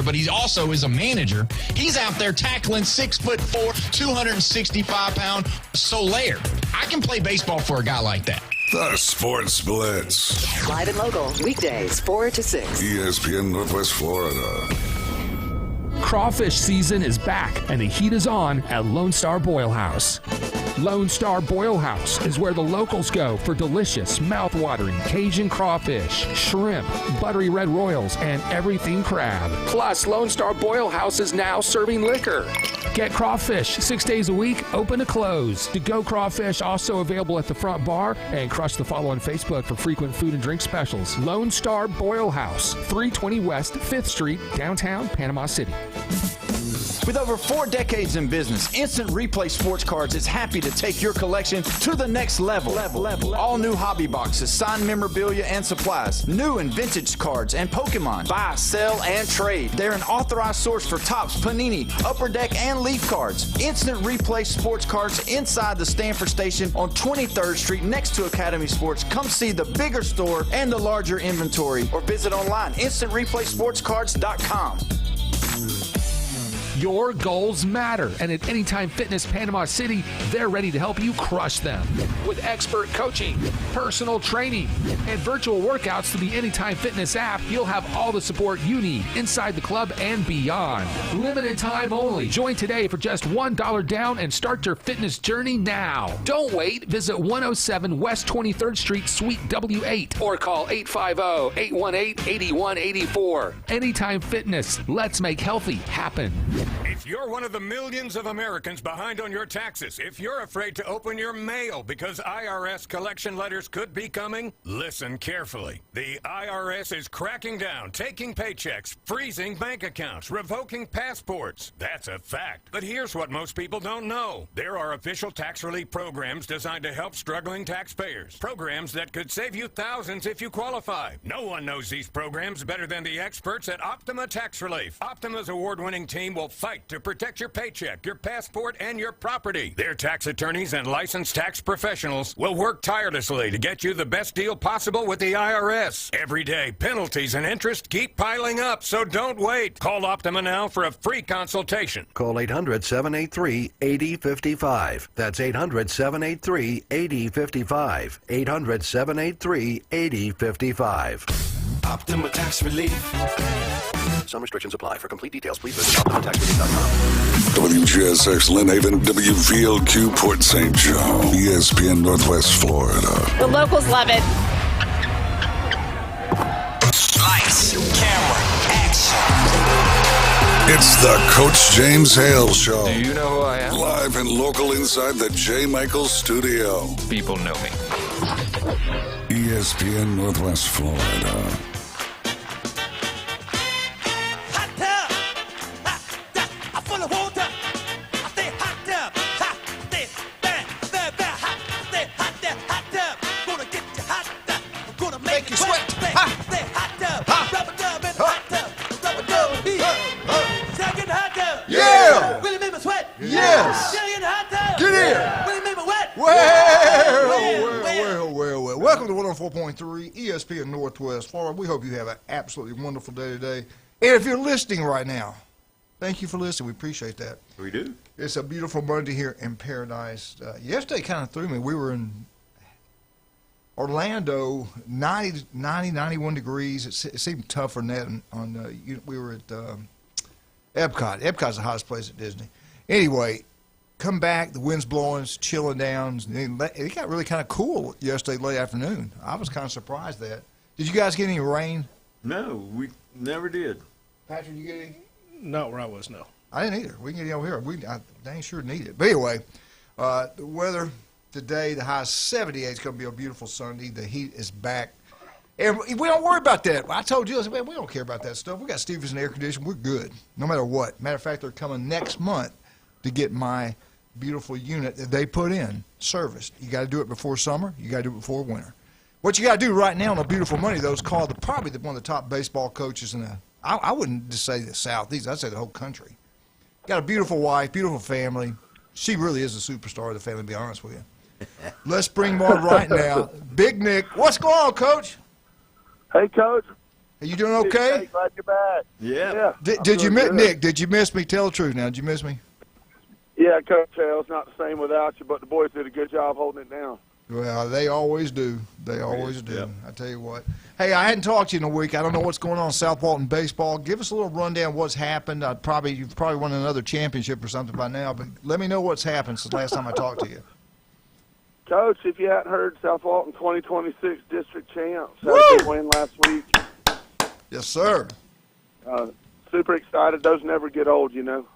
player, but he also is a manager. He's out there tackling 6'4", 265-pound Solaire. I can play baseball for a guy like that. The Sports Blitz. Live and local, weekdays 4 to 6. ESPN Northwest Florida. Crawfish season is back, and the heat is on at Lone Star Boil House. Lone Star Boil House is where the locals go for delicious, mouth-watering Cajun crawfish, shrimp, buttery red royals, and everything crab. Plus, Lone Star Boil House is now serving liquor. Get crawfish 6 days a week, open to close. To-go crawfish also available at the front bar, and crush the follow on Facebook for frequent food and drink specials. Lone Star Boil House, 320 West 5th Street, downtown Panama City. With over 4 decades in business, Instant Replay Sports Cards is happy to take your collection to the next level. All new hobby boxes, signed memorabilia and supplies, new and vintage cards and Pokemon. Buy, sell, and trade. They're an authorized source for Topps, Panini, Upper Deck, and Leaf cards. Instant Replay Sports Cards inside the Stanford Station on 23rd Street next to Academy Sports. Come see the bigger store and the larger inventory, or visit online, instantReplaySportsCards.com. Your goals matter, and at Anytime Fitness Panama City, they're ready to help you crush them. With expert coaching, personal training, and virtual workouts through the Anytime Fitness app, you'll have all the support you need inside the club and beyond. Limited time only. Join today for just $1 down and start your fitness journey now. Don't wait. Visit 107 West 23rd Street, Suite W8, or call 850-818-8184. Anytime Fitness. Let's make healthy happen. If you're one of the millions of Americans behind on your taxes, if you're afraid to open your mail because IRS collection letters could be coming, listen carefully. The IRS is cracking down, taking paychecks, freezing bank accounts, revoking passports. That's a fact. But here's what most people don't know. There are official tax relief programs designed to help struggling taxpayers. Programs that could save you thousands if you qualify. No one knows these programs better than the experts at Optima Tax Relief. Optima's award-winning team will fight to protect your paycheck, your passport, and your property. Their tax attorneys and licensed tax professionals will work tirelessly to get you the best deal possible with the IRS. Every day, penalties and interest keep piling up, so don't wait. Call Optima now for a free consultation. Call 800-783-8055. That's 800-783-8055. 800-783-8055. Optima Tax Relief. Some restrictions apply. For complete details, please visit OptimaTaxRelief.com. WGSX Lynn Haven, WVLQ Port St. Joe, ESPN Northwest Florida. The locals love it. Lights, camera, action. It's the Coach James Hale Show. Do you know who I am? Live and local inside the J. Michaels studio. People know me. ESPN Northwest Florida. Welcome to 104.3 ESPN Northwest Florida. We hope you have an absolutely wonderful day today. And if you're listening right now, thank you for listening. We appreciate that. We do. It's a beautiful Monday here in Paradise. Yesterday kind of threw me. We were in Orlando, 91 degrees. It seemed tougher than that. We were at Epcot. Epcot's the hottest place at Disney. Anyway, come back, the wind's blowing, it's chilling down. It got really kind of cool yesterday late afternoon. I was kind of surprised that. Did you guys get any rain? No, we never did. Patrick, you get any? Not where I was, no. I didn't either. We can get it over here. I dang sure need it. But anyway, the weather today, the high is 78. It's going to be a beautiful Sunday. The heat is back. And we don't worry about that. I told you, I said, man, we don't care about that stuff. We got Stevens and air conditioning. We're good, no matter what. Matter of fact, they're coming next month to get my beautiful unit that they put in serviced. You got to do it before summer. You got to do it before winter. What you got to do right now on the beautiful money, though, is call probably one of the top baseball coaches in the. I wouldn't just say the Southeast. I'd say the whole country. Got a beautiful wife, beautiful family. She really is a superstar of the family, to be honest with you. Let's bring him on right now. Big Nick. What's going on, Coach? Hey, Coach. Are you doing okay? Hey, glad you're back. Yeah. Did you miss Nick? Did you miss me? Tell the truth now. Did you miss me? Yeah, Coach Hale, it's not the same without you, but the boys did a good job holding it down. Well, they always do. They always do. Yep. I tell you what. Hey, I hadn't talked to you in a week. I don't know what's going on in South Walton baseball. Give us a little rundown of what's happened. You've probably won another championship or something by now, but let me know what's happened since the last time I talked to you. Coach, if you hadn't heard, South Walton 2026 district champs. Had a big win last week. Yes, sir. Super excited. Those never get old, you know.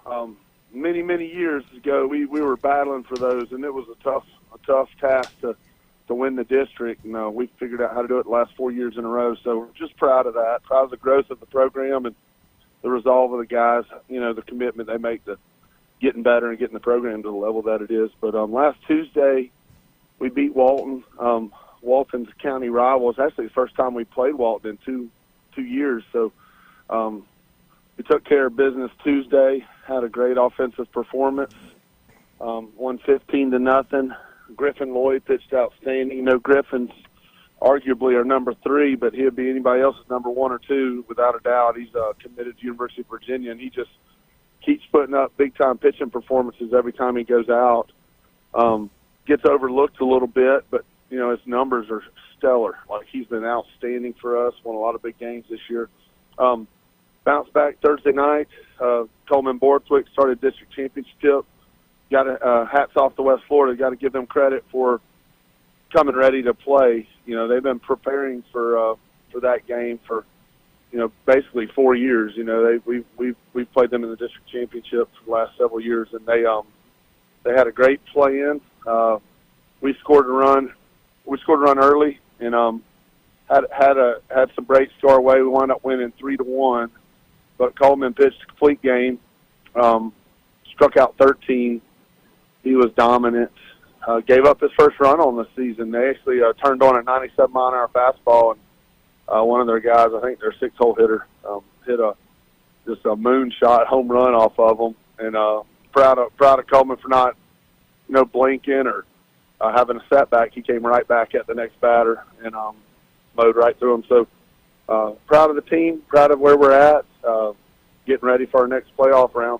Many, many years ago, we were battling for those, and it was a tough task to win the district. And we figured out how to do it the last 4 years in a row. So we're just proud of that, proud of the growth of the program and the resolve of the guys, you know, the commitment they make to getting better and getting the program to the level that it is. But last Tuesday, we beat Walton. Walton's county rival. It's actually the first time we played Walton in two years. So we took care of business Tuesday, had a great offensive performance, won 15-0. Griffin Lloyd pitched outstanding. You know, Griffin's arguably our number 3, but he'll be anybody else's number 1 or 2 without a doubt. He's committed to University of Virginia, and he just keeps putting up big-time pitching performances every time he goes out. Gets overlooked a little bit, but, you know, his numbers are stellar. Like, he's been outstanding for us, won a lot of big games this year. Bounced back Thursday night. Coleman Borthwick started district championship. Got hats off to West Florida. Got to give them credit for coming ready to play. You know, they've been preparing for that game for, you know, basically 4 years. You know, we've played them in the district championship for the last several years, and they had a great play-in. We scored a run. We scored a run early, and had some breaks go our way. We wound up winning 3-1. But Coleman pitched a complete game, struck out 13. He was dominant. Gave up his first run on the season. They actually turned on a 97-mile-an-hour fastball, and one of their guys, I think their 6-hole hitter, hit just a moonshot home run off of them. And proud of Coleman for not, you know, blinking or having a setback. He came right back at the next batter and mowed right through him. So proud of the team, proud of where we're at, getting ready for our next playoff round.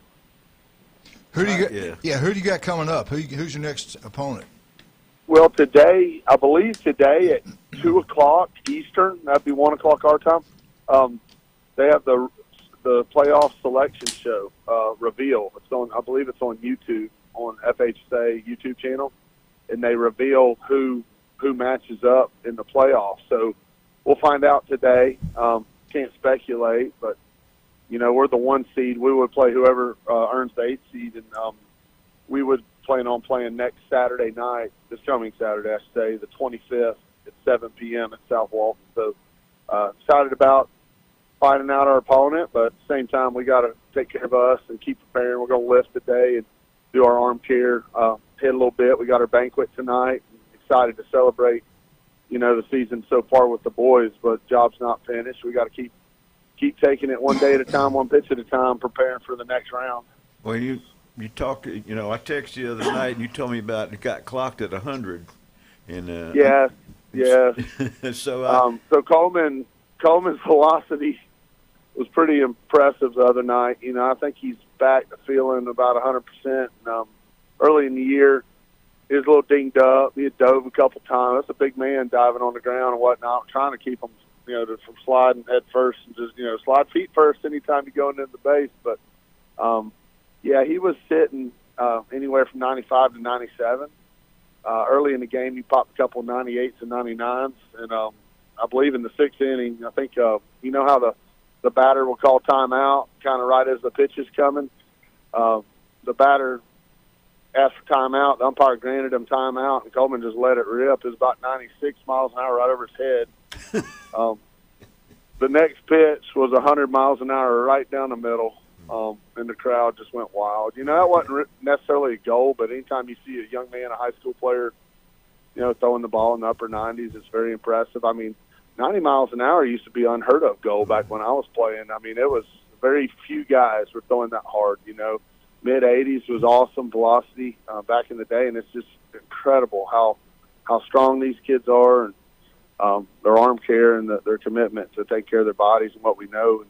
Who do you got? Who do you got coming up? Who's your next opponent? Well, I believe today at 2:00 Eastern, that'd be 1:00 our time. They have the playoff selection show reveal. I believe it's on YouTube, on FHSA YouTube channel, and they reveal who matches up in the playoffs. So we'll find out today. Can't speculate, but you know, we're the 1 seed. We would play whoever earns the 8 seed, and we would plan on playing next Saturday night, this coming Saturday, I should say, the 25th at 7 p.m. at South Walton. So excited about finding out our opponent, but at the same time, we got to take care of us and keep preparing. We're going to lift today and do our arm care, hit a little bit. We got our banquet tonight. Excited to celebrate, you know, the season so far with the boys, but job's not finished. We got to keep taking it one day at a time, one pitch at a time, preparing for the next round. Well, you talked, you know, I texted you the other night and you told me about it got clocked at 100. And yes. So so Coleman's velocity was pretty impressive the other night. You know, I think he's back to feeling about 100%. Early in the year, he was a little dinged up. He had dove a couple times. That's a big man diving on the ground and whatnot, trying to keep him, you know, from sliding head first and just, you know, slide feet first anytime you go into the base. But, yeah, he was sitting anywhere from 95 to 97. Early in the game, he popped a couple of 98s and 99s. And I believe in the 6th inning, I think, you know how the batter will call timeout kind of right as the pitch is coming. The batter asked for timeout. The umpire granted him timeout, and Coleman just let it rip. It was about 96 miles an hour right over his head. The next pitch was 100 miles an hour right down the middle, and the crowd just went wild. You know, that wasn't necessarily a goal, but anytime you see a young man, a high school player, you know, throwing the ball in the upper 90s, it's very impressive. I mean, 90 miles an hour used to be unheard of goal back when I was playing. I mean, it was very few guys were throwing that hard, you know. Mid-80s was awesome velocity back in the day, and it's just incredible how strong these kids are. And their arm care and their commitment to take care of their bodies and what we know. And,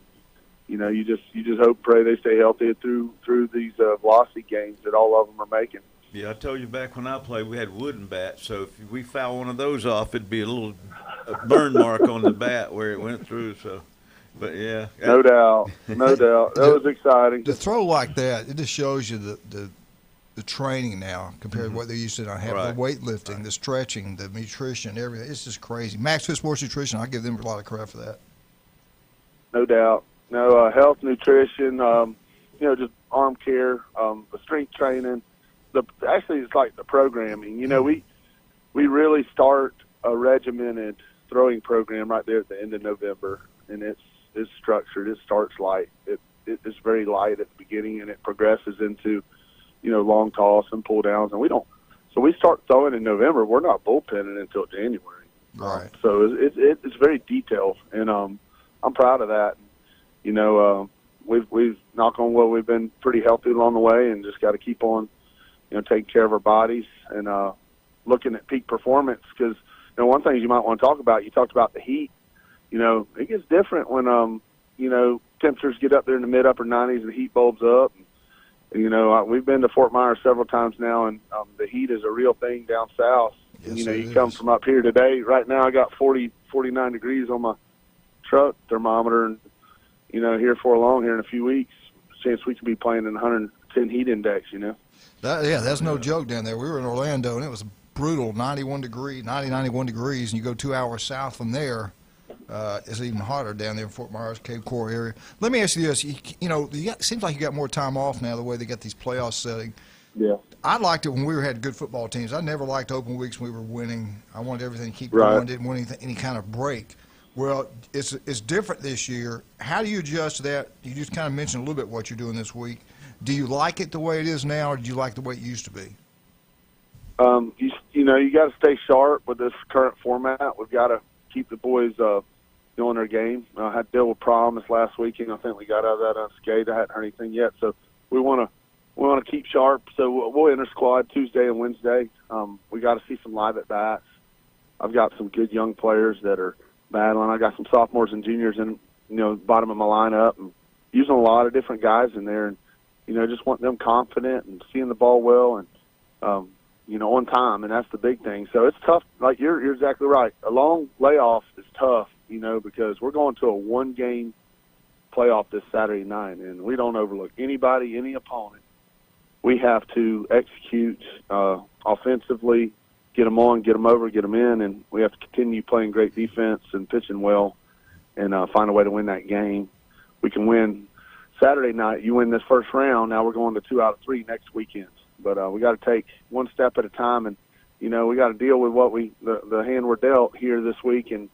you just hope and pray they stay healthy through these velocity games that all of them are making. Yeah, I told you back when I played, we had wooden bats, so if we foul one of those off, it'd be a little burn mark on the bat where it went through. So, but yeah, no doubt. That was exciting. To throw like that, it just shows you the training now compared to what they used to have. Right. The weightlifting, the stretching, the nutrition, everything. It's just crazy. Max Fit Sports Nutrition, I give them a lot of credit for that. No doubt. No, health, nutrition, just arm care, the strength training. Actually, it's like the programming. We really start a regimented throwing program right there at the end of November, and it's structured. It starts light. It's very light at the beginning, and it progresses into, long toss and pull downs. And we start throwing in November. We're not bullpenning until January. Right. So it's very detailed, and I'm proud of that. We've knock on wood, we've been pretty healthy along the way, and just got to keep on, taking care of our bodies and looking at peak performance. Because one thing you might want to talk about, you talked about the heat. It gets different when temperatures get up there in the mid upper 90s and the heat bulbs up. And, we've been to Fort Myers several times now, and the heat is a real thing down south. Yes, And, you come from up here today. Right now, I got 49 degrees on my truck thermometer, and here for long, here in a few weeks, chance we could be playing in 110 heat index. That's no joke down there. We were in Orlando, and it was brutal, 91 degrees, and you go 2 hours south from there. It's even hotter down there in Fort Myers, Cape Coral area. Let me ask you this. It seems like you got more time off now the way they got these playoffs setting. Yeah. I liked it when we had good football teams. I never liked open weeks when we were winning. I wanted everything to keep going, didn't want any kind of break. Well, it's different this year. How do you adjust to that? You just kind of mentioned a little bit what you're doing this week. Do you like it the way it is now, or do you like the way it used to be? You got to stay sharp with this current format. We've got to keep the boys doing their game. I had to deal with problems last weekend. I think we got out of that unscathed. I hadn't heard anything yet, so we want to keep sharp. So we'll enter squad Tuesday and Wednesday. We got to see some live at bats. I've got some good young players that are battling. I got some sophomores and juniors in, bottom of my lineup, and using a lot of different guys in there, and just wanting them confident and seeing the ball well, and on time, and that's the big thing. So it's tough. Like you're exactly right. A long layoff is tough, because we're going to a one-game playoff this Saturday night, and we don't overlook anybody, any opponent. We have to execute offensively, get them on, get them over, get them in, and we have to continue playing great defense and pitching well, and find a way to win that game. We can win Saturday night. You win this first round. Now we're going to 2 out of 3 next weekend. But we got to take one step at a time, and we got to deal with what the hand we're dealt here this week. And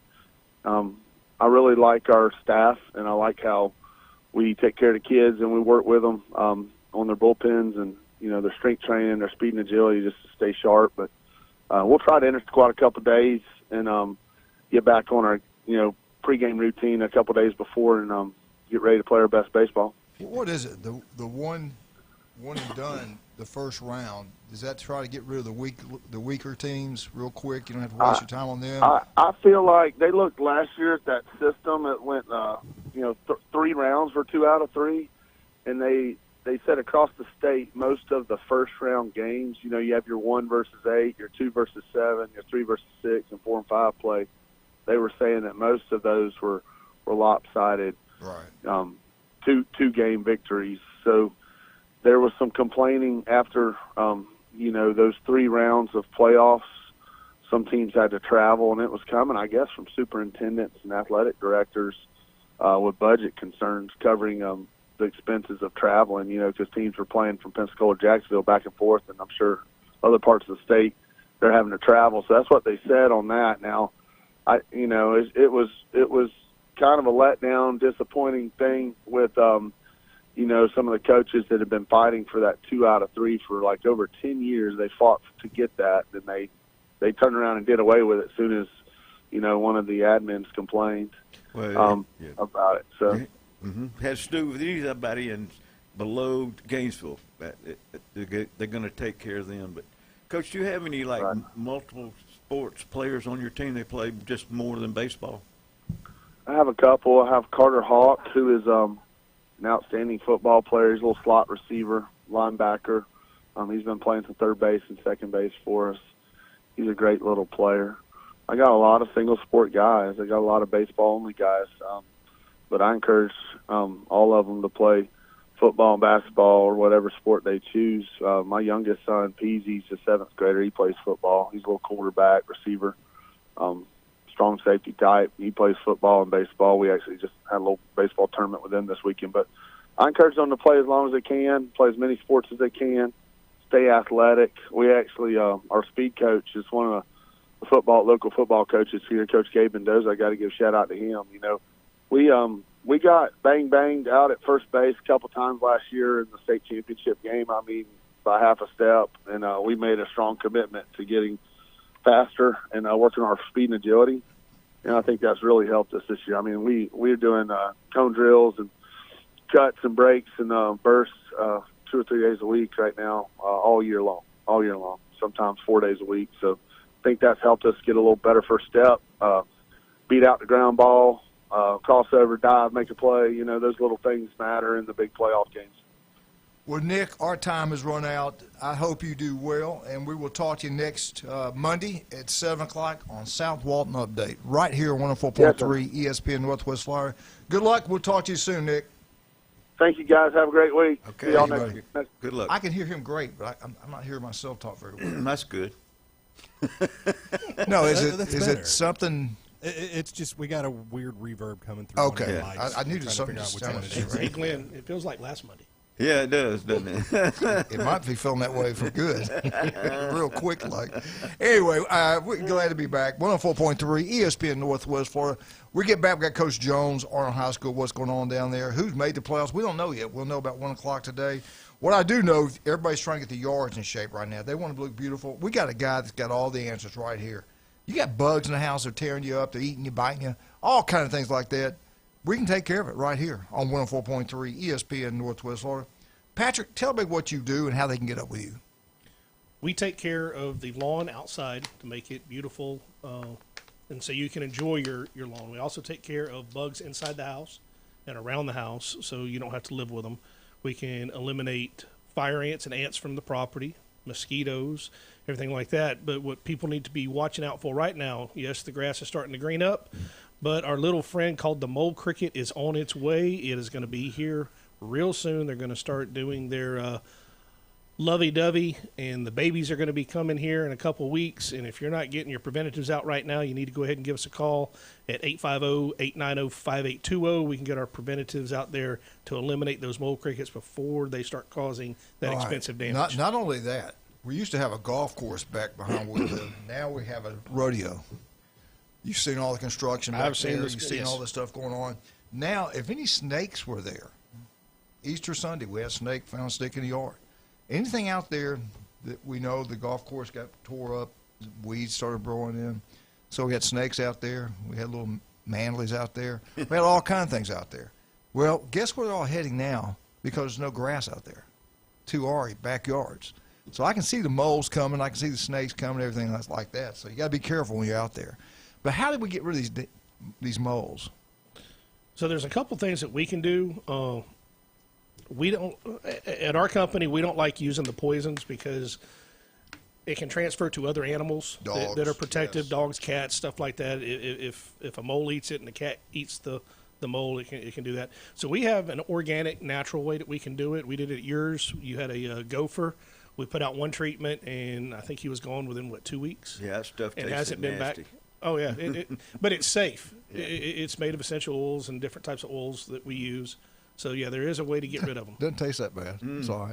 I really like our staff, and I like how we take care of the kids and we work with them on their bullpens and their strength training, their speed and agility, just to stay sharp. But we'll try to enter squad a couple of days and get back on our pregame routine a couple of days before and get ready to play our best baseball. What is it? The one and done, the first round, does that try to get rid of the weaker teams real quick? You don't have to waste your time on them? I feel like they looked last year at that system. It went 3 rounds for 2 out of 3, and they said across the state most of the first round games, you have your 1 versus 8, your 2 versus 7, your 3 versus 6, and 4 and 5 play. They were saying that most of those were lopsided, right? 2-game victories. So there was some complaining after, those 3 rounds of playoffs. Some teams had to travel, and it was coming, I guess, from superintendents and athletic directors with budget concerns covering the expenses of traveling, because teams were playing from Pensacola, Jacksonville back and forth, and I'm sure other parts of the state they're having to travel. So that's what they said on that. Now, it was kind of a letdown, disappointing thing with some of the coaches that have been fighting for that 2 out of 3 for like over 10 years. They fought to get that, and they turned around and did away with it as soon as one of the admins complained about it. So had Stu with anybody in below Gainesville, they're going to take care of them. But Coach, do you have any multiple sports players on your team? They play just more than baseball. I have a couple. I have Carter Hawk, who is an outstanding football player. He's a little slot receiver, linebacker. He's been playing some third base and second base for us. He's a great little player. I got a lot of single sport guys. I got a lot of baseball only guys. But I encourage all of them to play football and basketball or whatever sport they choose. My youngest son, Peasy's a 7th grader. He plays football. He's a little quarterback, receiver, strong safety type. He plays football and baseball. We actually just had a little baseball tournament with them this weekend. But I encourage them to play as long as they can, play as many sports as they can, stay athletic. We actually, our speed coach is one of the local football coaches here, Coach Gabe Mendoza. I got to give a shout out to him. You know, we got banged out at first base a couple times last year in the state championship game. I mean, by half a step, and we made a strong commitment to getting faster and working on our speed and agility. And I think that's really helped us this year. I mean, we're doing cone drills and cuts and breaks and bursts 2 or 3 days a week right now, all year long, sometimes 4 days a week. So I think that's helped us get a little better first step, beat out the ground ball, crossover, dive, make a play. You know, those little things matter in the big playoff games. Well, Nick, our time has run out. I hope you do well, and we will talk to you next Monday at 7 o'clock on South Walton Update, right here on 104.3 ESPN Northwest Florida. Good luck. We'll talk to you soon, Nick. Thank you, guys. Have a great week. Okay. See y'all next week. Good luck. I can hear him great, but I'm not hearing myself talk very well. That's good. No, is it something? It's just we got a weird reverb coming through. Okay, yeah. I knew there's something. Hey, Glenn, it feels like last Monday. Yeah, it does, doesn't it? It might be feeling that way for good, real quick like. Anyway, we're glad to be back. 104.3 ESPN Northwest Florida. We get back. We got Coach Jones, Arnold High School. What's going on down there? Who's made the playoffs? We don't know yet. We'll know about 1 o'clock today. What I do know, everybody's trying to get the yards in shape right now. They want to look beautiful. We got a guy that's got all the answers right here. You got bugs in the house. They're tearing you up. They're eating you, biting you, all kind of things like that. We can take care of it right here on 104.3 ESPN Northwest Florida. Patrick, tell me what you do and how they can get up with you. We take care of the lawn outside to make it beautiful, and so you can enjoy your lawn. We also take care of bugs inside the house and around the house, so you don't have to live with them. We can eliminate fire ants and ants from the property, mosquitoes, everything like that. But what people need to be watching out for right now, yes, the grass is starting to green up, but our little friend called the mole cricket is on its way. It is going to be here real soon. They're going to start doing their lovey-dovey, and the babies are going to be coming here in a couple of weeks. And if you're not getting your preventatives out right now, you need to go ahead and give us a call at 850-890-5820. We can get our preventatives out there to eliminate those mole crickets before they start causing that expensive damage. Not only that, we used to have a golf course back behind where we live. Now we have a rodeo. You've seen all the construction back there. You've seen all this stuff going on. Now, if any snakes were there, Easter Sunday, we had a snake, found a snake in the yard. Anything out there that we know the golf course got tore up, weeds started growing in. So we had snakes out there. We had little manlies out there. We had all kinds of things out there. Well, guess where they're all heading now? Because there's no grass out there to our backyards. So I can see the moles coming. I can see the snakes coming, everything else like that. So you got to be careful when you're out there. But how did we get rid of these moles? So there's a couple things that we can do. We don't, at our company, we don't like using the poisons because it can transfer to other animals that are protective, dogs, cats, stuff like that. If a mole eats it and the cat eats the mole, it can do that. So we have an organic, natural way that we can do it. We did it at yours. You had a gopher. We put out one treatment, and I think he was gone within, 2 weeks? Yeah, that stuff tastes hasn't been nasty. back. Oh, yeah. But it's safe. Yeah. It's made of essential oils and different types of oils that we use. So, yeah, there is a way to get rid of them. Doesn't taste that bad. Sorry.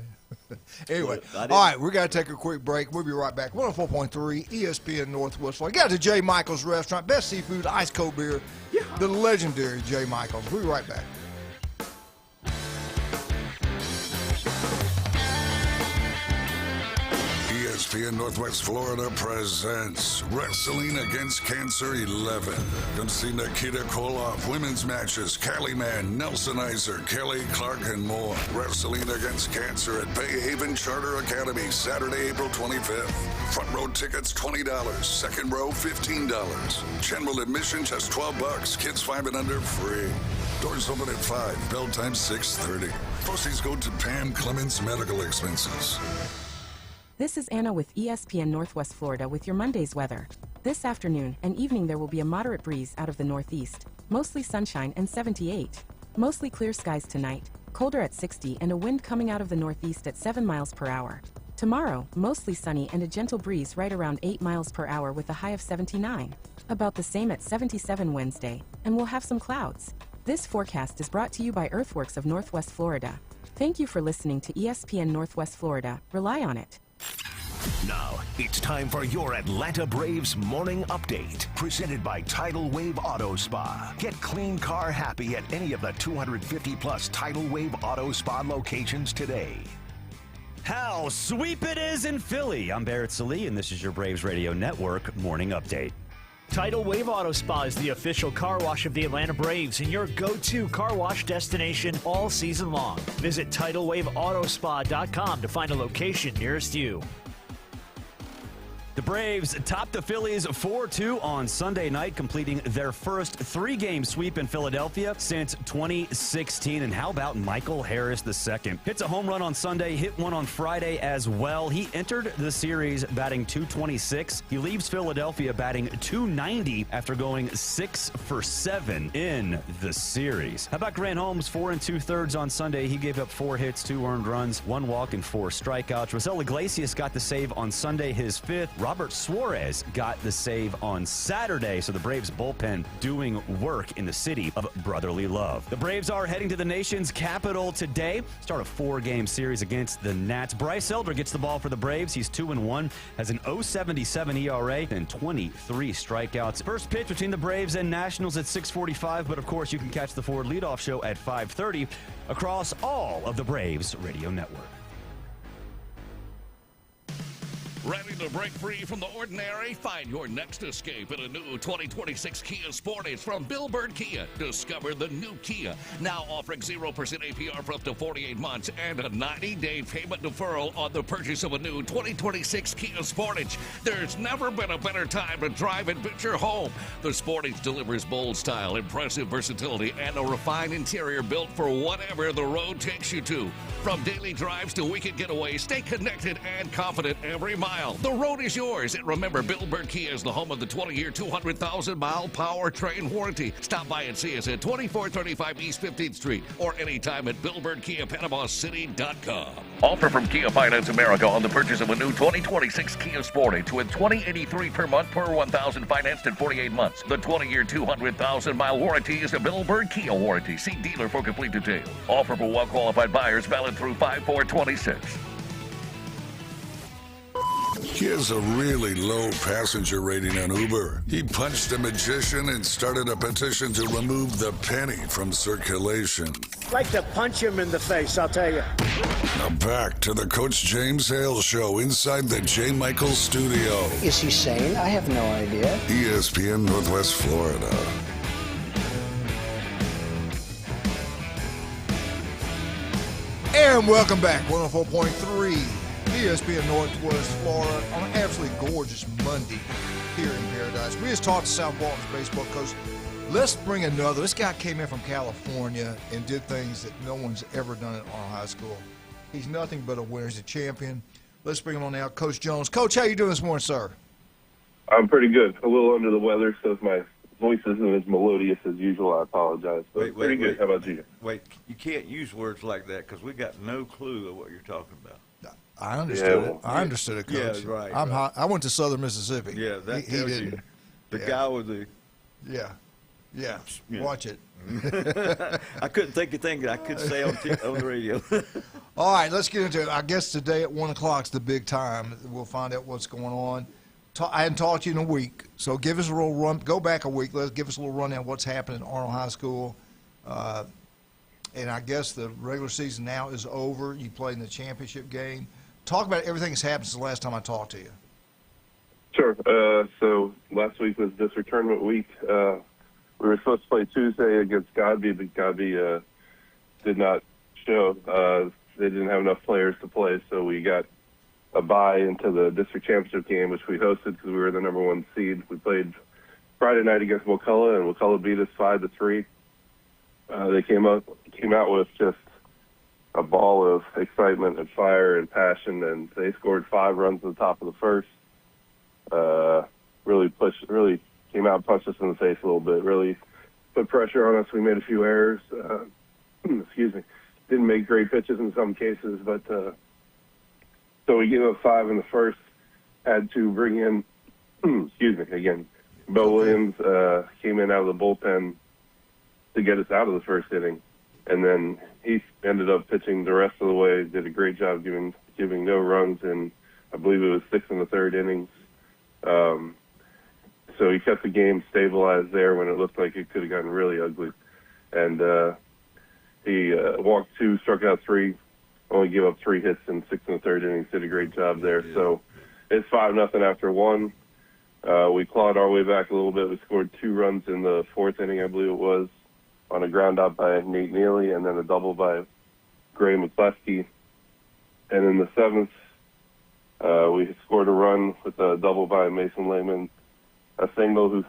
Anyway, all right, we got to take a quick break. We'll be right back. 104.3 ESPN Northwest Florida. Got to J. Michael's Restaurant, best seafood, ice cold beer, the legendary J. Michael's. We'll be right back. ESPN Northwest Florida presents Wrestling Against Cancer 11. Come see Nikita Koloff, women's matches, Cali Man, Nelson Iser, Kelly Clark, and more. Wrestling Against Cancer at Bay Haven Charter Academy, Saturday, April 25th. Front row tickets $20, second row $15. General admission just $12. Kids 5 and under free. Doors open at 5. Bell time 6:30. Proceeds go to Pam Clements Medical Expenses. This is Anna with ESPN Northwest Florida with your Monday's weather. This afternoon and evening there will be a moderate breeze out of the northeast. Mostly sunshine and 78. Mostly clear skies tonight. Colder at 60 and a wind coming out of the northeast at 7 miles per hour. Tomorrow, mostly sunny and a gentle breeze right around 8 miles per hour with a high of 79. About the same at 77 Wednesday, and we'll have some clouds. This forecast is brought to you by Earthworks of Northwest Florida. Thank you for listening to ESPN Northwest Florida. Rely on it. Now, it's time for your Atlanta Braves morning update, presented by Tidal Wave Auto Spa. Get clean car happy at any of the 250-plus Tidal Wave Auto Spa locations today. How sweep it is in Philly. I'm Barrett Salee, and this is your Braves Radio Network morning update. Tidal Wave Auto Spa is the official car wash of the Atlanta Braves and your go-to car wash destination all season long. Visit TidalWaveAutoSpa.com to find a location nearest you. The Braves topped the Phillies 4-2 on Sunday night, completing their first 3-game sweep in Philadelphia since 2016. And how about Michael Harris II? Hits a home run on Sunday, hit one on Friday as well. He entered the series batting .226. He leaves Philadelphia batting .290 after going 6 for 7 in the series. How about Grant Holmes, 4 2/3 on Sunday? He gave up 4 hits, 2 earned runs, 1 walk, and 4 strikeouts. Rosell Iglesias got the save on Sunday, his 5th. Robert Suarez got the save on Saturday, so the Braves bullpen doing work in the city of brotherly love. The Braves are heading to the nation's capital today. Start a 4-game series against the Nats. Bryce Elder gets the ball for the Braves. He's 2-1, has an .077 ERA and 23 strikeouts. First pitch between the Braves and Nationals at 6:45, but of course you can catch the Ford Leadoff Show at 5:30 across all of the Braves radio network. Ready to break free from the ordinary? Find your next escape in a new 2026 Kia Sportage from Bill Bird Kia. Discover the new Kia, now offering 0% APR for up to 48 months and a 90-day payment deferral on the purchase of a new 2026 Kia Sportage. There's never been a better time to drive and picture home. The Sportage delivers bold style, impressive versatility, and a refined interior built for whatever the road takes you to. From daily drives to weekend getaways, stay connected and confident every mile. The road is yours. And remember, Bill Bird Kia is the home of the 20-year, 200,000-mile powertrain warranty. Stop by and see us at 2435 East 15th Street or anytime at BillBirdKiaPanamaCity.com. Offer from Kia Finance America on the purchase of a new 2026 Kia Sportage with $20.83 per month per $1,000 financed in 48 months. The 20-year, 200,000-mile warranty is a Bill Bird Kia warranty. See dealer for complete details. Offer for well-qualified buyers valid through 5/4/26. He has a really low passenger rating on Uber. He punched a magician and started a petition to remove the penny from circulation. I'd like to punch him in the face, I'll tell you. Now back to the Coach James Hale Show inside the J. Michael studio. Is he sane? I have no idea. ESPN Northwest Florida. And welcome back, 104.3. ESPN Northwest Florida on an absolutely gorgeous Monday here in Paradise. We just talked to South Walton's baseball coach. Let's bring another. This guy came in from California and did things that no one's ever done at Arnold High School. He's nothing but a winner. He's a champion. Let's bring him on now, Coach Jones. Coach, how you doing this morning, sir? I'm pretty good. A little under the weather, so if my voice isn't as melodious as usual, I apologize. But pretty good. How about you? Wait, you can't use words like that because we got no clue of what you're talking about. I understood it. I understood it, Coach. Yeah, right. Right. I went to Southern Mississippi. Yeah, that he didn't. You. The guy with the... Yeah. Watch it. I couldn't think of things I could say on the radio. All right, let's get into it. I guess today at 1 o'clock is the big time. We'll find out what's going on. I hadn't talked to you in a week, so give us a little run. Go back a week. Let's give us a little rundown of what's happening at Arnold High School. And I guess the regular season now is over. You played in the championship game. talk about everything that's happened since the last time I talked to you. Sure. So last week was district tournament week. We were supposed to play Tuesday against Godby, but Godby did not show. They didn't have enough players to play, so we got a bye into the district championship game, which we hosted because we were the number 1 seed. We played Friday night against Wakulla, and Wakulla beat us 5-3. They came out with just a ball of excitement and fire and passion, and they scored 5 runs at the top of the first. Really came out and punched us in the face a little bit. Really put pressure on us. We made a few errors. Excuse me. Didn't make great pitches in some cases, but so we gave up 5 in the first. Had to bring in, excuse me, again. Bo Williams came in out of the bullpen to get us out of the first inning, and then he ended up pitching the rest of the way. Did a great job giving no runs in, I believe it was 6 and the 3rd innings. So he kept the game stabilized there when it looked like it could have gotten really ugly. And he walked 2, struck out 3, only gave up 3 hits in 6 and the 3rd innings. Did a great job there. Yeah. So it's 5-0 after 1. We clawed our way back a little bit. We scored 2 runs in the 4th inning, I believe it was, on a ground out by Nate Neely, and then a double by Gray McCleskey. And in the 7th, we scored a run with a double by Mason Lehman, a single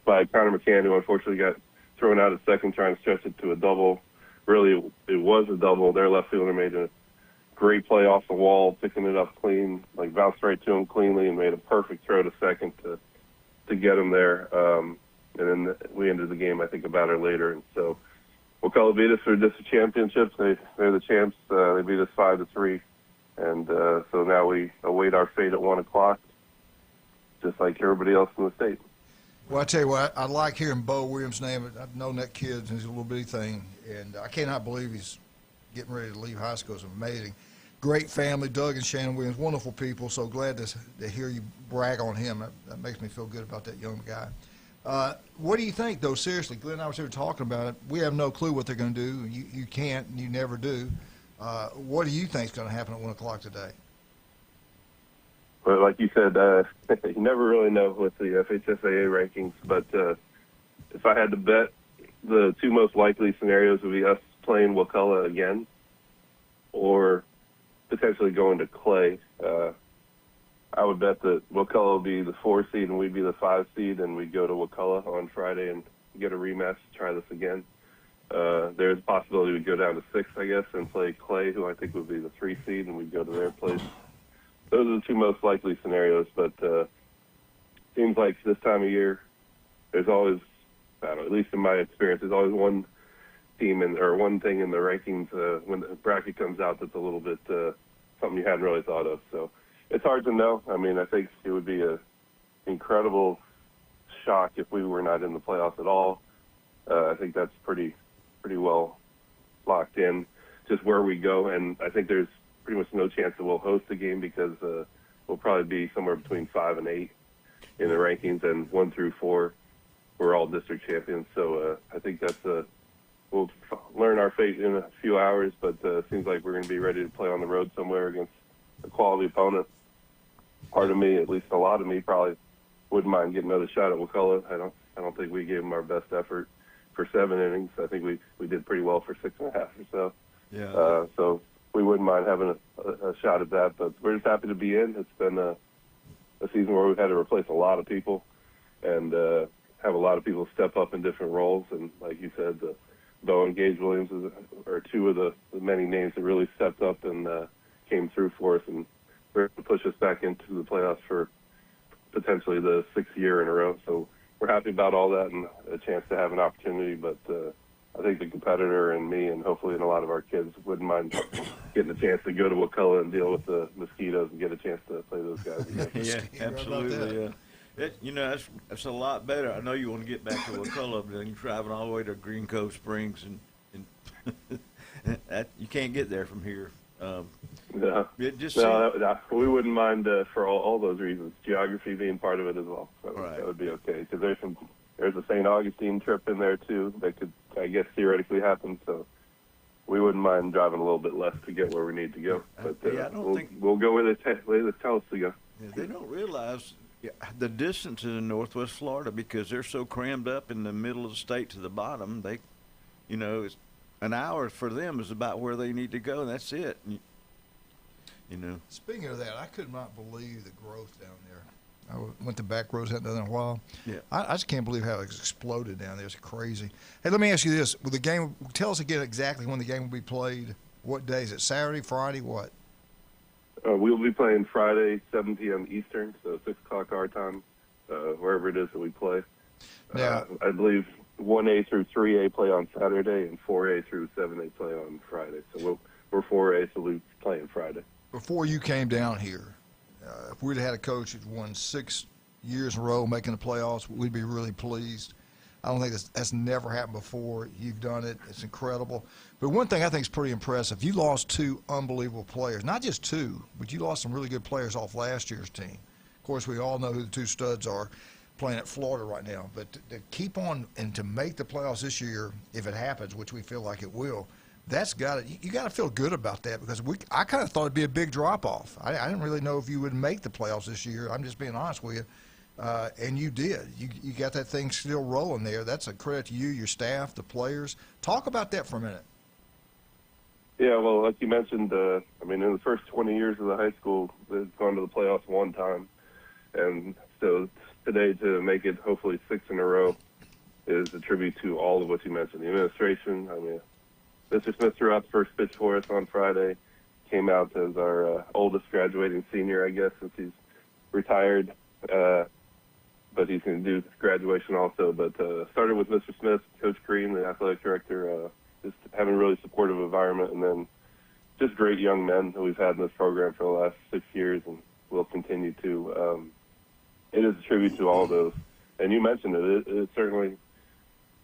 by Connor McCann, who unfortunately got thrown out at second trying to stretch it to a double. Really, it was a double. Their left fielder made a great play off the wall, picking it up clean, like bounced right to him cleanly and made a perfect throw to second to get him there. And then we ended the game, I think, about an hour later. And so Wakulla beat us for the district championships. They're the champs. They beat us 5-3. And so now we await our fate at 1 o'clock, just like everybody else in the state. Well, I tell you what, I like hearing Bo Williams' name. I've known that kid since he's a little bitty thing, and I cannot believe he's getting ready to leave high school. It's amazing. Great family, Doug and Shannon Williams, wonderful people. So glad to hear you brag on him. That makes me feel good about that young guy. What do you think, though, seriously? Glenn and I were talking about it. We have no clue what they're going to do. You can't, and you never do. What do you think is going to happen at 1 o'clock today? Well, like you said, you never really know with the FHSAA rankings, but if I had to bet, the 2 most likely scenarios would be us playing Wakulla again or potentially going to Clay. I would bet that Wakulla will be the 4 seed and we'd be the 5 seed, and we'd go to Wakulla on Friday and get a rematch to try this again. There's a possibility we'd go down to 6, I guess, and play Clay, who I think would be the 3 seed, and we'd go to their place. Those are the 2 most likely scenarios, but seems like this time of year, there's always, I don't know, at least in my experience, there's always one team or one thing in the rankings when the bracket comes out that's a little bit something you hadn't really thought of. So it's hard to know. I mean, I think it would be an incredible shock if we were not in the playoffs at all. I think that's pretty well locked in, just where we go, and I think there's pretty much no chance that we'll host the game because we'll probably be somewhere between 5 and 8 in the rankings, and 1 through 4 we're all district champions. So I think that's we'll learn our fate in a few hours, but it seems like we're going to be ready to play on the road somewhere against a quality opponent. Part of me, at least a lot of me, probably wouldn't mind getting another shot at Wakulla. I don't think we gave them our best effort for 7 innings. I think we did pretty well for 6.5 or so. Yeah. So we wouldn't mind having a shot at that, but we're just happy to be in. It's been a season where we've had to replace a lot of people and have a lot of people step up in different roles. And like you said, Bo and Gage Williams are 2 of the many names that really stepped up and came through for us and were able to push us back into the playoffs for potentially the 6th year in a row. So we're happy about all that and a chance to have an opportunity, but I think the competitor and me and hopefully a lot of our kids wouldn't mind getting a chance to go to Wakulla and deal with the mosquitoes and get a chance to play those guys again. Yeah, absolutely. That's a lot better. I know you want to get back to Wakulla, but then you're driving all the way to Green Cove Springs, and that, you can't get there from here. We wouldn't mind for all those reasons. Geography being part of it as well. So right. That would be okay because there's a St. Augustine trip in there too that could, I guess, theoretically happen. So we wouldn't mind driving a little bit less to get where we need to go. But we'll go where they tell us to go. Yeah, they don't realize the distance in Northwest Florida because they're so crammed up in the middle of the state to the bottom. They, it's an hour for them is about where they need to go, and that's it. Speaking of that, I could not believe the growth down there. I went to back roads, hadn't done it in a while. Yeah. I just can't believe how it's exploded down there. It's crazy. Hey, let me ask you this: with the game, tell us again exactly when the game will be played. What day is it? Saturday, Friday, what? We'll be playing Friday, 7 p.m. Eastern, so 6 o'clock our time, wherever it is that we play. Now, I believe 1A through 3A play on Saturday, and 4A through 7A play on Friday. So we're 4A, so we're playing Friday. Before you came down here, if we'd had a coach who'd won 6 years in a row making the playoffs, we'd be really pleased. I don't think that's never happened before. You've done it. It's incredible. But one thing I think is pretty impressive, you lost 2 unbelievable players. Not just 2, but you lost some really good players off last year's team. Of course, we all know who the 2 studs are playing at Florida right now. But to keep on and to make the playoffs this year, if it happens, which we feel like it will, that's you got to feel good about that because I kind of thought it'd be a big drop-off. I didn't really know if you would make the playoffs this year. I'm just being honest with you. And you did. You got that thing still rolling there. That's a credit to you, your staff, the players. Talk about that for a minute. Yeah, well, like you mentioned, in the first 20 years of the high school, they've gone to the playoffs 1 time. And so today to make it hopefully 6 in a row is a tribute to all of what you mentioned. The administration, Mr. Smith threw out the first pitch for us on Friday, came out as our oldest graduating senior, I guess, since he's retired. But he's going to do graduation also. But started with Mr. Smith, Coach Green, the athletic director, just having a really supportive environment, and then just great young men that we've had in this program for the last 6 years and will continue to. It is a tribute to all those. And you mentioned it. It certainly,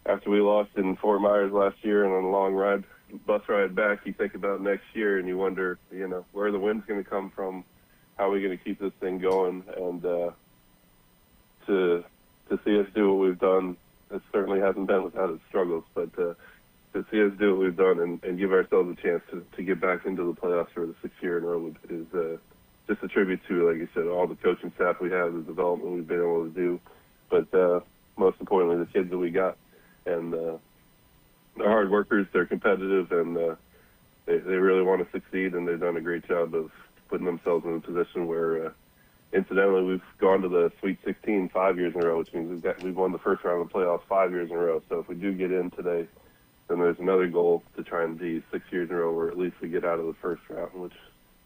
after we lost in Fort Myers last year and on a long bus ride back, you think about next year and you wonder, where the wind's going to come from, how are we going to keep this thing going, and to see us do what we've done, it certainly hasn't been without its struggles, but to see us do what we've done and give ourselves a chance to get back into the playoffs for the 6th year in a row is just a tribute to, like you said, all the coaching staff we have, the development we've been able to do, but most importantly, the kids that we got. And they're hard workers, they're competitive, and they really want to succeed, and they've done a great job of putting themselves in a position where incidentally, we've gone to the Sweet 16 5 years in a row, which means we've won the first round of the playoffs 5 years in a row. So if we do get in today, then there's another goal to try and be 6 years in a row where at least we get out of the first round, which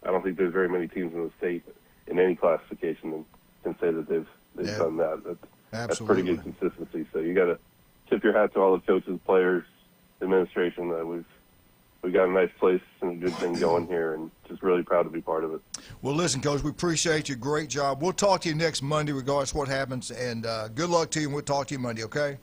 I don't think there's very many teams in the state in any classification that can say that they've done that. That's pretty good consistency. So you got to tip your hat to all the coaches, players, administration. We've got a nice place and a good thing going here, and just really proud to be part of it. Well, listen, Coach, we appreciate you. Great job. We'll talk to you next Monday regardless of what happens, and good luck to you, and we'll talk to you Monday, okay?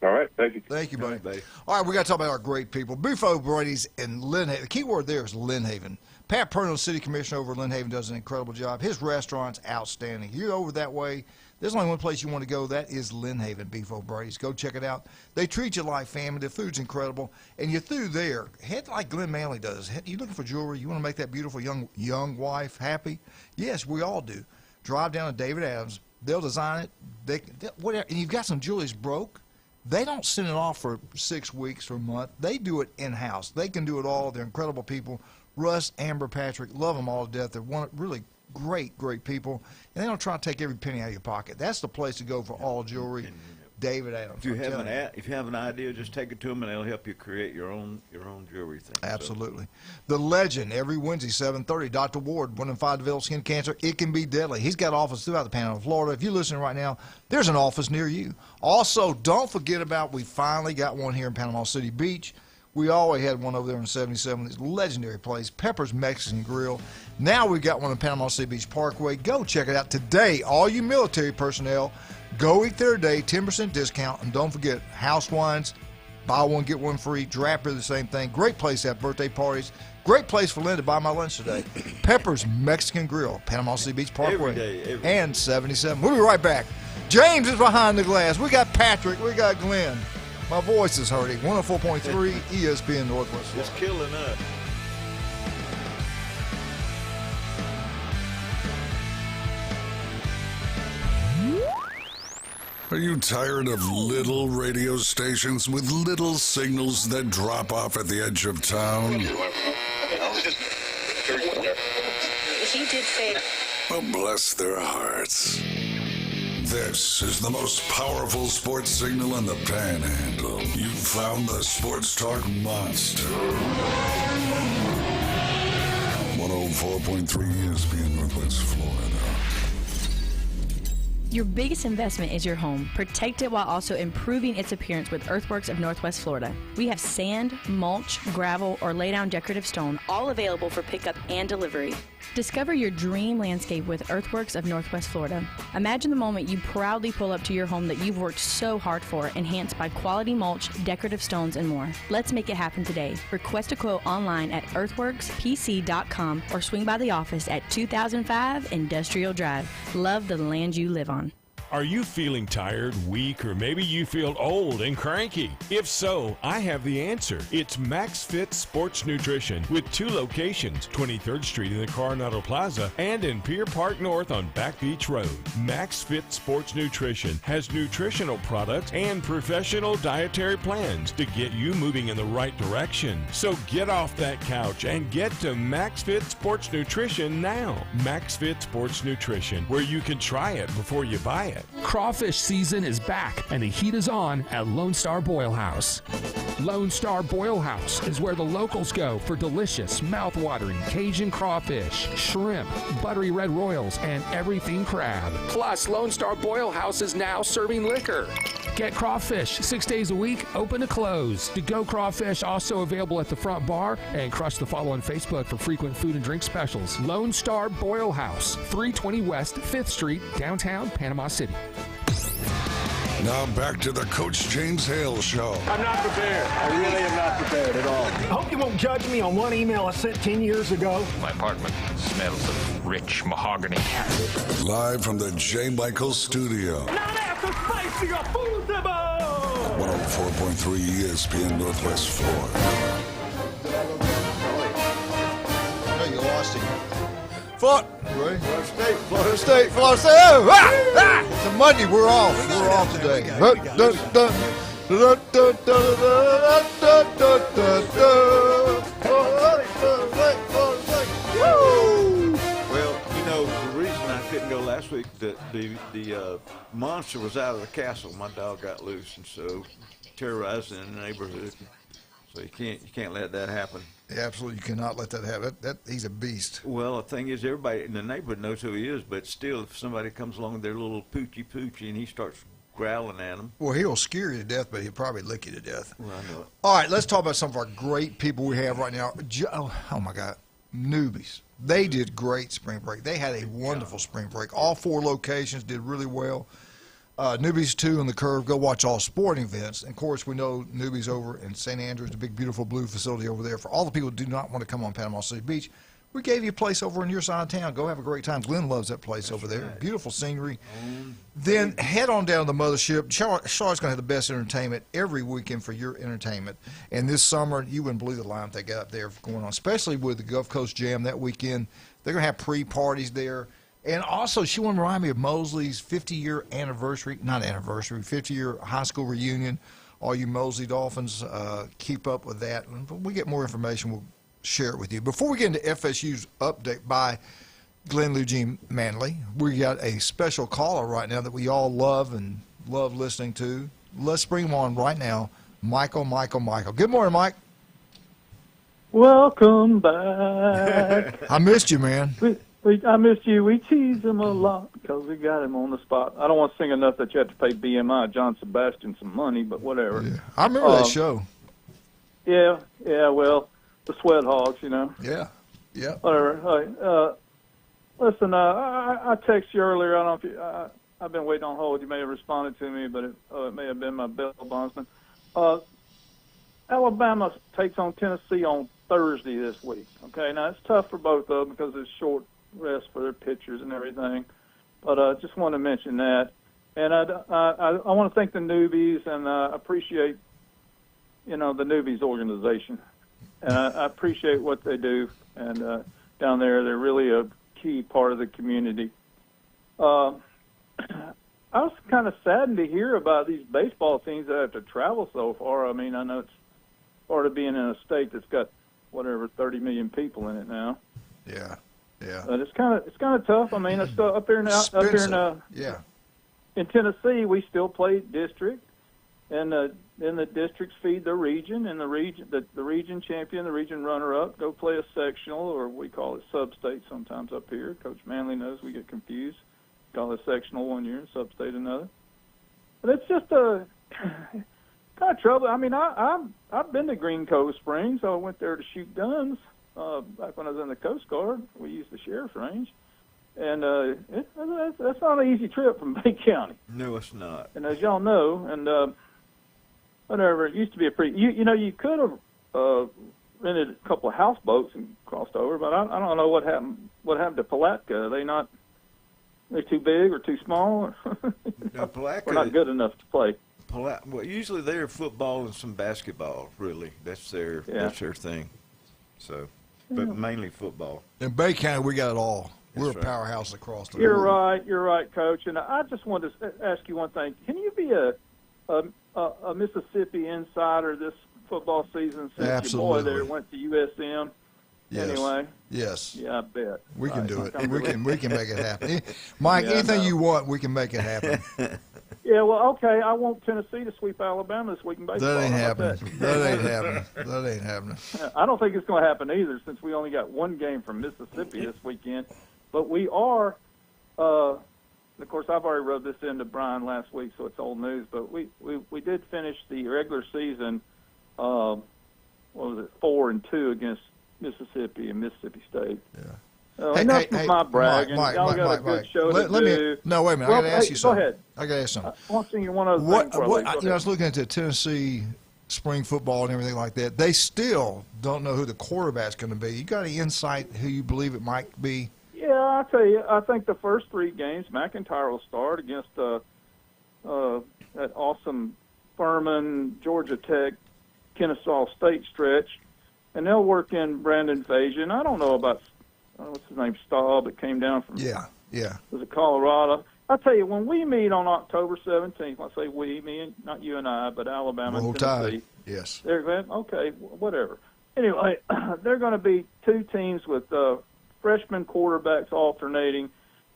All right. Thank you. Thank you, buddy. All right, we got to talk about our great people. Buffalo Brady's in Lynn Haven. The key word there is Lynn Haven. Pat Purnell, city commissioner over Lynn Haven, does an incredible job. His restaurant's outstanding. You're over that way, there's only one place you want to go. That is Lynn Haven, Beef O'Brady's. Go check it out. They treat you like family. The food's incredible. And you're through there. Head like Glenn Manley does. You looking for jewelry? You want to make that beautiful young wife happy? Yes, we all do. Drive down to David Adams. They'll design it. Whatever. And you've got some jewelry that's broke. They don't send it off for 6 weeks or a month. They do it in-house. They can do it all. They're incredible people. Russ, Amber, Patrick, love them all to death. They're really great people, and they don't try to take every penny out of your pocket. That's the place to go for all jewelry. David Adams. If you have an idea, just take it to them, and they'll help you create your own jewelry thing. Absolutely. So. The Legend, every Wednesday, 7:30. Dr. Ward, 1 in 5 develop skin cancer. It can be deadly. He's got offices throughout the Panhandle of Florida. If you're listening right now, there's an office near you. Also, don't forget about, we finally got one here in Panama City Beach. We always had one over there in 77, this legendary place, Pepper's Mexican Grill. Now we've got one in Panama City Beach Parkway. Go check it out today. All you military personnel, go eat there today, 10% discount. And don't forget, house wines, buy one, get one free. Draft beer, the same thing. Great place to have birthday parties. Great place for Lynn to buy my lunch today. Pepper's Mexican Grill, Panama City Beach Parkway. Every day. And 77. We'll be right back. James is behind the glass. We got Patrick. We got Glenn. My voice is hurting. 104.3 ESPN Northwest. It's killing us. Are you tired of little radio stations with little signals that drop off at the edge of town? He did say. Well, bless their hearts. This is the most powerful sports signal in the Panhandle. You found the Sports Talk Monster. 104.3 ESPN Northwest Florida. Your biggest investment is your home. Protect it while also improving its appearance with Earthworks of Northwest Florida. We have sand, mulch, gravel, or lay down decorative stone, all available for pickup and delivery. Discover your dream landscape with Earthworks of Northwest Florida. Imagine the moment you proudly pull up to your home that you've worked so hard for, enhanced by quality mulch, decorative stones, and more. Let's make it happen today. Request a quote online at earthworkspc.com or swing by the office at 2005 Industrial Drive. Love the land you live on. Are you feeling tired, weak, or maybe you feel old and cranky? If so, I have the answer. It's Max Fit Sports Nutrition with 2 locations, 23rd Street in the Coronado Plaza and in Pier Park North on Back Beach Road. Max Fit Sports Nutrition has nutritional products and professional dietary plans to get you moving in the right direction. So get off that couch and get to Max Fit Sports Nutrition now. Max Fit Sports Nutrition, where you can try it before you buy it. Crawfish season is back, and the heat is on at Lone Star Boil House. Lone Star Boil House is where the locals go for delicious, mouth-watering Cajun crawfish, shrimp, buttery red royals, and everything crab. Plus, Lone Star Boil House is now serving liquor. Get crawfish 6 days a week, open to close. To-go crawfish also available at the front bar, and crush the follow on Facebook for frequent food and drink specials. Lone Star Boil House, 320 West 5th Street, downtown Panama City. Now back to the Coach James Hale Show. I'm not prepared. I really am not prepared at all. I hope you won't judge me on one email I sent 10 years ago. My apartment smells of rich mahogany. Live from the J. Michael Studio. Not after spicier food, 104.3 ESPN Northwest Florida. Hey, you lost him. Florida State, Florida State, Florida State. Oh, It's a Monday. We're off. We're off today. Well, you know, the reason I couldn't go last week, the monster was out of the castle. My dog got loose, and so terrorizing the neighborhood. So you can't let that happen. Yeah, absolutely, you cannot let that happen. He's a beast. Well, the thing is, everybody in the neighborhood knows who he is, but still, if somebody comes along with their little poochie and he starts growling at them. Well, he'll scare you to death, but he'll probably lick you to death. Well, I know it. All right, let's talk about some of our great people we have right now. Oh my God, newbies. They did great spring break. They had a wonderful spring break. All 4 locations did really well. Newbies 2 on the Curve, go watch all sporting events. And, of course, we know Newbies over in St. Andrews, the big, beautiful blue facility over there. For all the people who do not want to come on Panama City Beach, we gave you a place over on your side of town. Go have a great time. Glenn loves that place over there. Beautiful scenery. Then head on down to the mothership. Charlotte's going to have the best entertainment every weekend for your entertainment. And this summer, you wouldn't believe the lineup they got up there going on, especially with the Gulf Coast Jam that weekend. They're going to have pre-parties there. And also, she wanted to remind me of Mosley's 50-year anniversary, 50-year high school reunion. All you Mosley Dolphins, keep up with that. When we get more information, we'll share it with you. Before we get into FSU's update by Glenn Eugene Manley, we got a special caller right now that we all love and love listening to. Let's bring him on right now, Michael. Good morning, Mike. Welcome back. I missed you, man. I missed you. We tease him a lot because we got him on the spot. I don't want to sing enough that you have to pay BMI John Sebastian some money, but whatever. Yeah. I remember that show. Yeah, well, the Sweat Hogs, you know. Yeah. Whatever. Listen, I texted you earlier. I don't know if you, I've been waiting on hold. You may have responded to me, but it may have been my bail bondsman. Alabama takes on Tennessee on Thursday this week. Okay, now it's tough for both of them because it's short rest for their pitchers and everything. But I just want to mention that. And I want to thank the newbies and appreciate the newbies organization, and I appreciate what they do. And down there, they're really a key part of the community. I was kind of saddened to hear about these baseball teams that have to travel so far. I mean, I know it's part of being in a state that's got 30 million people in it now. Yeah, yeah. But it's kind of tough. I mean, it's up here now. Up here in Tennessee, we still play district, and then the districts feed the region, and the region champion, the region runner-up, go play a sectional, or we call it sub-state sometimes up here. Coach Manley knows we get confused. Call it sectional one year and sub-state another. But it's just a kind of trouble. I mean, I've been to Green Cove Springs. I went there to shoot guns back when I was in the Coast Guard. We used the sheriff's range. And that's not an easy trip from Bay County. No, it's not. And as y'all know, and whatever, it used to be a pretty. You could have rented a couple of houseboats and crossed over, but I don't know what happened. What happened to Palatka? They're too big or too small? No, Palatka, we're not good enough to play. Well, usually they're football and some basketball. Really, that's their thing. So, but mainly football. In Bay County, we got it all. We're That's a right. powerhouse across the You're board. You're right, Coach. And I just wanted to ask you one thing. Can you be a Mississippi insider this football season since Absolutely. your boy there went to USM? Yes. Anyway. Yes. Yeah, I bet. We can do it. I'm We really- can make it happen. Mike, Yeah, I anything know. you want, we can make it happen. Yeah, well, okay. I want Tennessee to sweep Alabama this week in baseball. That ain't How about happening. That ain't happening. That ain't happening. I don't think it's going to happen either, since we only got one game from Mississippi this weekend. But we are, of course, I've already wrote this into Brian last week, so it's old news. But we did finish the regular season, 4-2 against Mississippi and Mississippi State. Yeah. Enough of my bragging. Y'all got a good show to do. No, wait a minute. Well, I got to ask you go something. ahead. I got to ask something. I want to sing you one other thing. before I leave. Go I ahead. was looking at the Tennessee spring football and everything like that. They still don't know who the quarterback's going to be. You got any insight who you believe it might be? Yeah, I'll tell you. I think the first three games, McIntyre will start against that awesome Furman, Georgia Tech, Kennesaw State stretch, and they'll work in Brandon Fajan. I don't know about what's his name, Staub, that came down from was it Colorado. I'll tell you, when we meet on October 17th, when I say we, me and not you and I, but Alabama Roll and Tennessee. Tide. Yes. They're going, okay, whatever. Anyway, they're going to be two teams with freshman quarterbacks alternating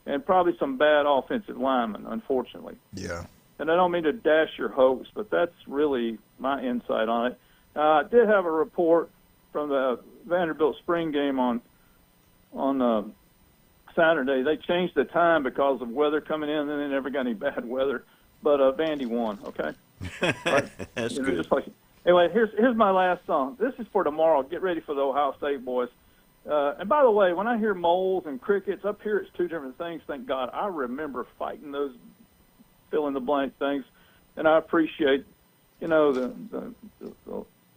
and probably some bad offensive linemen, unfortunately. Yeah. And I don't mean to dash your hopes, but that's really my insight on it. I did have a report from the Vanderbilt spring game on Saturday. They changed the time because of weather coming in, and they never got any bad weather. But Vandy won, okay? Right? That's good. Just like, anyway, here's my last song. This is for tomorrow. Get ready for the Ohio State boys. And by the way, when I hear moles and crickets, up here it's two different things, thank God. I remember fighting those fill-in-the-blank things, and I appreciate, the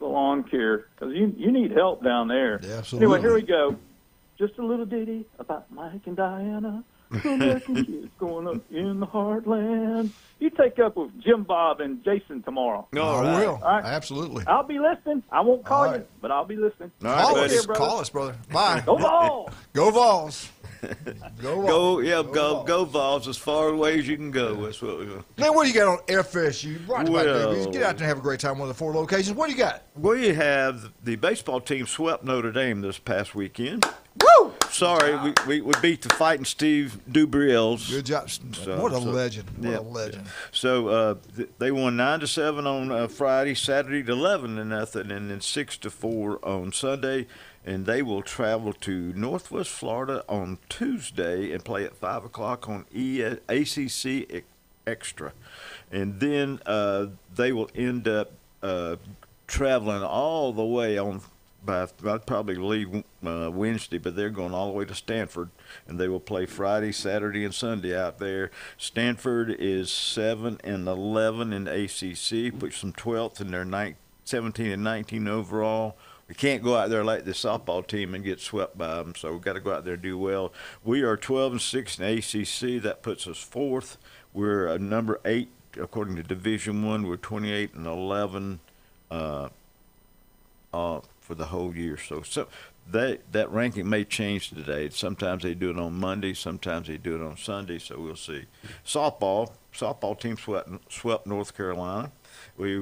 lawn care, because you need help down there. Yeah, absolutely. Anyway, here we go. Just a little ditty about Mike and Diana, two American kids growing up in the heartland. You take up with Jim Bob and Jason tomorrow. I will. All right. Absolutely. I'll be listening. I won't call All you, right. but I'll be listening. Call us, brother. Bye. Go Vols! Go Vols. Go Vols. Go Vols as far away as you can go. That's what we do. Now, what do you got on FSU? Right about there. Well- Get out there and have a great time. One of the 4 locations. What do you got? We have the baseball team swept Notre Dame this past weekend. Woo! Sorry, we beat the fighting Steve Dubriels. Good job. What a legend. What a legend. So they won 9-7 on Friday, Saturday 11-0, and then 6-4 on Sunday. And they will travel to Northwest Florida on Tuesday and play at 5 o'clock on ACC Extra. And then they will end up traveling all the way on. I'd probably leave Wednesday, but they're going all the way to Stanford, and they will play Friday, Saturday, and Sunday out there. Stanford is 7-11 in the ACC, puts them 12th, and they're 17 and 19 overall. We can't go out there like the softball team and get swept by them, so we've got to go out there and do well. We are 12-6 in ACC. That puts us 4th. We're number 8 according to Division I. We're 28-11. for the whole year. So that ranking may change today. Sometimes they do it on Monday, sometimes they do it on Sunday. So we'll see. Softball team swept North Carolina. We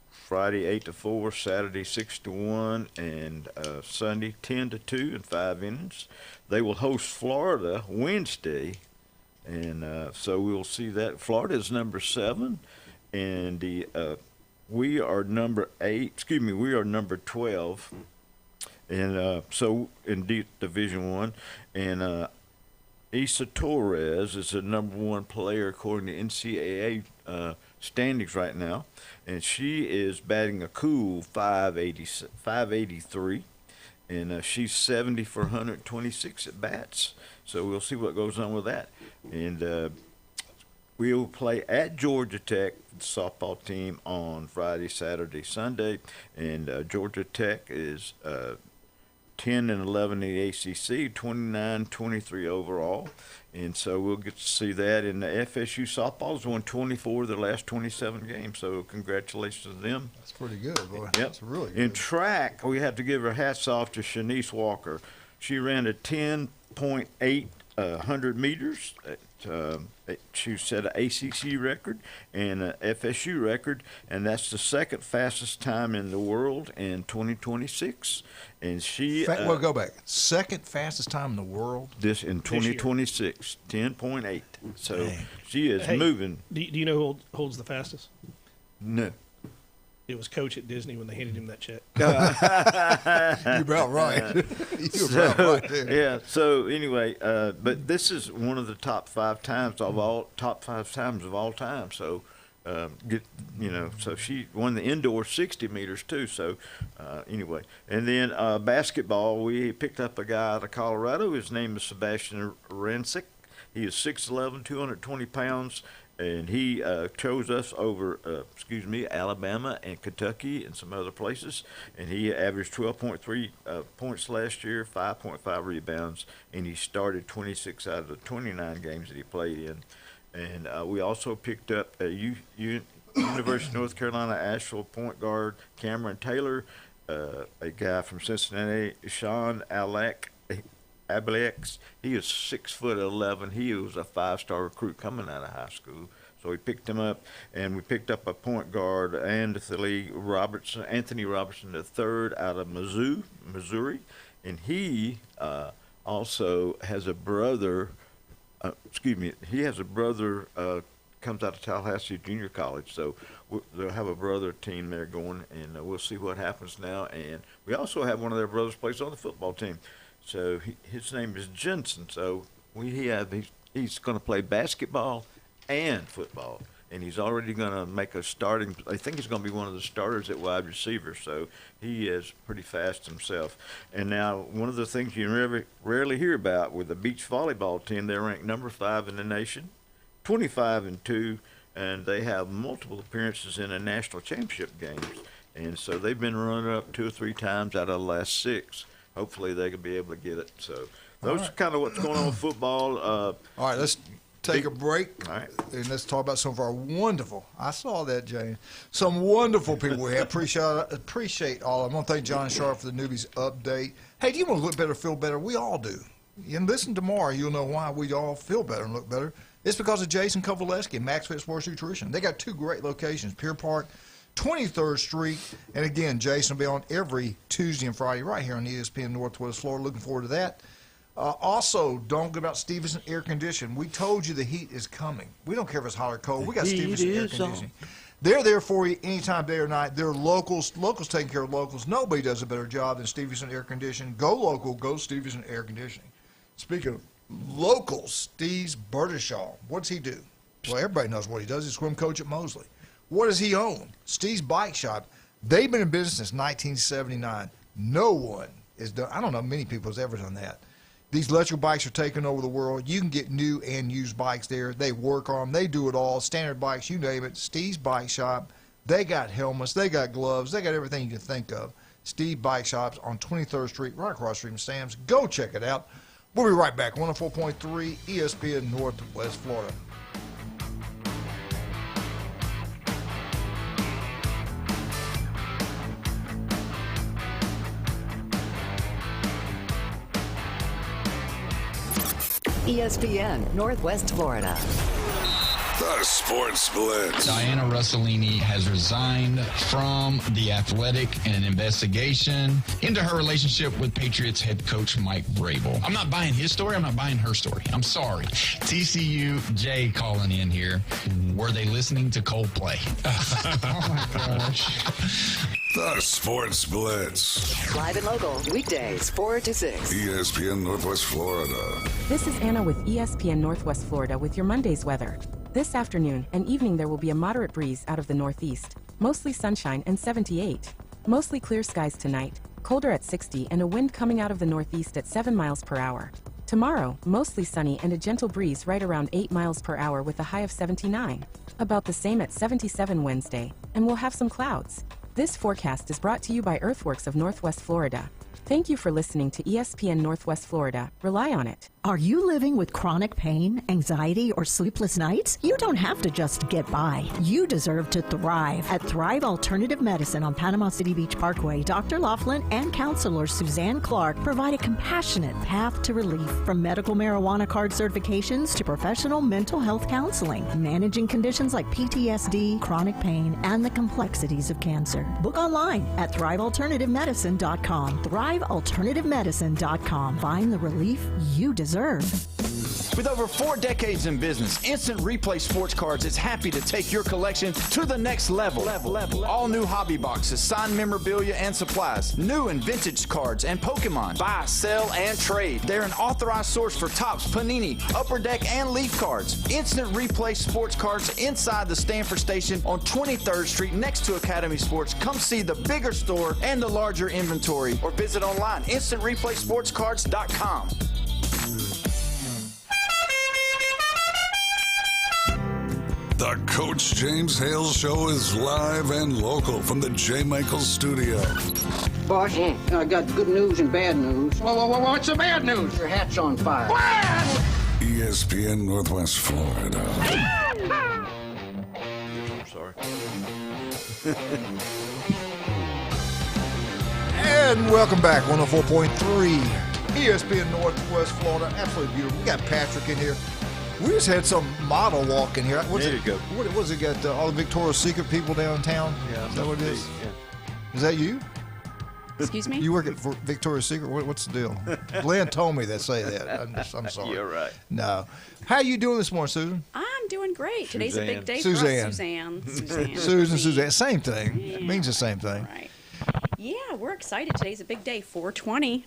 Friday 8-4, Saturday 6-1, and Sunday 10-2 in 5 innings. They will host Florida Wednesday, and so we'll see that. Florida is number 7, and we are number 8. Excuse me, we are number 12, and so in Division 1, and Isa Torres is the number 1 player according to NCAA standings right now, and she is batting a cool 583, and she's 70 for 126 at bats. So we'll see what goes on with that. And we will play at Georgia Tech, the softball team, on Friday, Saturday, Sunday, and Georgia Tech is 10-11 in the ACC, 29-23 overall, and so we'll get to see that. And the FSU softball's won 24 of their last 27 games, so congratulations to them. That's pretty good, boy. Yep. That's really good. In track, we have to give her hats off to Shanice Walker. She ran a 10.8 100 meters. She set an ACC record and an FSU record, and that's the second fastest time in the world in 2026. And she well, go back. Second fastest time in the world. This in 2026, 10.8. So Dang. she is moving. Do you know who holds the fastest? No. It was Coach at Disney when they handed him that check. You're about right. You're about right there. Yeah. So anyway, but this is one of the top 5 times of all time. So so she won the indoor 60 meters too. So anyway, and then basketball, we picked up a guy out of Colorado. His name is Sebastian Rensick. He is 6'11", 220 pounds. And he chose us over, Alabama and Kentucky and some other places. And he averaged 12.3 points last year, 5.5 rebounds, and he started 26 out of the 29 games that he played in. And we also picked up University of North Carolina Asheville point guard Cameron Taylor, a guy from Cincinnati, Sean Ablex. He is 6'11". He was a 5-star recruit coming out of high school. So we picked him up, and we picked up a point guard, Anthony Robertson III out of Missouri. And he also has a brother, comes out of Tallahassee Junior College. So they'll have a brother team there going, and we'll see what happens now. And we also have one of their brothers plays on the football team. So his name is Jensen. So he's going to play basketball and football, and he's already going to make a starting. I think he's going to be one of the starters at wide receiver. So he is pretty fast himself. And now one of the things you rarely hear about with the beach volleyball team, they're ranked number 5 in the nation, 25-2, and they have multiple appearances in the national championship games. And so they've been runner-up 2 or 3 times out of the last 6. Hopefully they can be able to get it. So those are kind of what's going on with football. All right, let's take a break. All right. And let's talk about some of our wonderful, I saw that, Jane, some wonderful people we have. Appreciate all. I'm going to thank John Sharp for the newbies update. Hey, do you want to look better, feel better? We all do. And listen tomorrow, you'll know why we all feel better and look better. It's because of Jason Kovaleski and Max Fit Sports Nutrition. They got 2 great locations, Pier Park, 23rd Street, and again, Jason will be on every Tuesday and Friday right here on ESPN Northwest Florida. Looking forward to that. Also, don't forget about Stevenson Air Conditioning. We told you the heat is coming. We don't care if it's hot or cold. We got Stevenson Air Conditioning. They're there for you anytime, day or night. They're locals. Locals taking care of locals. Nobody does a better job than Stevenson Air Conditioning. Go local. Go Stevenson Air Conditioning. Speaking of locals, Steve's Bertishaw. What's he do? Well, everybody knows what he does. He's swim coach at Mosley. What does he own? Steve's Bike Shop. They've been in business since 1979. No one is done. I don't know many people has ever done that. These electric bikes are taking over the world. You can get new and used bikes there. They work on them. They do it all. Standard bikes, you name it. Steve's Bike Shop. They got helmets. They got gloves. They got everything you can think of. Steve Bike Shop's on 23rd Street, right across the street from Sam's. Go check it out. We'll be right back. 104.3 ESPN Northwest Florida. ESPN Northwest Florida. The Sports Blitz. Diana Russellini has resigned from The Athletic in an investigation into her relationship with Patriots head coach Mike Vrabel. I'm not buying his story. I'm not buying her story. I'm sorry. TCU Jay calling in here. Were they listening to Coldplay? Oh, my gosh. The Sports Blitz. Live and local, weekdays 4 to 6. ESPN Northwest Florida. This is Anna with ESPN Northwest Florida with your Monday's weather. This afternoon and evening there will be a moderate breeze out of the northeast. Mostly sunshine and 78. Mostly clear skies tonight. Colder at 60 and a wind coming out of the northeast at 7 miles per hour. Tomorrow, mostly sunny and a gentle breeze right around 8 miles per hour with a high of 79. About the same at 77 Wednesday. And we'll have some clouds. This forecast is brought to you by Earthworks of Northwest Florida. Thank you for listening to ESPN Northwest Florida. Rely on it. Are you living with chronic pain, anxiety, or sleepless nights? You don't have to just get by. You deserve to thrive. At Thrive Alternative Medicine on Panama City Beach Parkway, Dr. Laughlin and counselor Suzanne Clark provide a compassionate path to relief, from medical marijuana card certifications to professional mental health counseling, managing conditions like PTSD, chronic pain, and the complexities of cancer. Book online at thrivealternativemedicine.com. thrivealternativemedicine.com. Find the relief you deserve. With over 4 decades in business, Instant Replay Sports Cards is happy to take your collection to the next level. All new hobby boxes, signed memorabilia and supplies, new and vintage cards, and Pokemon. Buy, sell, and trade. They're an authorized source for Topps, Panini, Upper Deck, and Leaf cards. Instant Replay Sports Cards inside the Stanford Station on 23rd Street next to Academy Sports. Come see the bigger store and the larger inventory, or visit online, instantReplaySportsCards.com. The Coach James Hale Show is live and local from the J. Michaels Studio. Boss, I got good news and bad news. What's the bad news? Your hat's on fire. ESPN Northwest Florida. Sorry. And welcome back, 104.3 ESPN Northwest Florida. Absolutely beautiful. We got Patrick in here. We just had some model walk in here. What's there you go. What was it? Got all the Victoria's Secret people downtown? Yeah. Is that what it is? Yeah. Is that you? Excuse me? You work at Victoria's Secret? What's the deal? Glenn told me to say that. I'm sorry. You're right. No. How are you doing this morning, Susan? I'm doing great. Today's a big day Suzanne. for us, Suzanne. Suzanne. Same thing. Yeah. It means the same thing. Right. Yeah, we're excited. Today's a big day, 420.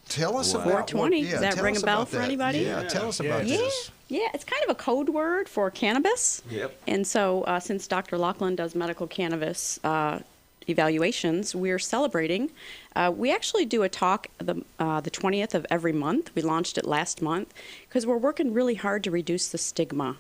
Tell us about 420. Does that ring a bell for anybody? Yeah, tell us about this. Yeah, it's kind of a code word for cannabis. Yep. And so since Dr. Laughlin does medical cannabis evaluations, we're celebrating. We actually do a talk the 20th of every month. We launched it last month because we're working really hard to reduce the stigma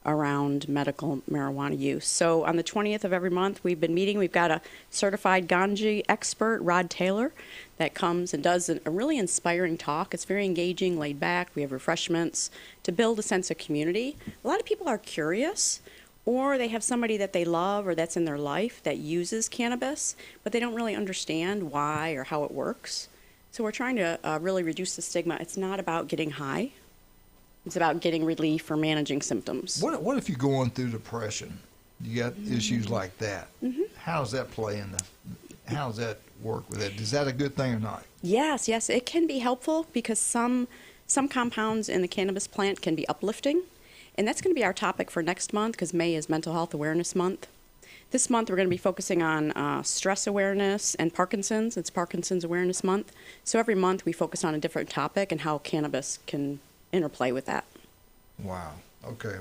around medical marijuana use. So on the 20th of every month, we've been meeting. We've got a certified Ganji expert, Rod Taylor, that comes and does a really inspiring talk. It's very engaging, laid back. We have refreshments to build a sense of community. A lot of people are curious, or they have somebody that they love or that's in their life that uses cannabis, but they don't really understand why or how it works. So we're trying to really reduce the stigma. It's not about getting high. It's about getting relief or managing symptoms. What if you're going through depression? You got issues like that. Mm-hmm. How does that play in how does that work with it? Is that a good thing or not? Yes, it can be helpful because some compounds in the cannabis plant can be uplifting. And that's going to be our topic for next month because May is Mental Health Awareness Month. This month we're going to be focusing on stress awareness and Parkinson's. It's Parkinson's Awareness Month. So every month we focus on a different topic and how cannabis can interplay with that. Wow. Okay.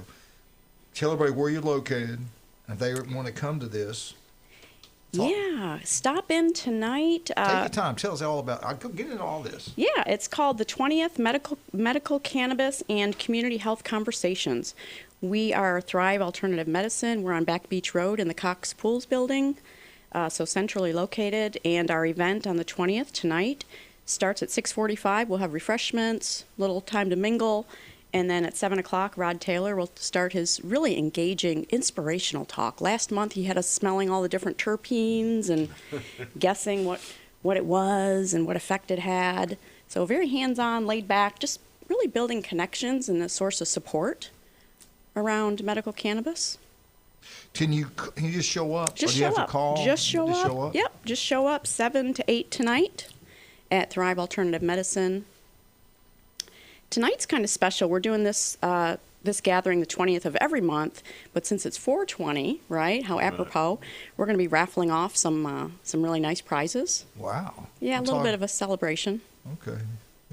Tell everybody where you're located. If they want to come to this. Yeah. Stop in tonight. Take your time. Tell us all about it. I'll get into all this. Yeah. It's called the 20th Medical Cannabis and Community Health Conversations. We are Thrive Alternative Medicine. We're on Back Beach Road in the Cox Pools building, so centrally located. And our event on the 20th tonight starts at 6:45. We'll have refreshments, little time to mingle, and then at 7 o'clock, Rod Taylor will start his really engaging, inspirational talk. Last month, he had us smelling all the different terpenes and guessing what it was and what effect it had. So very hands-on, laid back, just really building connections and a source of support around medical cannabis. Can you just show up? Just or do you show have up. to call? Just show up. Yep. Just show up 7 to 8 tonight at Thrive Alternative Medicine. Tonight's kind of special. We're doing this this gathering the 20th of every month, but since it's 420, right? How apropos! We're going to be raffling off some really nice prizes. Wow. Yeah, a little bit of a celebration. Okay.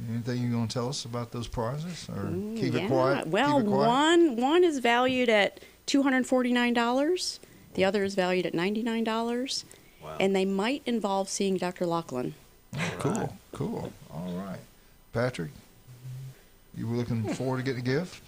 Anything you're going to tell us about those prizes, or keep it quiet? Well, keep it quiet? one is valued at $249. The other is valued at $99. Wow. And they might involve seeing Dr. Laughlin. Cool. All right. Patrick, you were looking forward to getting a gift?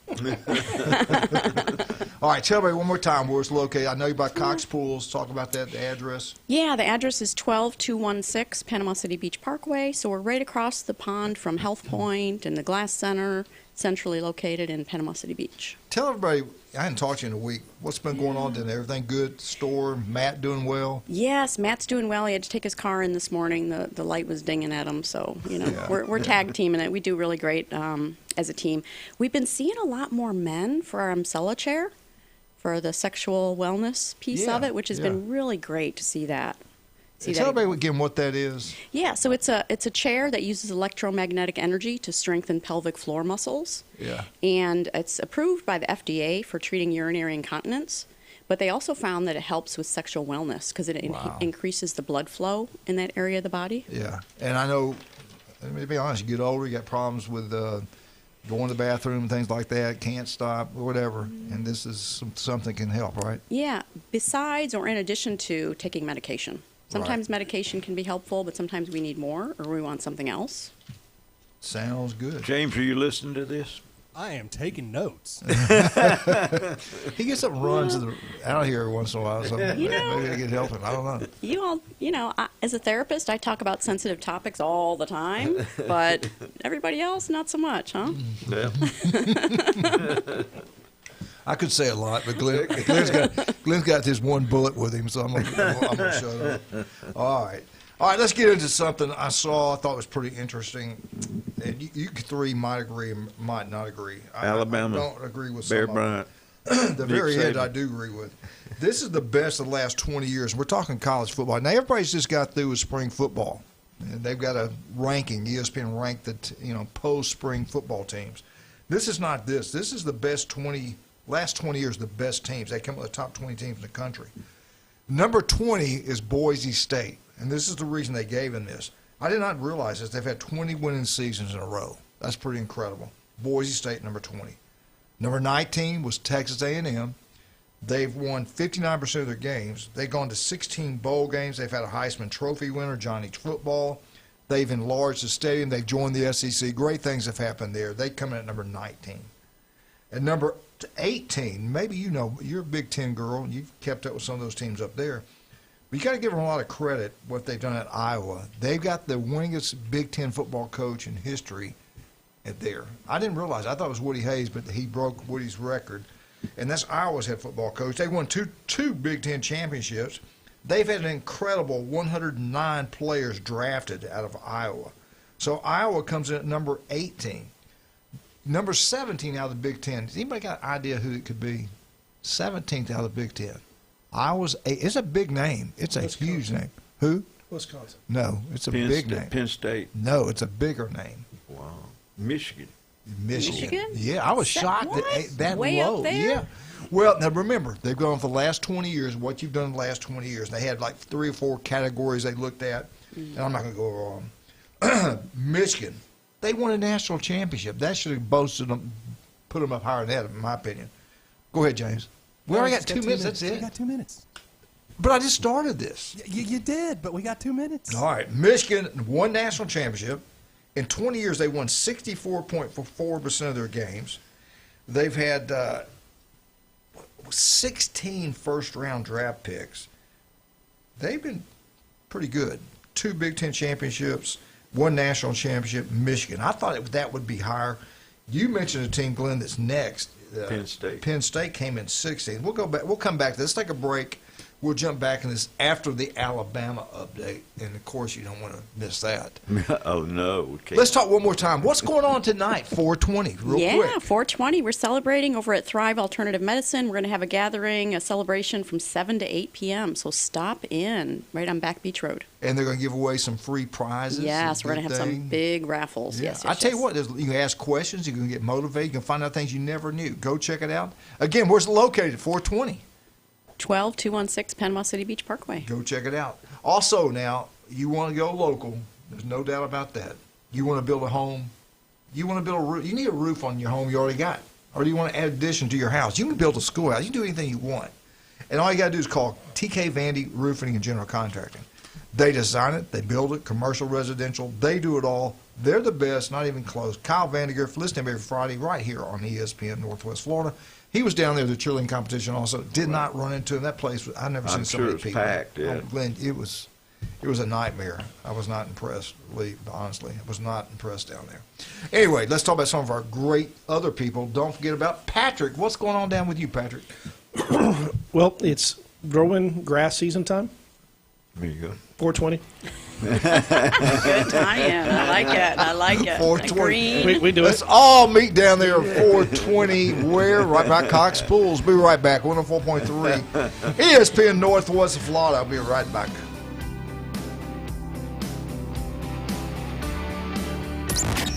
All right, tell me one more time where it's located. I know you're by Cox Pools. Talk about that, the address. Yeah, the address is 12216 Panama City Beach Parkway. So we're right across the pond from Health Point and the Glass Center, centrally located in Panama City Beach. Tell everybody, I hadn't talked to you in a week. What's been going on today? Everything good? Store? Matt doing well? Yes, Matt's doing well. He had to take his car in this morning. The light was dinging at him. So, we're tag teaming it. We do really great as a team. We've been seeing a lot more men for our Amsella chair, for the sexual wellness piece of it, which has been really great to see that. Tell everybody again what that is. Yeah, so it's a chair that uses electromagnetic energy to strengthen pelvic floor muscles. Yeah. And it's approved by the FDA for treating urinary incontinence. But they also found that it helps with sexual wellness because it increases the blood flow in that area of the body. Yeah, and I know, to be honest, you get older, you got problems with going to the bathroom and things like that, can't stop, or whatever, and this is something can help, right? Yeah, besides or in addition to taking medication. Sometimes medication can be helpful, but sometimes we need more or we want something else. Sounds good. James, are you listening to this? I am taking notes. He gets some runs out here every once in a while, so maybe I get helping. I don't know. You all, as a therapist, I talk about sensitive topics all the time, but everybody else, not so much, huh? Yeah. I could say a lot, but Glenn's got this one bullet with him, so I'm gonna shut up. All right, let's get into something I thought was pretty interesting. And you three might agree, might not agree. Alabama. I don't agree with Bear some Bryant. The very end I do agree with. This is the best of the last 20 years. We're talking college football. Now, everybody's just got through with spring football. And they've got a ranking. ESPN ranked the post-spring football teams. This is not this. This is the best last 20 years, the best teams. They come up with the top 20 teams in the country. Number 20 is Boise State, and this is the reason they gave them this. I did not realize this. They've had 20 winning seasons in a row. That's pretty incredible. Boise State, number 20. Number 19 was Texas A&M. They've won 59% of their games. They've gone to 16 bowl games. They've had a Heisman Trophy winner, Johnny Football. They've enlarged the stadium. They've joined the SEC. Great things have happened there. They come in at number 19. At number 18, maybe you're a Big Ten girl. You've kept up with some of those teams up there. But you got to give them a lot of credit what they've done at Iowa. They've got the winningest Big Ten football coach in history at there. I didn't realize. I thought it was Woody Hayes, but he broke Woody's record. And that's Iowa's head football coach. They won two Big Ten championships. They've had an incredible 109 players drafted out of Iowa. So Iowa comes in at number 18. Number 17 out of the Big Ten. Has anybody got an idea who it could be? 17th out of the Big Ten. It's a big name. It's a huge name. Who? Wisconsin. No, it's a big name. Penn State. No, it's a bigger name. Wow. Michigan. Yeah, I was shocked that way low. Up there? Yeah. Well, now remember, they've gone for the last 20 years, what you've done in the last 20 years. They had like 3 or 4 categories they looked at, and I'm not going to go over all Michigan, they won a national championship. That should have boasted them, put them up higher than that, in my opinion. Go ahead, James. We already got 2 minutes. That's it. We got 2 minutes. But I just started this. You did, but we got 2 minutes. All right. Michigan won national championship. In 20 years, they won 64.4% of their games. They've had 16 first-round draft picks. They've been pretty good. 2 Big Ten championships, 1 national championship, Michigan. I thought that would be higher. You mentioned a team, Glenn, that's next. Penn State. Penn State came in 16th. We'll go back. We'll come back to this. Let's take a break. We'll jump back in this after the Alabama update, and of course you don't want to miss that. Oh no! Let's talk one more time. What's going on tonight? 420, real quick. 420. We're celebrating over at Thrive Alternative Medicine. We're going to have a gathering, a celebration from 7 to 8 p.m. So stop in right on Back Beach Road. And they're going to give away some free prizes. Yes, we're going to have some big raffles. Yeah. Yes, I tell you what, you can ask questions. You can get motivated. You can find out things you never knew. Go check it out. Again, where's it located? 420. 12216 Panama City Beach Parkway. Go check it out. Also, now, you want to go local. There's no doubt about that. You want to build a home. You want to build a roof. You need a roof on your home you already got. Or do you want to add addition to your house? You can build a schoolhouse. You can do anything you want. And all you got to do is call TK Vandy Roofing and General Contracting. They design it. They build it. Commercial, residential. They do it all. They're the best. Not even close. Kyle Vandiger, listen to him every Friday right here on ESPN Northwest Florida. He was down there at the cheerleading competition also. Did not run into him. That place, I've never seen so many people. Packed, yeah. Glenn, it was a nightmare. I was not impressed, honestly. I was not impressed down there. Anyway, let's talk about some of our great other people. Don't forget about Patrick. What's going on down with you, Patrick? Well, it's growing grass season time. There you go. 420. Good tie-in. I like it. I like it. 420. We do Let's it. all meet down there at 420. Where? Right by Cox Pools. Be right back. 104.3 ESPN Northwest Florida. I'll be right back.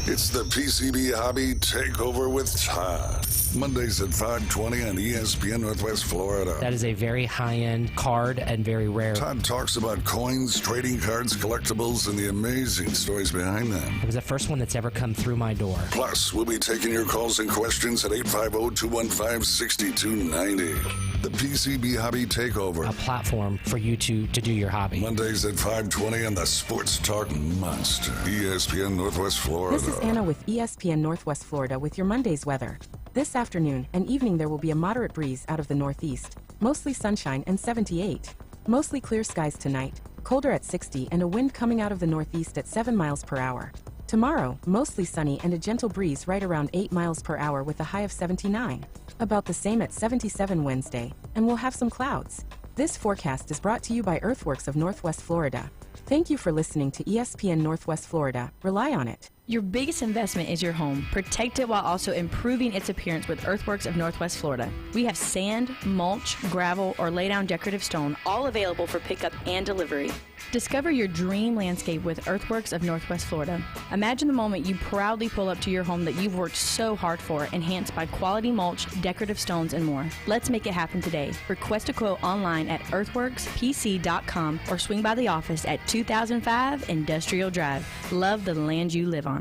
It's the PCB Hobby Takeover with Todd. Mondays at 5:20 on ESPN Northwest Florida. That is a very high-end card and very rare. Todd talks about coins, trading cards, collectibles, and the amazing stories behind them. It was the first one that's ever come through my door. Plus, we'll be taking your calls and questions at 850-215-6290. The PCB Hobby Takeover. A platform for you to do your hobby. Mondays at 5:20 on the Sports Talk Monster, ESPN Northwest Florida. This is Anna with ESPN Northwest Florida with your Monday's weather. This afternoon and evening there will be a moderate breeze out of the northeast. Mostly sunshine and 78. Mostly clear skies tonight. Colder at 60 and a wind coming out of the northeast at 7 miles per hour. Tomorrow, mostly sunny and a gentle breeze right around 8 miles per hour with a high of 79. About the same at 77 Wednesday, and we'll have some clouds. This forecast is brought to you by Earthworks of Northwest Florida. Thank you for listening to ESPN Northwest Florida. Rely on it. Your biggest investment is your home. Protect it while also improving its appearance with Earthworks of Northwest Florida. We have sand, mulch, gravel, or lay-down decorative stone, all available for pickup and delivery. Discover your dream landscape with Earthworks of Northwest Florida. Imagine the moment you proudly pull up to your home that you've worked so hard for, enhanced by quality mulch, decorative stones, and more. Let's make it happen today. Request a quote online at earthworkspc.com or swing by the office at 2005 Industrial Drive. Love the land you live on.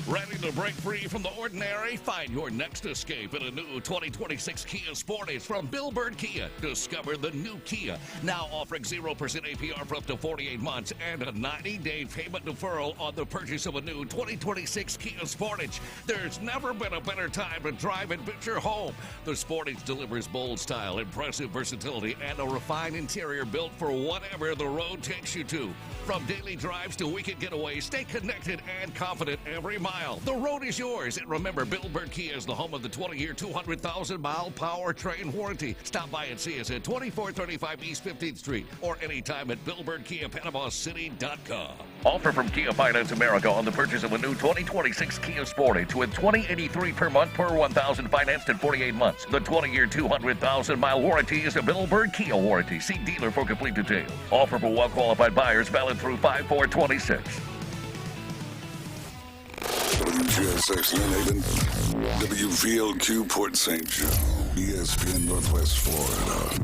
Ready to break free from the ordinary? Find your next escape in a new 2026 Kia Sportage from Bill Bird Kia. Discover the new Kia, now offering 0% APR for up to 48 months and a 90-day payment deferral on the purchase of a new 2026 Kia Sportage. There's never been a better time to drive and build your home. The Sportage delivers bold style, impressive versatility, and a refined interior built for whatever the road takes you to. From daily drives to weekend getaways, stay connected and confident every mile. The road is yours. And remember, Bill Bird Kia is the home of the 20-year, 200,000-mile powertrain warranty. Stop by and see us at 2435 East 15th Street or anytime at BillBirdKiaPanamaCity.com. Offer from Kia Finance America on the purchase of a new 2026 Kia Sportage with $20.83 per month per $1,000 financed in 48 months. The 20-year, 200,000-mile warranty is a Bill Bird Kia warranty. See dealer for complete details. Offer for well-qualified buyers valid through 5/4/26. WGSX Haven, WVLQ Port St. Joe, ESPN Northwest Florida.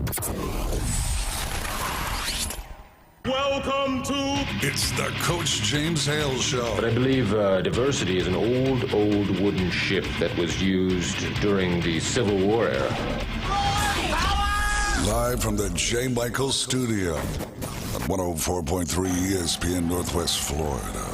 Welcome to... It's the Coach James Hale Show. But I believe diversity is an old wooden ship that was used during the Civil War era. Live from the J. Michael Studio at 104.3 ESPN Northwest Florida.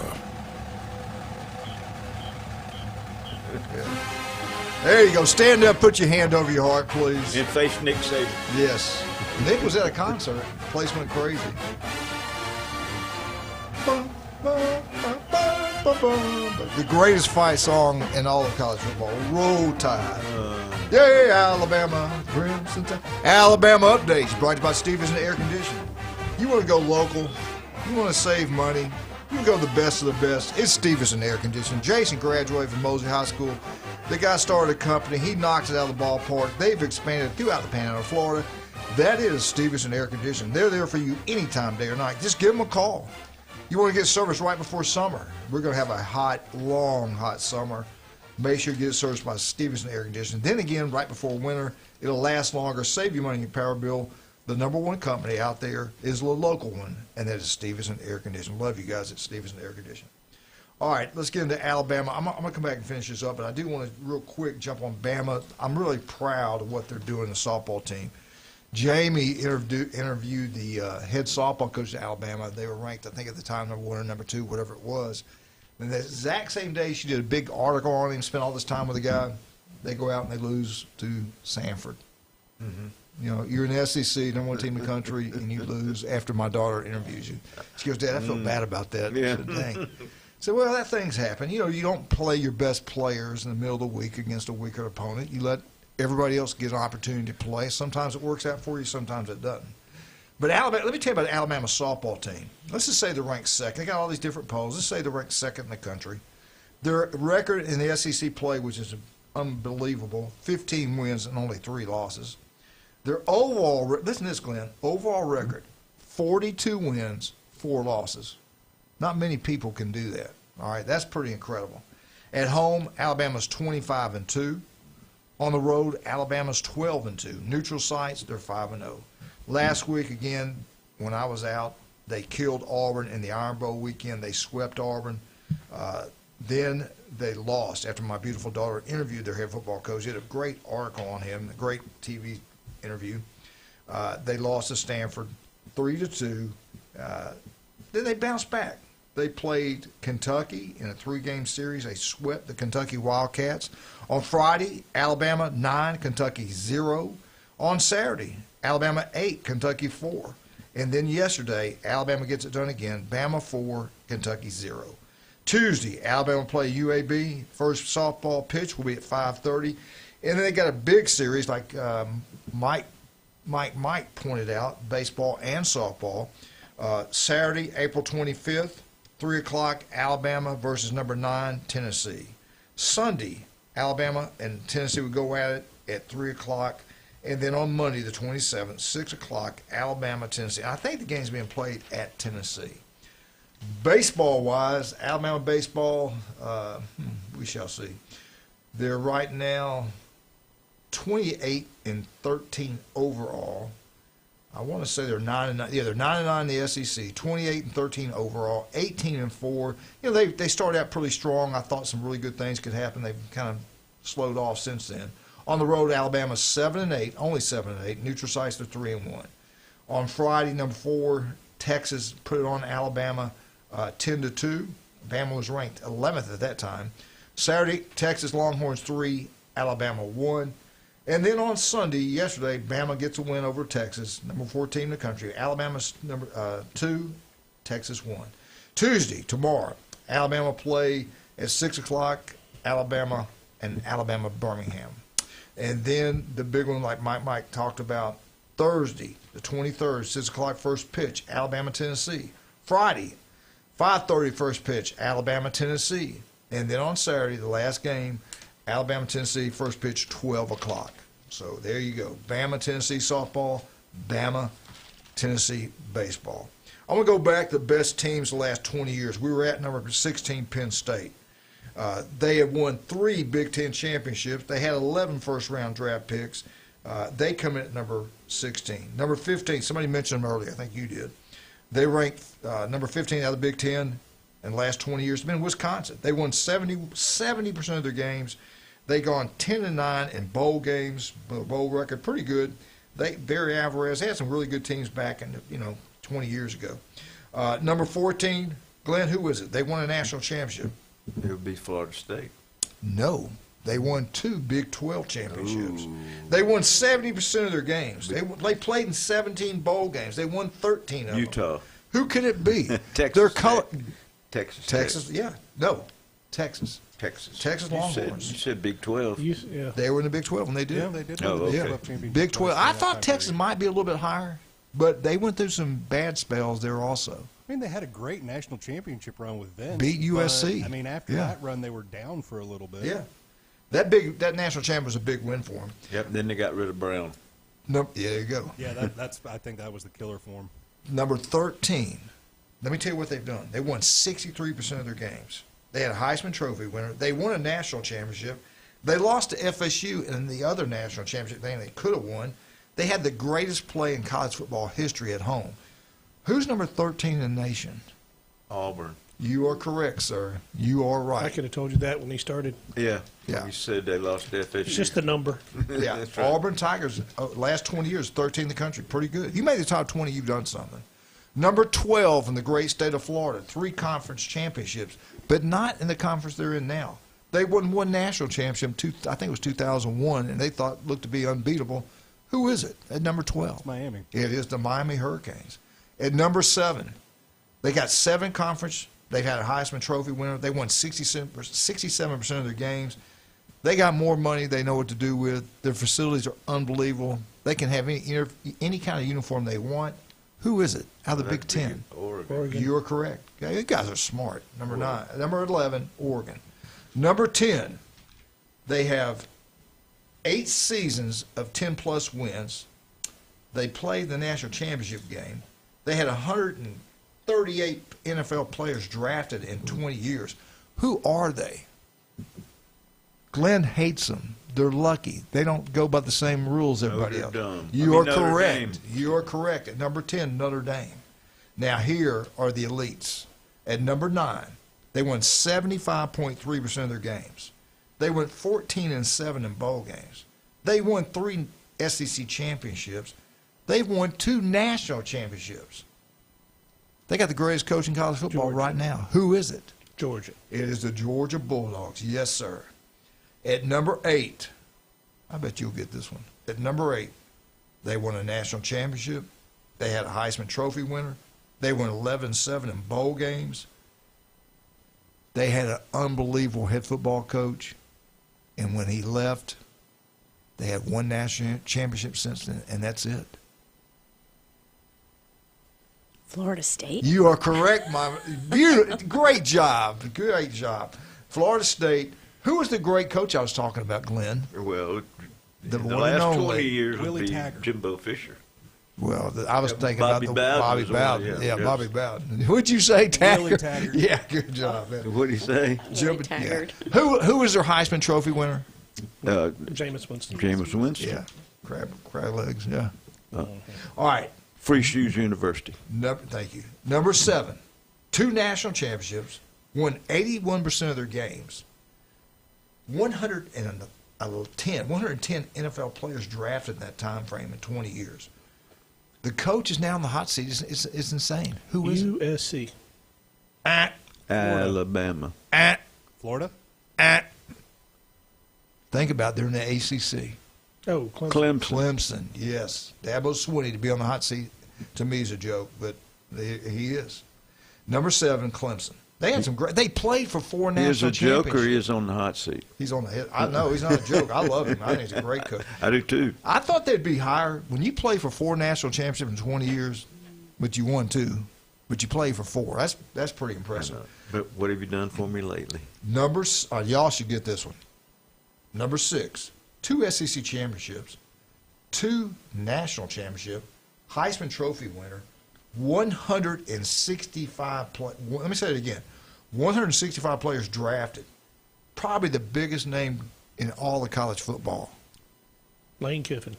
There you go. Stand up. Put your hand over your heart, please. And face Nick Saban. Yes. Nick was at a concert. Place went crazy. The greatest fight song in all of college football. Roll Tide. Yay, Alabama. Crimson Tide. Alabama updates brought to you by Stevenson Air Conditioning. You want to go local? You want to save money? You go the best of the best. It's Stevenson Air Conditioning. Jason graduated from Mosley High School. The guy started a company. He knocked it out of the ballpark. They've expanded throughout the Panhandle of Florida. That is Stevenson Air Conditioning. They're there for you anytime, day or night. Just give them a call. You want to get service right before summer. We're going to have a hot, long, hot summer. Make sure you get it serviced by Stevenson Air Conditioning. Then again, right before winter, it'll last longer, save you money on your power bill. The number one company out there is the local one, and that is Stevenson Air Conditioning. Love you guys at Stevenson Air Conditioning. All right, let's get into Alabama. I'm going to come back and finish this up, but I do want to real quick jump on Bama. I'm really proud of what they're doing, the softball team. Jamie interviewed the head softball coach of Alabama. They were ranked, I think at the time, number 1 or number 2, whatever it was. And the exact same day she did a big article on him, spent all this time with the guy. They go out and they lose to Sanford. Mm-hmm. You know, you're in the SEC, number 1 team in the country, and you lose after my daughter interviews you. She goes, Dad, I feel bad about that. Yeah. I said, dang. So, well, that thing's happen. You know, you don't play your best players in the middle of the week against a weaker opponent. You let everybody else get an opportunity to play. Sometimes it works out for you, sometimes it doesn't. But Alabama, let me tell you about the Alabama softball team. Let's just say they're ranked second. They got all these different polls. Let's say they're ranked second in the country. Their record in the SEC play, which is unbelievable, 15 wins and only 3 losses. Their overall, listen to this, Glenn, overall record, 42 wins, 4 losses. Not many people can do that. All right, that's pretty incredible. At home, Alabama's 25-2. On the road, Alabama's 12-2. Neutral sites, they're 5-0. Last week, again, when I was out, they killed Auburn in the Iron Bowl weekend. They swept Auburn. Then they lost after my beautiful daughter interviewed their head football coach. He had a great article on him, a great TV interview. They lost to Stanford 3-2. Then they bounced back. They played Kentucky in a 3-game series. They swept the Kentucky Wildcats. On Friday, Alabama 9, Kentucky 0. On Saturday, Alabama 8, Kentucky 4. And then yesterday, Alabama gets it done again. Bama 4, Kentucky 0. Tuesday, Alabama play UAB. First softball pitch will be at 5:30. And then they got a big series like Mike pointed out, baseball and softball. Saturday, April 25th, 3 o'clock, Alabama versus number 9, Tennessee. Sunday, Alabama and Tennessee would go at it at 3 o'clock. And then on Monday, the 27th, 6 o'clock, Alabama, Tennessee. I think the game's being played at Tennessee. Baseball-wise, Alabama baseball, we shall see. They're right now 28-13 overall. I want to say they're 9-9. Yeah, they're 9-9 in the SEC. 28-13 overall. 18-4. You know, they started out pretty strong. I thought some really good things could happen. They've kind of slowed off since then. On the road, Alabama's 7-8, only 7-8. Neutral sites, they're 3-1. On Friday, number 4, Texas put it on Alabama 10-2. Bama was ranked 11th at that time. Saturday, Texas Longhorns 3, Alabama 1. And then on Sunday, yesterday, Bama gets a win over Texas, number 4 team in the country. Alabama's number 2, Texas 1. Tuesday, tomorrow, Alabama play at 6 o'clock, Alabama and Alabama Birmingham. And then the big one, like Mike talked about, Thursday, the 23rd, 6 o'clock first pitch, Alabama, Tennessee. Friday, 5:30 first pitch, Alabama, Tennessee. And then on Saturday, the last game, Alabama, Tennessee, first pitch, 12 o'clock. So there you go. Bama, Tennessee softball, Bama, Tennessee baseball. I'm going to go back to the best teams the last 20 years. We were at number 16, Penn State. They have won 3 Big Ten championships. They had 11 first-round draft picks. They come in at number 16. Number 15, somebody mentioned them earlier. I think you did. They ranked number 15 out of the Big Ten in the last 20 years. It's been Wisconsin. They won 70% of their games. They gone 10-9 in bowl games. Bowl record pretty good. Barry Alvarez had some really good teams back in 20 years ago. Number 14, Glenn, who was it? They won a national championship. It would be Florida State. No, they won 2 Big 12 championships. Ooh. They won 70% of their games. They played in 17 bowl games. They won 13 of them. Utah. Who could it be? Texas. Texas. Texas. Yeah. No. Texas. Texas. Texas Longhorns. You said Big 12. Yeah. They were in the Big 12 when they did. Yeah, they did. Oh, win the Big okay. 12 championship Big 12. last year I in that thought time Texas period. might be a little bit higher, but they went through some bad spells there also. I mean, they had a great national championship run with Vince. Beat USC. But, I mean, after Yeah. that run, they were down for a little bit. Yeah. That national champ was a big win for them. Yep. Then they got rid of Brown. Yeah, there you go. Yeah, that's. I think that was the killer for them. Number 13. Let me tell you what they've done. They won 63% of their games. They had a Heisman Trophy winner. They won a national championship. They lost to FSU in the other national championship thing they could have won. They had the greatest play in college football history at home. Who's number 13 in the nation? Auburn. You are correct, sir. You are right. I could have told you that when he started. Yeah. Yeah. You said they lost to FSU. It's just the number. Yeah, That's right. Auburn Tigers, last 20 years, 13 in the country. Pretty good. You made the top 20, you've done something. Number 12 in the great state of Florida, 3 conference championships, but not in the conference they're in now. They won one national championship, I think it was 2001, and they looked to be unbeatable. Who is it at number 12? It's Miami. It is the Miami Hurricanes. At number 7, they got 7 conference. They've had a Heisman Trophy winner. They won 67% of their games. They got more money they know what to do with. Their facilities are unbelievable. They can have any kind of uniform they want. Who is it out of the Big Ten? Oregon. You are correct. Yeah, you guys are smart. Number 9. Number 11, Oregon. Number 10, they have 8 seasons of 10-plus wins. They played the national championship game. They had 138 NFL players drafted in 20 years. Who are they? Glenn hates them. They're lucky. They don't go by the same rules everybody else. You are correct. You are correct. At number 10, Notre Dame. Now here are the elites. At number 9, they won 75.3% of their games. They went 14-7 in bowl games. They won 3 SEC championships. They've won 2 national championships. They got the greatest coach in college football Georgia. right now. Who is it? Georgia. It is the Georgia Bulldogs. Yes, sir. At number 8, I bet you'll get this one. At number 8, they won a national championship. They had a Heisman Trophy winner. They won 11-7 in bowl games. They had an unbelievable head football coach. And when he left, they had 1 national championship since then, and that's it. Florida State? You are correct, Mama. Beautiful. Great job. Great job. Florida State. Who was the great coach I was talking about, Glenn? Well, The the one and last only. 20 years would Willie be Taggart. Jimbo Fisher. Well, I was thinking Bobby about the Bowden Bobby was one, Bowden. yeah, Bobby yes. Bowden. What'd you say, Taggart? Willie Taggart. Yeah, good job, man. What did he say? Jim- Taggart. yeah. Who was their Heisman Trophy winner? Jameis Winston. Jameis Winston. Yeah, crab legs. Yeah. All right. Free Shoes University. Thank you. Number 7, 2 national championships, won 81% of their games. 110 NFL players drafted in that time frame in 20 years. The coach is now in the hot seat. It's insane. Who is it? USC. Alabama. Florida? Think about it. They're in the ACC. Oh, Clemson. Clemson, yes. Dabo Swinney to be on the hot seat, to me, is a joke, but he is. Number 7, Clemson. They had some great. They played for 4 He is national a joke or championships. he is on the hot seat? He's on the head. I know he's not a joke. I love him. I think he's a great coach. I do too. I thought they'd be higher when you play for 4 national championships in 20 years, but you won 2, but you played for 4. That's pretty impressive. But what have you done for me lately? Numbers. Y'all should get this one. Number 6, 2 SEC championships, 2 national championship, Heisman Trophy winner, 165 let me say it again. 165 players drafted. Probably the biggest name in all of college football. Lane Kiffin.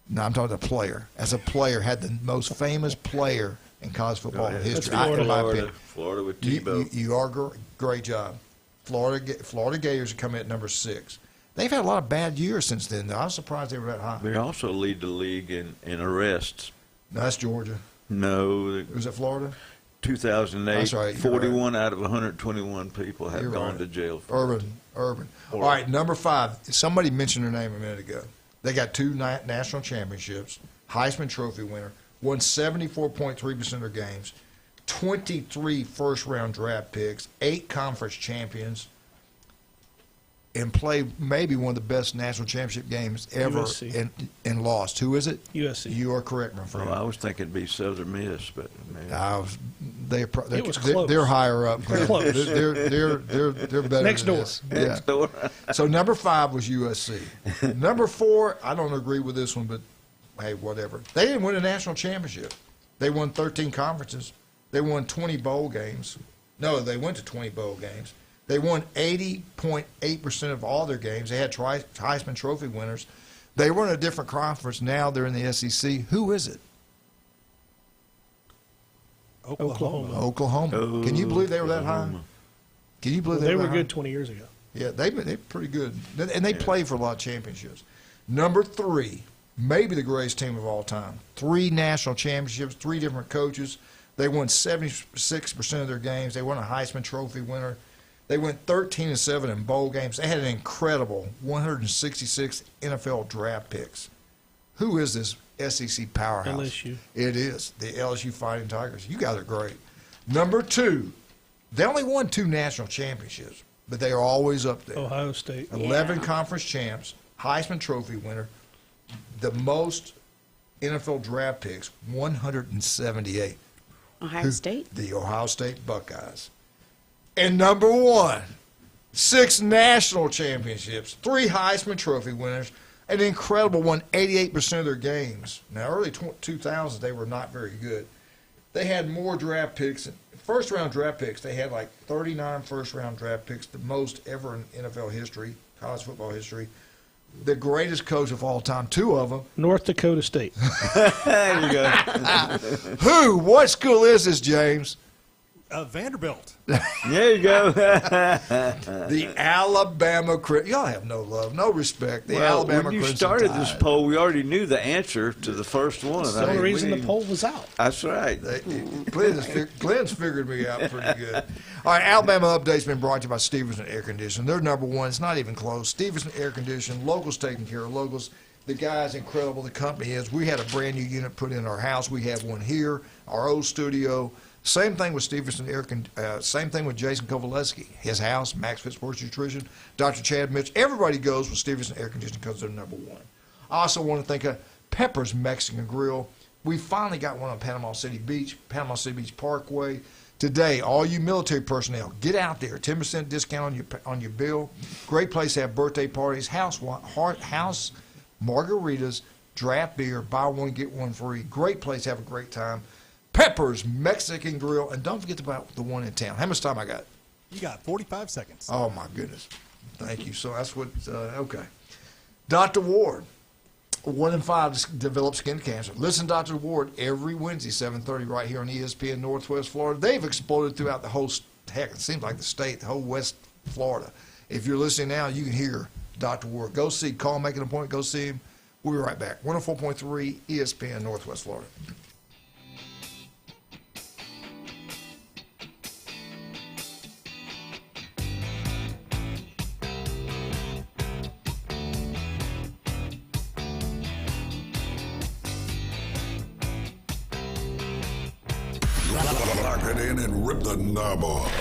No, I'm talking about a player. As a player, had the most famous player in college football history. In my opinion. Florida with Tebow. You are great job. Florida Gators come in at number 6. They've had a lot of bad years since then, though. I was surprised they were that high. They also lead the league in arrests. No, that's Georgia. No. Was it Florida? 2008, That's right, you're 41 out of 121 people have You're gone right. to jail. Urban. All right, number 5. Somebody mentioned her name a minute ago. They got 2 national championships, Heisman Trophy winner, won 74.3% of their games, 23 first-round draft picks, 8 conference champions, and played maybe one of the best national championship games ever USC. and lost. Who is it? USC. You are correct, my friend. Well, I was thinking it'd be Southern Miss, but maybe. They're higher up. They're close. They're better Next than door. this. Next door. So number 5 was USC. Number 4, I don't agree with this one, but hey, whatever. They didn't win a national championship. They won 13 conferences. They won 20 bowl games. No, they went to 20 bowl games. They won 80.8% of all their games. They had Heisman Trophy winners. They were in a different conference. Now they're in the SEC. Who is it? Oklahoma. Can you believe they were that high? Can you believe They were that good high? 20 years ago. Yeah, they're pretty good. And they played for a lot of championships. Number 3, maybe the greatest team of all time. 3 national championships, 3 different coaches. They won 76% of their games. They won a Heisman Trophy winner. They went 13-7 in bowl games. They had an incredible 166 NFL draft picks. Who is this SEC powerhouse? LSU. It is the LSU Fighting Tigers. You guys are great. Number 2, they only won 2 national championships, but they are always up there. Ohio State. 11 conference champs, Heisman Trophy winner, the most NFL draft picks, 178. Ohio State. The Ohio State Buckeyes. And number 1, 6 national championships, 3 Heisman Trophy winners, an incredible one, 88% of their games. Now, early 2000s, they were not very good. They had more draft picks. First-round draft picks, they had like 39 first-round draft picks, the most ever in NFL history, college football history. The greatest coach of all time, 2 of them. North Dakota State. There you go. Who? What school is this, James? Vanderbilt. There you go. The Alabama Y'all have no love, no respect. The Alabama when you Crimson started Tide. this poll, we already knew the answer to the first one. That's the only reason the poll was out. That's right. Glenn's figured me out pretty good. All right, Alabama Update's been brought to you by Stevenson Air Conditioning. They're number 1. It's not even close. Stevenson Air Conditioning. Locals taking care of locals. The guy's incredible. The company is. We had a brand new unit put in our house. We have one here, our old studio. Same thing with Stevenson same thing with Jason Kovaleski. His house, Max Fit Sports Nutrition, Dr. Chad Mitch. Everybody goes with Stevenson Air Conditioning because they're number 1. I also want to thank Pepper's Mexican Grill. We finally got one on Panama City Beach Parkway. Today, all you military personnel, get out there. 10% discount on your bill. Great place to have birthday parties, house margaritas, draft beer, buy one, get one free. Great place to have a great time. Pepper's Mexican Grill. And don't forget about the one in town. How much time I got? You got 45 seconds. Oh, my goodness. Thank you. So that's what, okay. Dr. Ward, 1 in 5 develop skin cancer. Listen to Dr. Ward every Wednesday, 7:30, right here on ESPN Northwest Florida. They've exploded throughout the whole, heck, it seems like the state, the whole West Florida. If you're listening now, you can hear Dr. Ward. Call, make an appointment, go see him. We'll be right back. 104.3 ESPN Northwest Florida. Lock it in and rip the knob off.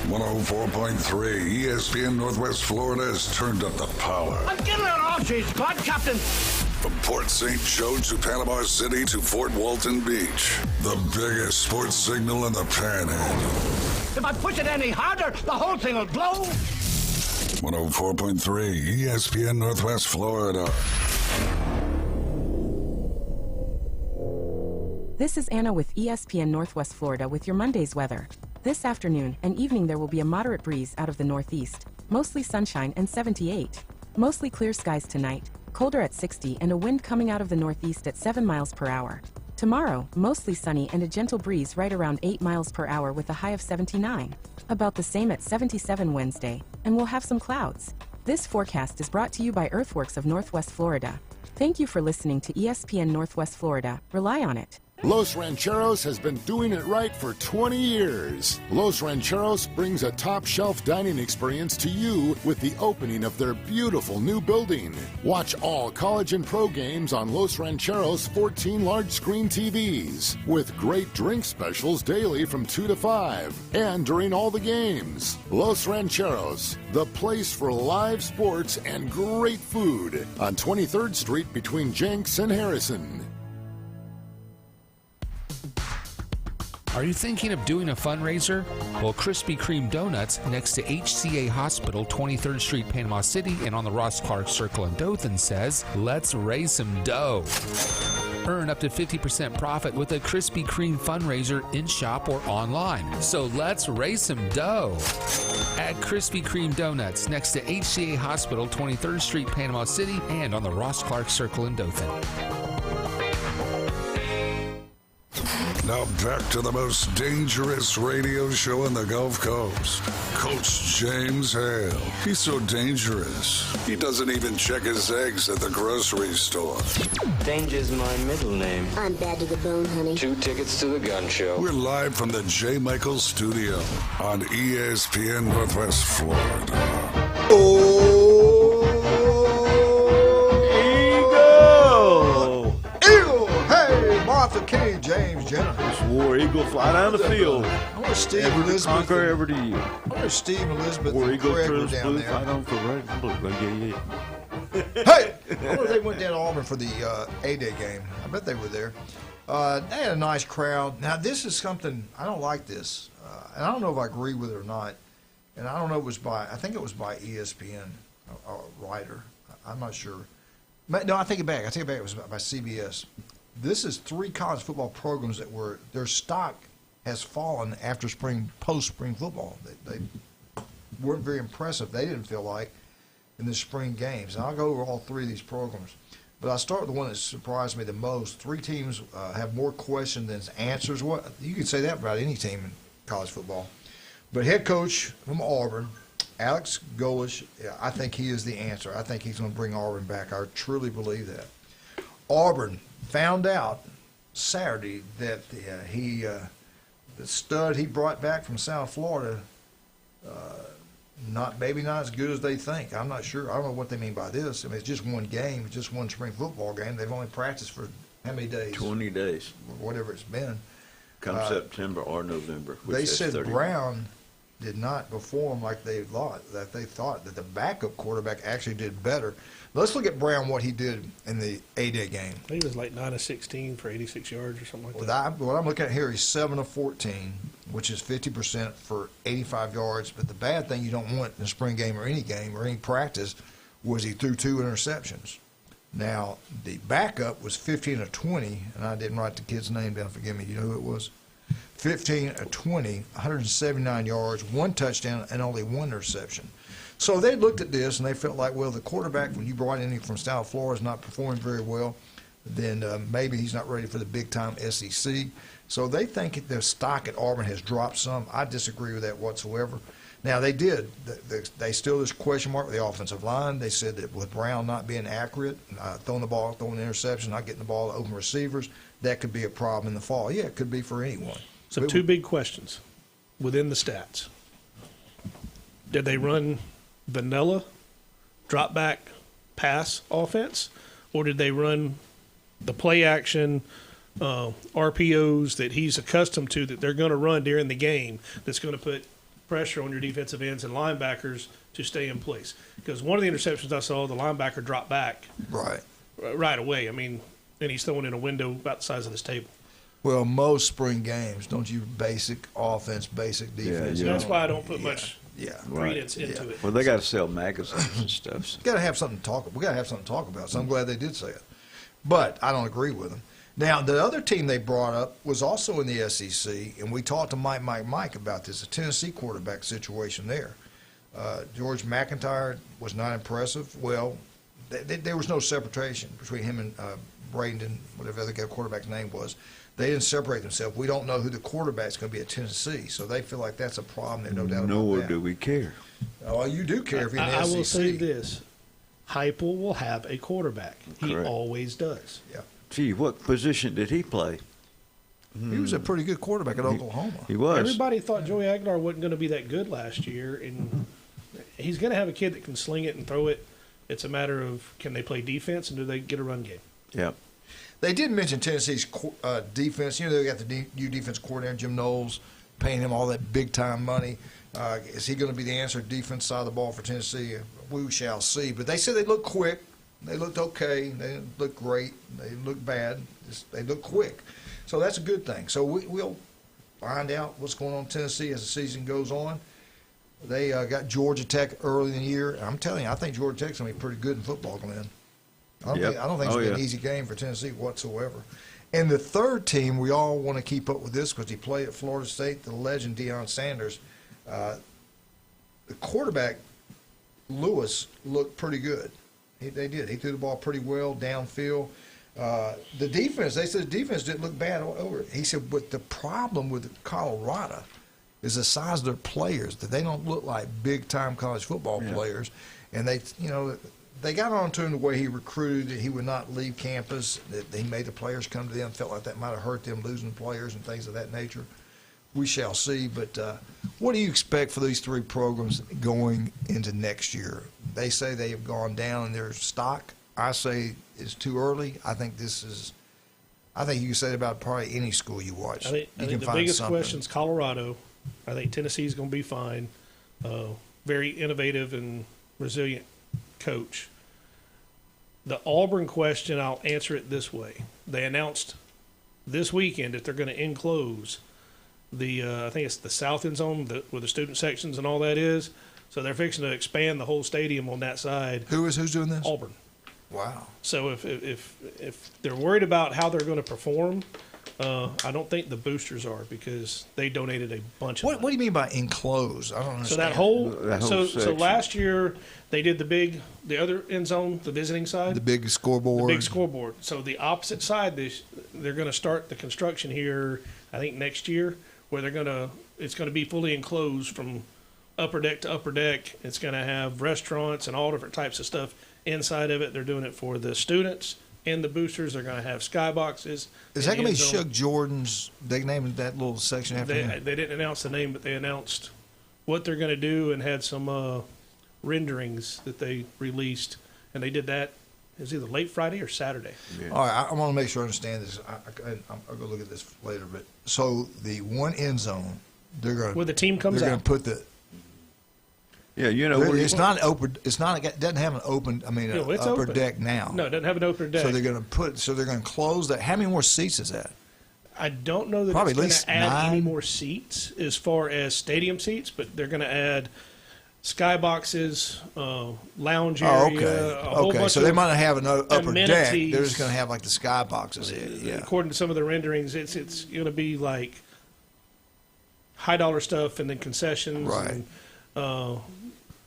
104.3 ESPN Northwest Florida has turned up the power. I'm getting an off-cheese, Squad Captain. From Port St. Joe to Panama City to Fort Walton Beach, the biggest sports signal in the Panhandle. If I push it any harder, the whole thing will blow. 104.3 ESPN Northwest Florida. This is Anna with ESPN Northwest Florida with your Monday's weather. This afternoon and evening there will be a moderate breeze out of the northeast. Mostly sunshine and 78. Mostly clear skies tonight. Colder at 60 and a wind coming out of the northeast at 7 miles per hour. Tomorrow, mostly sunny and a gentle breeze right around 8 miles per hour with a high of 79. About the same at 77 Wednesday, and we'll have some clouds. This forecast is brought to you by Earthworks of Northwest Florida. Thank you for listening to ESPN Northwest Florida. Rely on it. Los Rancheros has been doing it right for 20 years. Los Rancheros brings a top-shelf dining experience to you with the opening of their beautiful new building. Watch all college and pro games on Los Rancheros' 14 large-screen TVs, with great drink specials daily from 2 to 5, and during all the games. Los Rancheros, the place for live sports and great food on 23rd Street between Jenks and Harrison. Are you thinking of doing a fundraiser? Well, Krispy Kreme Donuts next to HCA Hospital, 23rd Street, Panama City, and on the Ross Clark Circle in Dothan says, let's raise some dough. Earn up to 50% profit with a Krispy Kreme fundraiser in-shop or online. So let's raise some dough. At Krispy Kreme Donuts next to HCA Hospital, 23rd Street, Panama City, and on the Ross Clark Circle in Dothan. Now back to the most dangerous radio show in the Gulf Coast. Coach James Hale. He's so dangerous, he doesn't even check his eggs at the grocery store. Danger's my middle name. I'm bad to the bone, honey. 2 tickets to the gun show. We're live from the J. Michaels studio on ESPN Northwest Florida. Martha Kenny, James Jenner. This War Eagle fly down the field. I wonder Steve Ever to Elizabeth. conquer, ever to yield. I wonder if Steve and Elizabeth War and Eagle Craig were Cruz down blue, there. fight on for red and blue. Hey! I wonder if they went down to Auburn for the A-Day game. I bet they were there. They had a nice crowd. Now, this is something, I don't like this. And I don't know if I agree with it or not. And I don't know if it was I think it was by ESPN, a writer. I'm not sure. No, I take it back. It was by CBS. This is 3 college football programs that their stock has fallen after post-spring football. They weren't very impressive. They didn't feel like in the spring games. And I'll go over all 3 of these programs. But I'll start with the one that surprised me the most. 3 teams have more questions than answers. You can say that about any team in college football. But head coach from Auburn, Alex Golesh, I think he is the answer. I think he's going to bring Auburn back. I truly believe that. Auburn found out Saturday that the stud he brought back from South Florida, maybe not as good as they think. I'm not sure. I don't know what they mean by this. I mean, it's just one game. It's just one spring football game. They've only practiced for how many days? 20 days. Whatever it's been. Come September or November. They said Brown did not perform like they thought. That the backup quarterback actually did better. Let's look at Brown, what he did in the A-Day game. He was like 9 of 16 for 86 yards or something like that. What I'm looking at here, he's 7 of 14, which is 50% for 85 yards. But the bad thing you don't want in a spring game or any practice was he threw 2 interceptions. Now, the backup was 15 of 20, and I didn't write the kid's name down. Forgive me. You know who it was? 15 of 20, 179 yards, 1 touchdown, and only 1 interception. So they looked at this, and they felt like, well, the quarterback, when you brought in from South Florida, is not performing very well. Then maybe he's not ready for the big-time SEC. So they think their stock at Auburn has dropped some. I disagree with that whatsoever. Now, they did. They still there's a question mark with the offensive line. They said that with Brown not being accurate, throwing the ball, throwing the interception, not getting the ball to open receivers, that could be a problem in the fall. Yeah, it could be for anyone. So 2 big questions within the stats. Did they run vanilla drop back pass offense, or did they run the play action RPOs that he's accustomed to that they're going to run during the game that's going to put pressure on your defensive ends and linebackers to stay in place? Because one of the interceptions I saw, the linebacker dropped back right away. I mean, and he's throwing in a window about the size of this table. Well, most spring games, don't you basic offense, basic defense? Yeah. That's why I don't put much credence into it. Well, they got to sell magazines and stuff. So. Got to have something to talk about. We got to have something to talk about. So I'm glad they did say it. But I don't agree with them. Now, the other team they brought up was also in the SEC, and we talked to Mike about this, a Tennessee quarterback situation there. George McIntyre was not impressive. Well, there was no separation between him and Braden, whatever the other quarterback's name was. They didn't separate themselves. We don't know who the quarterback's going to be at Tennessee, so they feel like that's a problem. There's no doubt about that. Nor do we care. Oh, you do care if you're in the SEC. I will say this. Heupel will have a quarterback. He always does. Yeah. Gee, what position did he play? He was a pretty good quarterback at Oklahoma. He was. Everybody thought Joey Aguilar wasn't going to be that good last year, and he's going to have a kid that can sling it and throw it. It's a matter of can they play defense and do they get a run game? Yeah. They did mention Tennessee's defense. You know, they got the new defense coordinator, Jim Knowles, paying him all that big-time money. Is he going to be the answer defense side of the ball for Tennessee? We shall see. But they said they looked quick. They looked okay. They didn't look great. They didn't look bad. They looked quick. So that's a good thing. So we'll find out what's going on in Tennessee as the season goes on. They got Georgia Tech early in the year. I'm telling you, I think Georgia Tech's going to be pretty good in football, Glenn. I don't think it's going to be an easy game for Tennessee whatsoever. And the third team, we all want to keep up with this because he played at Florida State, the legend Deion Sanders. The quarterback, Lewis, looked pretty good. They did. He threw the ball pretty well downfield. The defense, they said the defense didn't look bad over it. He said, but the problem with Colorado is the size of their players, that they don't look like big-time college football players. And they got on to him the way he recruited, that he would not leave campus, that he made the players come to them, felt like that might have hurt them losing players and things of that nature. We shall see. But what do you expect for these three programs going into next year? They say they have gone down in their stock. I say it's too early. I think you can say it about probably any school you watch. I think the biggest question is Colorado. I think Tennessee's going to be fine. Very innovative and resilient coach. The Auburn question, I'll answer it this way. They announced this weekend that they're going to enclose I think it's the south end zone where the student sections and all that is. So they're fixing to expand the whole stadium on that side. Who's doing this? Auburn. Wow. So if they're worried about how they're going to perform, I don't think the boosters are, because they donated a bunch of money. What do you mean by enclosed? I don't understand. So that whole so last year they did the other end zone, the visiting side. The big scoreboard. The big scoreboard. So the opposite side, they're going to start the construction here, I think next year, where it's going to be fully enclosed from upper deck to upper deck. It's going to have restaurants and all different types of stuff inside of it. They're doing it for the students and the boosters. They're going to have skyboxes. Is that going to be Shug Jordan's? They named that little section after him? They didn't announce the name, but they announced what they're going to do and had some renderings that they released. And they did that. It was either late Friday or Saturday. Yeah. All right, I want to make sure I understand this. I'll go look at this later. But so the one end zone, they're going to where the team comes they're out. going to put the. Yeah, it's not open. It's not. It doesn't have an open. I mean, it's upper open. deck now. No, it doesn't have an upper deck. So they're going to they're going to close that. How many more seats is that? I don't know that Probably it's going to add 9. any more seats as far as stadium seats, but they're going to add skyboxes, lounge area. A whole bunch So they might not have an upper amenities. deck. They're just going to have like the skyboxes. Yeah. According to some of the renderings, it's going to be like high dollar stuff and then concessions. Right. And,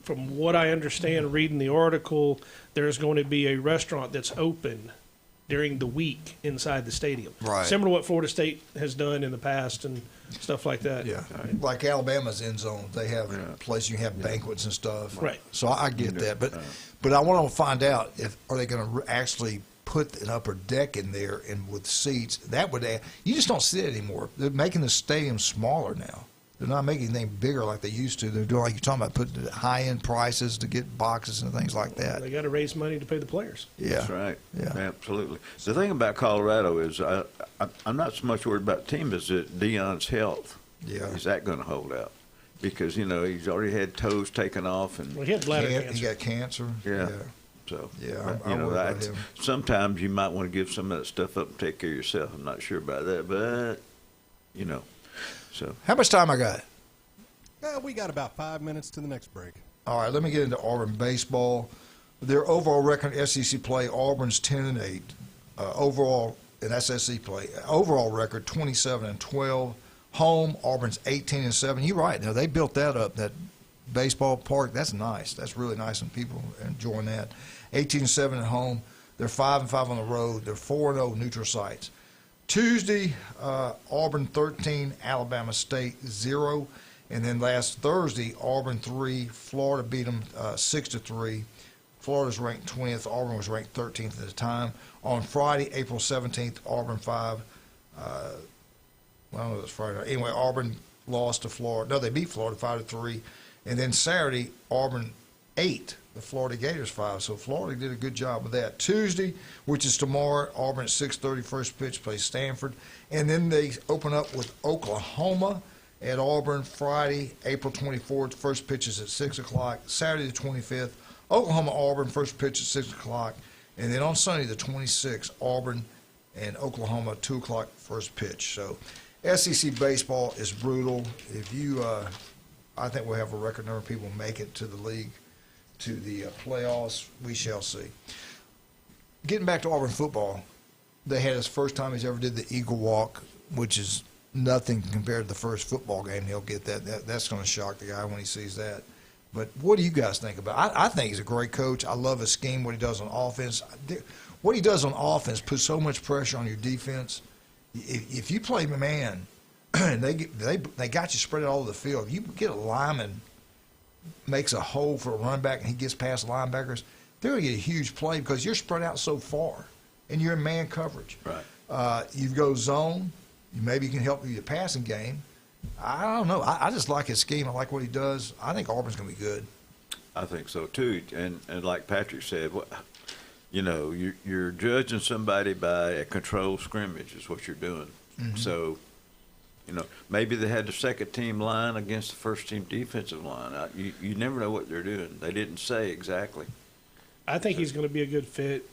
from what I understand, reading the article, there's going to be a restaurant that's open during the week inside the stadium. Right. Similar to what Florida State has done in the past and stuff like that. Yeah. Like Alabama's end zone, they have a place you have banquets and stuff. Right. So I get that, but I want to find out are they going to actually put an upper deck in there and with seats. That would add. You just don't see it anymore. They're making the stadium smaller now. They're not making anything bigger like they used to. They're doing, like you're talking about, putting high-end prices to get boxes and things like that. They got to raise money to pay the players. Yeah. That's right. Yeah. Absolutely. The thing about Colorado is I'm not so much worried about the team as Deion's health. Yeah. Is that going to hold out? Because, he's already had toes taken off. And well, he had bladder cancer. He got cancer. Yeah. So, I'm sometimes you might want to give some of that stuff up and take care of yourself. I'm not sure about that, but, So. How much time I got? We got about 5 minutes to the next break. All right, let me get into Auburn baseball. Their overall record in SEC play, Auburn's 10-8. Overall in SEC play, overall record 27-12. Home, Auburn's 18-7. You're right. Now they built that up. That baseball park, that's nice. That's really nice, and people are enjoying that. 18-7 at home. They're 5-5 on the road. They're 4-0 neutral sites. Tuesday, Auburn 13, Alabama State 0. And then last Thursday, Auburn 3, Florida beat them 6-3. Florida's ranked 20th. Auburn was ranked 13th at the time. On Friday, April 17th, Auburn 5, Well, I don't know if it's Friday night. Anyway, Auburn lost to Florida. No, they beat Florida 5-3. And then Saturday, Auburn 8, the Florida Gators 5. So Florida did a good job with that. Tuesday, which is tomorrow, Auburn at 6:30, first pitch, plays Stanford. And then they open up with Oklahoma at Auburn Friday, April 24th. First pitch is at 6 o'clock. Saturday the 25th, Oklahoma-Auburn, first pitch at 6 o'clock. And then on Sunday the 26th, Auburn and Oklahoma, 2 o'clock, first pitch. So SEC baseball is brutal. If you, I think we'll have a record number of people make it to the league, to the playoffs. We shall see. Getting back to Auburn football, they had his first time he's ever did the Eagle Walk, which is nothing compared to the first football game. He'll get that. That's going to shock the guy when he sees that. But what do you guys think about it? I think he's a great coach. I love his scheme, what he does on offense. What he does on offense puts so much pressure on your defense. If you play man, and they got you spread out all over the field. If you get a lineman makes a hole for a run back and he gets past linebackers, they're going to get a huge play because you're spread out so far and you're in man coverage. Right. You go zone. Maybe you can help you the passing game. I don't know. I just like his scheme. I like what he does. I think Auburn's going to be good. I think so too. And like Patrick said, you know, you're judging somebody by a controlled scrimmage is what you're doing. Mm-hmm. So, you know, maybe they had the second team line against the first team defensive line. You never know what they're doing. They didn't say exactly. I think he's going to be a good fit.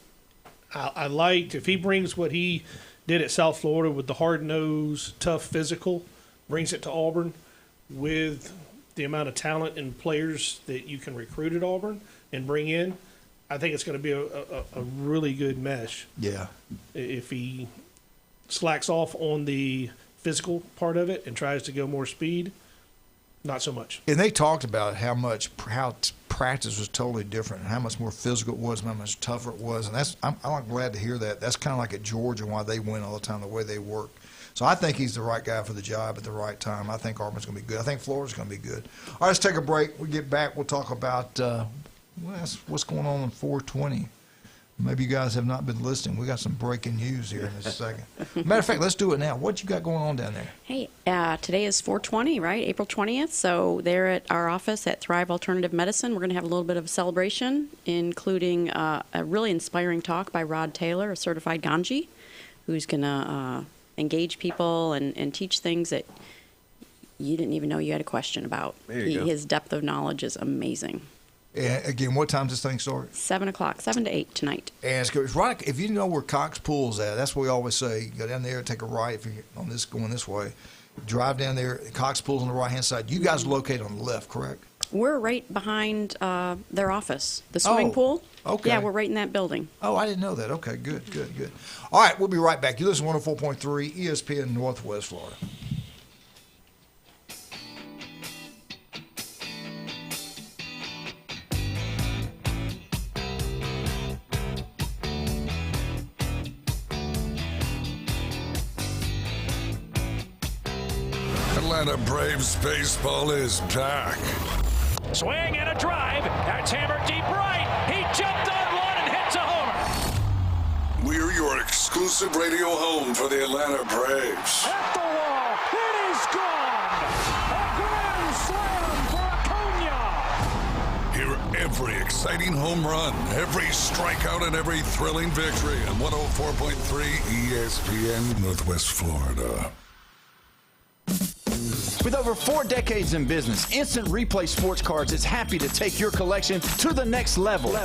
I liked if he brings what he did at South Florida with the hard-nosed, tough physical, brings it to Auburn with the amount of talent and players that you can recruit at Auburn and bring in. I think it's going to be a really good mesh. Yeah. If he slacks off on the physical part of it and tries to go more speed, not so much. And they talked about how practice was totally different, and how much more physical it was, and how much tougher it was. And I'm glad to hear that. That's kind of like at Georgia, why they win all the time, the way they work. So I think he's the right guy for the job at the right time. I think Auburn's going to be good. I think Florida's going to be good. All right, let's take a break. When we get back, we'll talk about what's going on in 420. Maybe you guys have not been listening. We got some breaking news here in a second. Matter of fact, let's do it now. What you got going on down there? Hey, today is 420, right? April 20th. So they're at our office at Thrive Alternative Medicine. We're going to have a little bit of a celebration, including a really inspiring talk by Rod Taylor, a certified Ganji, who's going to engage people and teach things that you didn't even know you had a question about. His depth of knowledge is amazing. And again, what time does this thing start? 7 o'clock, 7 to 8 tonight. And it's right. If you know where Cox Pool's at, that's what we always say. Go down there, take a right. If you're on this going this way, drive down there. Cox Pool's on the right hand side. You guys are located on the left, correct? We're right behind their office, the swimming pool. Okay. Yeah, we're right in that building. Oh, I didn't know that. Okay, good. All right, we'll be right back. You listen to 104.3 ESPN Northwest Florida. Atlanta Braves baseball is back. Swing and a drive. That's hammered deep right. He jumped on one and hits a homer. We're your exclusive radio home for the Atlanta Braves. At the wall. It is gone. A grand slam for Acuna. Hear every exciting home run, every strikeout, and every thrilling victory on 104.3 ESPN Northwest Florida. With over 4 decades in business, Instant Replay Sports Cards is happy to take your collection to the next level.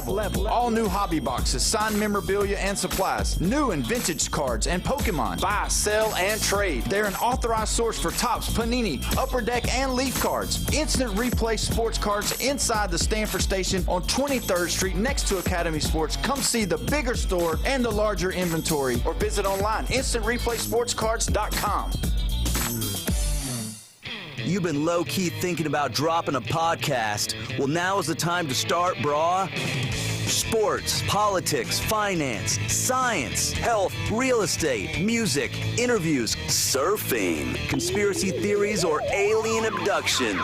All new hobby boxes, signed memorabilia and supplies, new and vintage cards, and Pokemon. Buy, sell, and trade. They're an authorized source for Topps, Panini, Upper Deck, and Leaf cards. Instant Replay Sports Cards inside the Stanford Station on 23rd Street next to Academy Sports. Come see the bigger store and the larger inventory, or visit online, instantReplaySportsCards.com. You've been low-key thinking about dropping a podcast. Well, now is the time to start, brah. Sports, politics, finance, science, health, real estate, music, interviews, surfing, conspiracy theories, or alien abductions.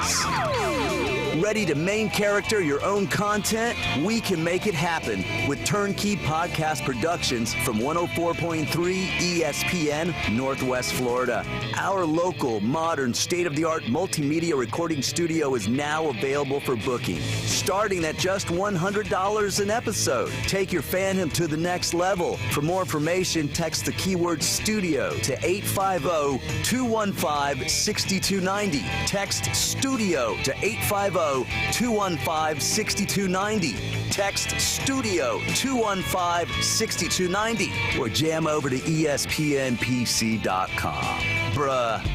Ready to main character your own content? We can make it happen with Turnkey Podcast Productions from 104.3 ESPN, Northwest Florida. Our local, modern, state-of-the-art multimedia recording studio is now available for booking, starting at just $100 an episode. Take your fandom to the next level. For more information, text the keyword studio to 850-215-6290. Text studio to 850-215-6290. Text studio 215-6290 or jam over to ESPNPC.com. Bruh.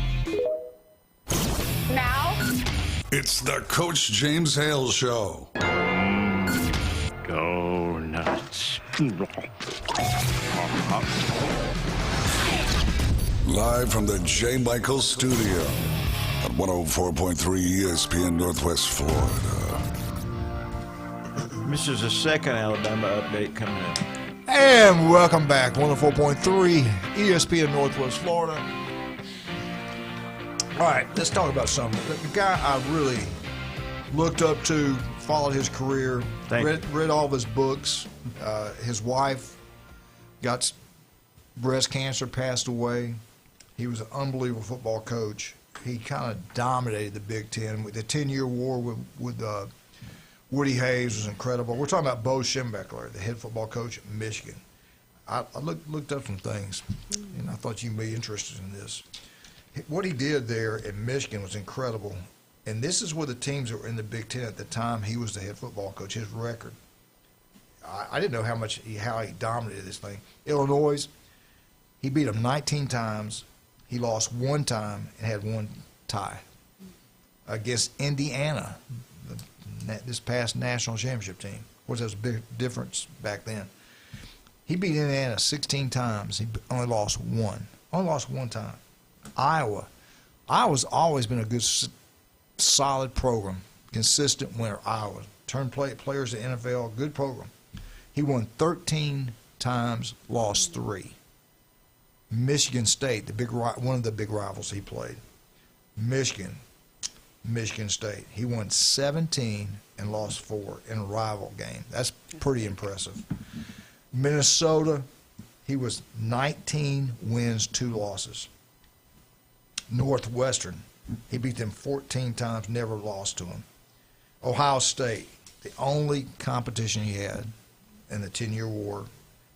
Now, it's the Coach James Hale Show. Go nuts. Live from the J. Michael Studio on 104.3 ESPN Northwest Florida. This is the second Alabama update coming up. And welcome back, 104.3 ESPN Northwest Florida. All right, let's talk about something. The guy I really looked up to, followed his career, read all of his books. His wife got breast cancer, passed away. He was an unbelievable football coach. He kind of dominated the Big Ten. The 10-year war with Woody Hayes was incredible. We're talking about Bo Schembechler, the head football coach at Michigan. I looked up some things, and I thought you'd be interested in this. What he did there at Michigan was incredible, and this is where the teams that were in the Big Ten at the time he was the head football coach. His record, I didn't know how he dominated this thing. Illinois, he beat them 19 times. He lost one time and had one tie against Indiana, this past national championship team. Which was a big difference back then. He beat Indiana 16 times. He only lost one. Only lost one time. Iowa's always been a good, solid program, consistent winner. Iowa turned players to NFL, good program. He won 13 times, lost 3. Michigan State, one of the big rivals he played. Michigan State. He won 17 and lost 4 in a rival game. That's pretty impressive. Minnesota, he was 19 wins, 2 losses. Northwestern, he beat them 14 times, never lost to them. Ohio State, the only competition he had in the 10-year war,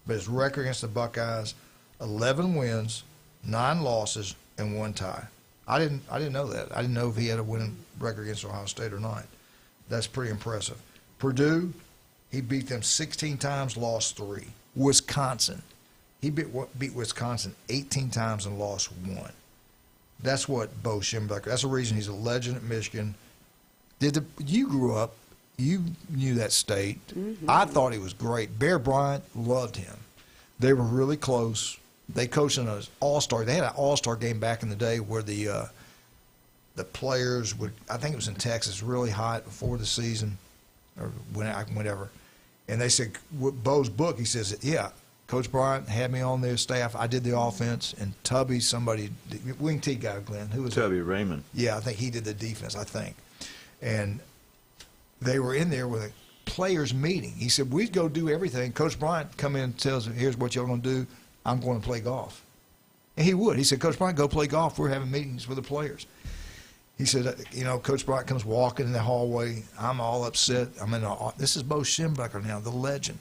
but his record against the Buckeyes, 11 wins, 9 losses, and 1 tie. I didn't know that. I didn't know if he had a winning record against Ohio State or not. That's pretty impressive. Purdue, he beat them 16 times, lost 3. Wisconsin, he beat Wisconsin 18 times and lost 1. That's what Bo Schembechler. That's the reason he's a legend at Michigan. You grew up, you knew that state. Mm-hmm. I thought he was great. Bear Bryant loved him. They were really close. They coached in an all-star. They had an all-star game back in the day where the players would. I think it was in Texas, really hot before the season, or whenever. And they said, Bo's book. He says, yeah. Coach Bryant had me on their staff. I did the offense, and Tubby, wing T guy, Glenn. Who was Tubby it? Raymond. Yeah, I think he did the defense, I think. And they were in there with a players' meeting. He said, we'd go do everything. Coach Bryant come in and tells us, here's what y'all going to do. I'm going to play golf. And he would. He said, Coach Bryant, go play golf. We're having meetings with the players. He said, Coach Bryant comes walking in the hallway. I'm all upset. This is Bo Schembechler now, the legend.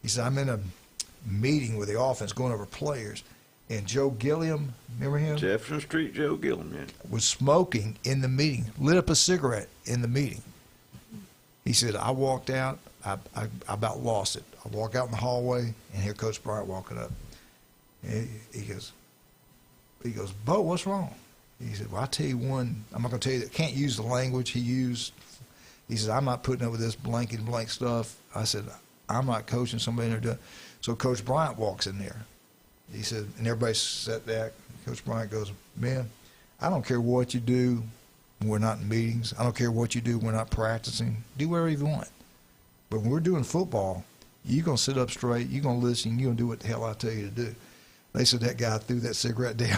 He said, I'm in a meeting with the offense going over players, and Joe Gilliam, remember him? Jefferson Street Joe Gilliam, yeah. Was smoking in the meeting, lit up a cigarette in the meeting. He said, I walked out, I about lost it. I walk out in the hallway and hear Coach Bryant walking up. And he goes, Bo, what's wrong? He said, well, I'll tell you one, I'm not going to tell you that, can't use the language he used. He said, I'm not putting up with this blank and blank stuff. I said, I'm not coaching somebody in there doing. So Coach Bryant walks in there. He said, and everybody sat back. Coach Bryant goes, man, I don't care what you do when we're not in meetings. I don't care what you do when we're not practicing. Do whatever you want. But when we're doing football, you're going to sit up straight, you're going to listen, you're going to do what the hell I tell you to do. They said that guy threw that cigarette down.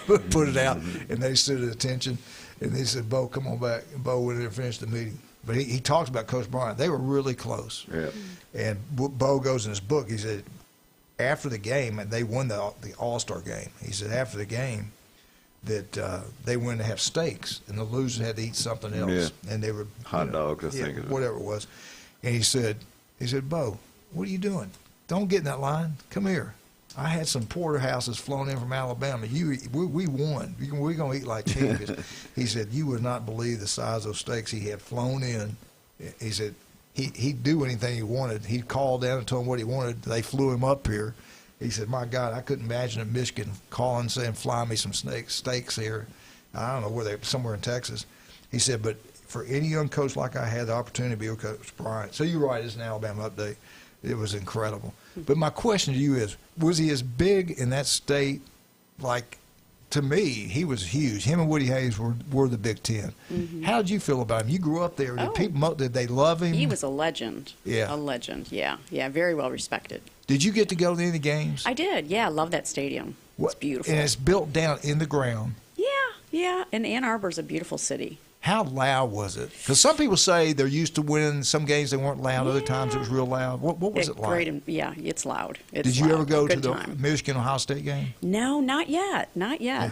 put it out, and they stood at attention. And they said, Bo, come on back. And Bo went in and finished the meeting. But he talks about Coach Bryant. They were really close. Yeah. And Bo goes in his book, he said, after the game, and they won the All-Star game, he said after the game that they went to have steaks, and the loser had to eat something else. Yeah. And they were hot dogs, I think. Whatever it was. And he said, Bo, what are you doing? Don't get in that line. Come here. I had some porterhouses flown in from Alabama. We won. We're going to eat like champions. He said, you would not believe the size of those steaks he had flown in. He said he'd do anything he wanted. He'd call down and tell him what he wanted. They flew him up here. He said, my God, I couldn't imagine in Michigan calling saying, fly me some steaks here. I don't know where they somewhere in Texas. He said, but for any young coach like I had the opportunity to be with Coach Bryant. So you're right, it's an Alabama update. It was incredible. But my question to you is, was he as big in that state? Like, to me, he was huge. Him and Woody Hayes were the Big Ten. Mm-hmm. How did you feel about him? You grew up there. Did they love him? He was a legend. Yeah. A legend, yeah. Yeah, very well respected. Did you get to go to any of the games? I did, yeah. I love that stadium. It's beautiful. And it's built down in the ground. Yeah. And Ann Arbor's a beautiful city. How loud was it? Because some people say they're used to winning. Some games they weren't loud. Other times it was real loud. What was it like? Great, yeah, it's loud. Did you ever go to the Michigan-Ohio State game? No, not yet. Not yet.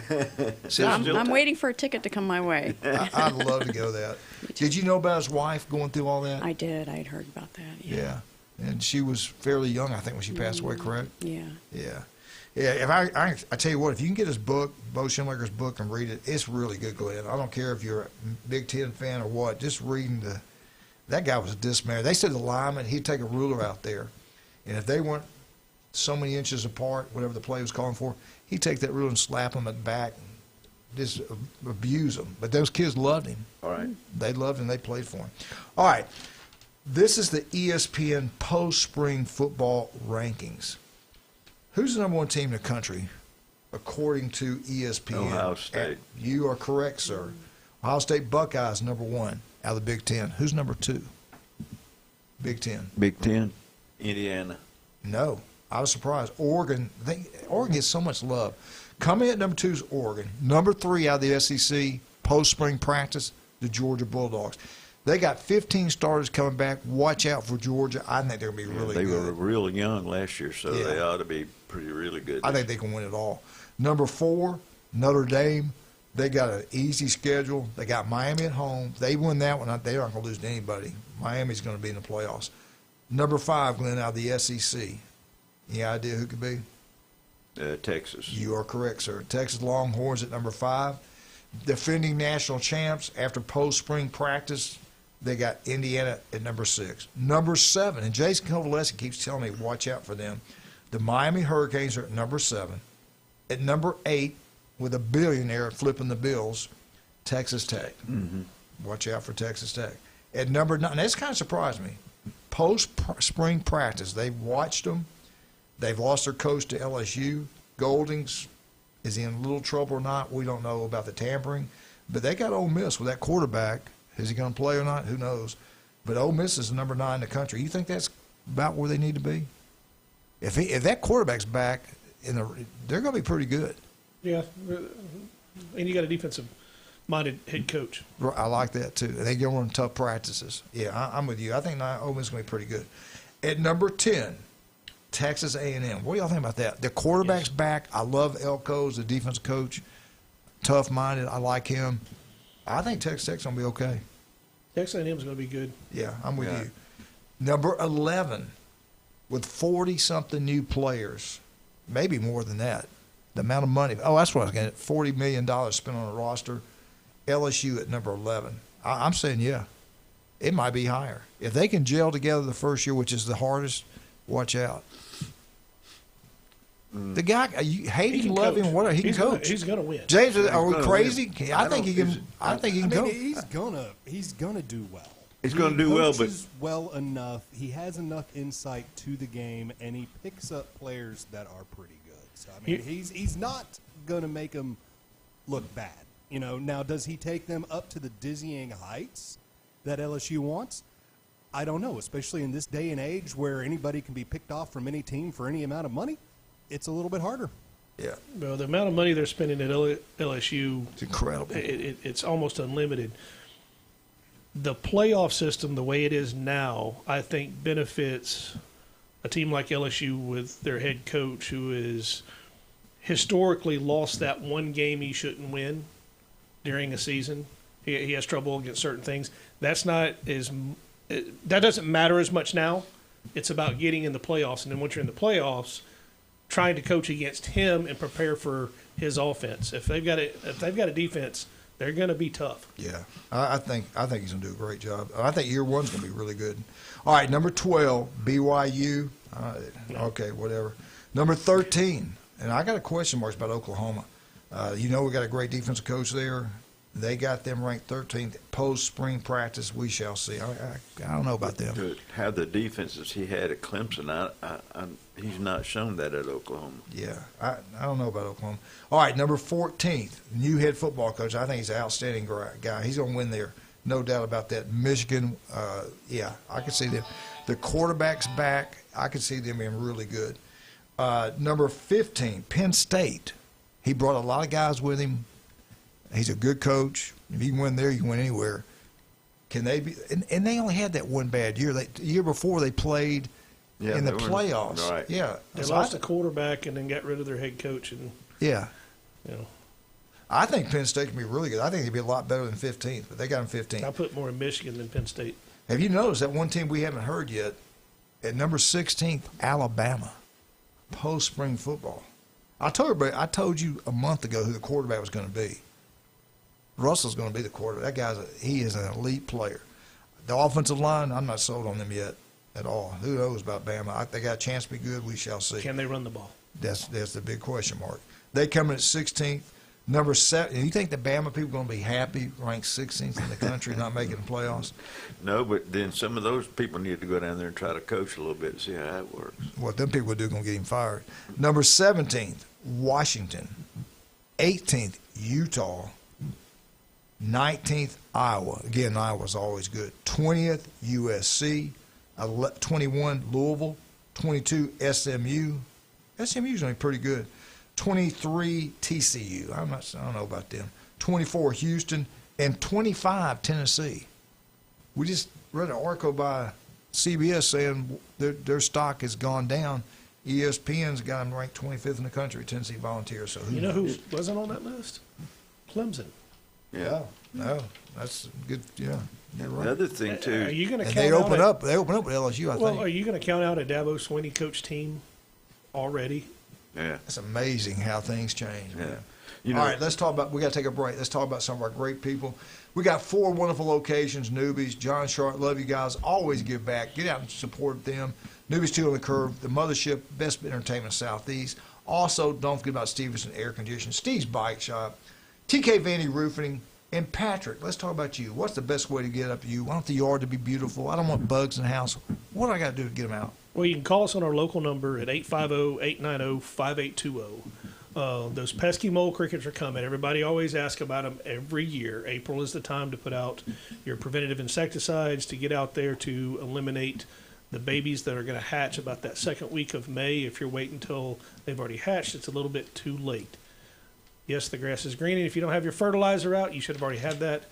See, I'm waiting for a ticket to come my way. I'd love to go to that. Did you know about his wife going through all that? I did. I had heard about that. Yeah. And she was fairly young, I think, when she passed away, correct? Yeah. Yeah, if I tell you what, if you can get his book, Bo Schindler's book, and read it, it's really good, Glenn. I don't care if you're a Big Ten fan or what. Just reading that guy was a dismayed. They said the lineman, he'd take a ruler out there, and if they weren't so many inches apart, whatever the play was calling for, he'd take that ruler and slap them at the back, and just abuse them. But those kids loved him. All right. They loved him. They played for him. All right. This is the ESPN post-spring football rankings. Who's the number one team in the country, according to ESPN? Ohio State. You are correct, sir. Ohio State Buckeyes, number one out of the Big Ten. Who's number two? Big Ten. Big Ten. Indiana. No. I was surprised. Oregon gets so much love. Coming at number two is Oregon. Number three out of the SEC, post-spring practice, the Georgia Bulldogs. They got 15 starters coming back. Watch out for Georgia. I think they're going to be really good. They were real young last year, so they ought to be really good. I think they can win it all. Number four, Notre Dame. They got an easy schedule. They got Miami at home. They win that one. They're not going to lose to anybody. Miami's going to be in the playoffs. Number five, Glenn, out of the SEC. Any idea who could be? Texas. You are correct, sir. Texas Longhorns at number five. Defending national champs after post-spring practice. They got Indiana at number six. Number seven, and Jason Kovaleski keeps telling me, watch out for them. The Miami Hurricanes are at number seven. At number eight, with a billionaire flipping the bills, Texas Tech. Mm-hmm. Watch out for Texas Tech. At number nine, that's kind of surprised me. Post-spring practice, they've watched them. They've lost their coach to LSU. Goldings, is he in a little trouble or not? We don't know about the tampering. But they got Ole Miss with that quarterback. Is he going to play or not? Who knows? But Ole Miss is number 9 in the country. You think that's about where they need to be? If that quarterback's back, they're going to be pretty good. Yeah, and you got a defensive-minded head coach. I like that too. They go on tough practices. Yeah, I'm with you. I think Ole Miss is going to be pretty good. At number 10, Texas A&M. What do y'all think about that? The quarterback's back. I love Elko, the defensive coach. Tough-minded. I like him. I think Texas Tech's going to be okay. Texas A&M is going to be good. Yeah, I'm with you. Number 11, with 40-something new players, maybe more than that. The amount of money. Oh, that's what I was getting at. $40 million spent on a roster. LSU at number 11. I'm saying, yeah, it might be higher. If they can gel together the first year, which is the hardest, watch out. The guy, you hate him, love him, whatever. He can coach. He's going to win. James, are we crazy? I think he can. I think he can coach. He's gonna do well. He's going to do well, but well enough. He has enough insight to the game, and he picks up players that are pretty good. So I mean, he's not going to make them look bad. You know. Now, does he take them up to the dizzying heights that LSU wants? I don't know, especially in this day and age where anybody can be picked off from any team for any amount of money. It's a little bit harder. Yeah. Well, the amount of money they're spending at LSU, it's incredible. It's almost unlimited. The playoff system, the way it is now, I think benefits a team like LSU with their head coach who is historically lost that one game he shouldn't win during a season. He has trouble against certain things. That doesn't matter as much now. It's about getting in the playoffs, and then once you're in the playoffs, trying to coach against him and prepare for his offense. If they've got a defense, they're going to be tough. Yeah, I think he's going to do a great job. I think year one's going to be really good. All right, number 12, BYU. Okay, whatever. Number 13, and I got a question mark about Oklahoma. We got a great defensive coach there. They got them ranked 13th post-spring practice. We shall see. I don't know about them. To have the defenses he had at Clemson, he's not shown that at Oklahoma. Yeah, I don't know about Oklahoma. All right, number 14th, new head football coach. I think he's an outstanding guy. He's going to win there, no doubt about that. Michigan, I can see them. The quarterback's back. I can see them being really good. Number 15, Penn State. He brought a lot of guys with him. He's a good coach. If you can win there, you can win anywhere. Can they be? And they only had that one bad year. The year before they played in the playoffs. Right. Yeah. They lost a quarterback and then got rid of their head coach. And yeah. I think Penn State can be really good. I think they'd be a lot better than 15th, but they got them 15th. I put more in Michigan than Penn State. Have you noticed that one team we haven't heard yet? At number 16th, Alabama, post-spring football. I told you a month ago who the quarterback was going to be. Russell's going to be the quarterback. That guy's he is an elite player. The offensive line, I'm not sold on them yet at all. Who knows about Bama? They got a chance to be good. We shall see. Can they run the ball? That's the big question mark. They come in at 16th. Number 7. You think the Bama people are going to be happy, ranked 16th in the country, not making the playoffs? No, but then some of those people need to go down there and try to coach a little bit and see how that works. What them people do going to get him fired. Number 17th, Washington. 18th, Utah. 19th, Iowa. Again, Iowa's always good. 20th, USC. 21, Louisville. 22, SMU. SMU's only pretty good. 23, TCU. I don't know about them. 24, Houston. And 25, Tennessee. We just read an article by CBS saying their stock has gone down. ESPN's got them ranked 25th in the country, Tennessee Volunteers. So you know who wasn't on that list? Clemson. Yeah, no, that's good. Yeah, you're right. The other thing too, are you going to count they open up with LSU? I think. Are you going to count out a Dabo Swinney coach team already? Yeah, it's amazing how things change. Yeah. All right, let's talk about. We got to take a break. Let's talk about some of our great people. We got 4 wonderful locations. Newbies, John Sharp, love you guys. Always give back. Get out and support them. Newbies 2 on the Curve, the mothership, best entertainment Southeast. Also, don't forget about Stevenson Air Conditioning, Steve's Bike Shop, TK Vanny Roofing, and Patrick. Let's talk about you. What's the best way to get up to you? I want the yard to be beautiful. I don't want bugs in the house. What do I got to do to get them out? Well, you can call us on our local number at 850-890-5820. Those pesky mole crickets are coming. Everybody always asks about them every year. April is the time to put out your preventative insecticides to get out there to eliminate the babies that are going to hatch about that second week of May. If you're waiting until they've already hatched, it's a little bit too late. Yes, the grass is green, and if you don't have your fertilizer out, you should have already had that.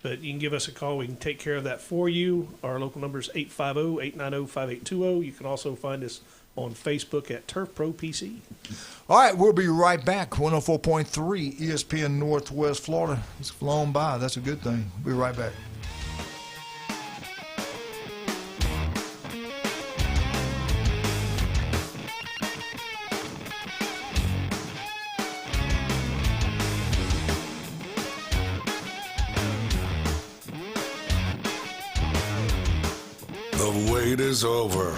But you can give us a call. We can take care of that for you. Our local number is 850-890-5820. You can also find us on Facebook at Turf Pro PC. All right, we'll be right back. 104.3 ESPN Northwest Florida. It's flown by. That's a good thing. We'll be right back. The wait is over.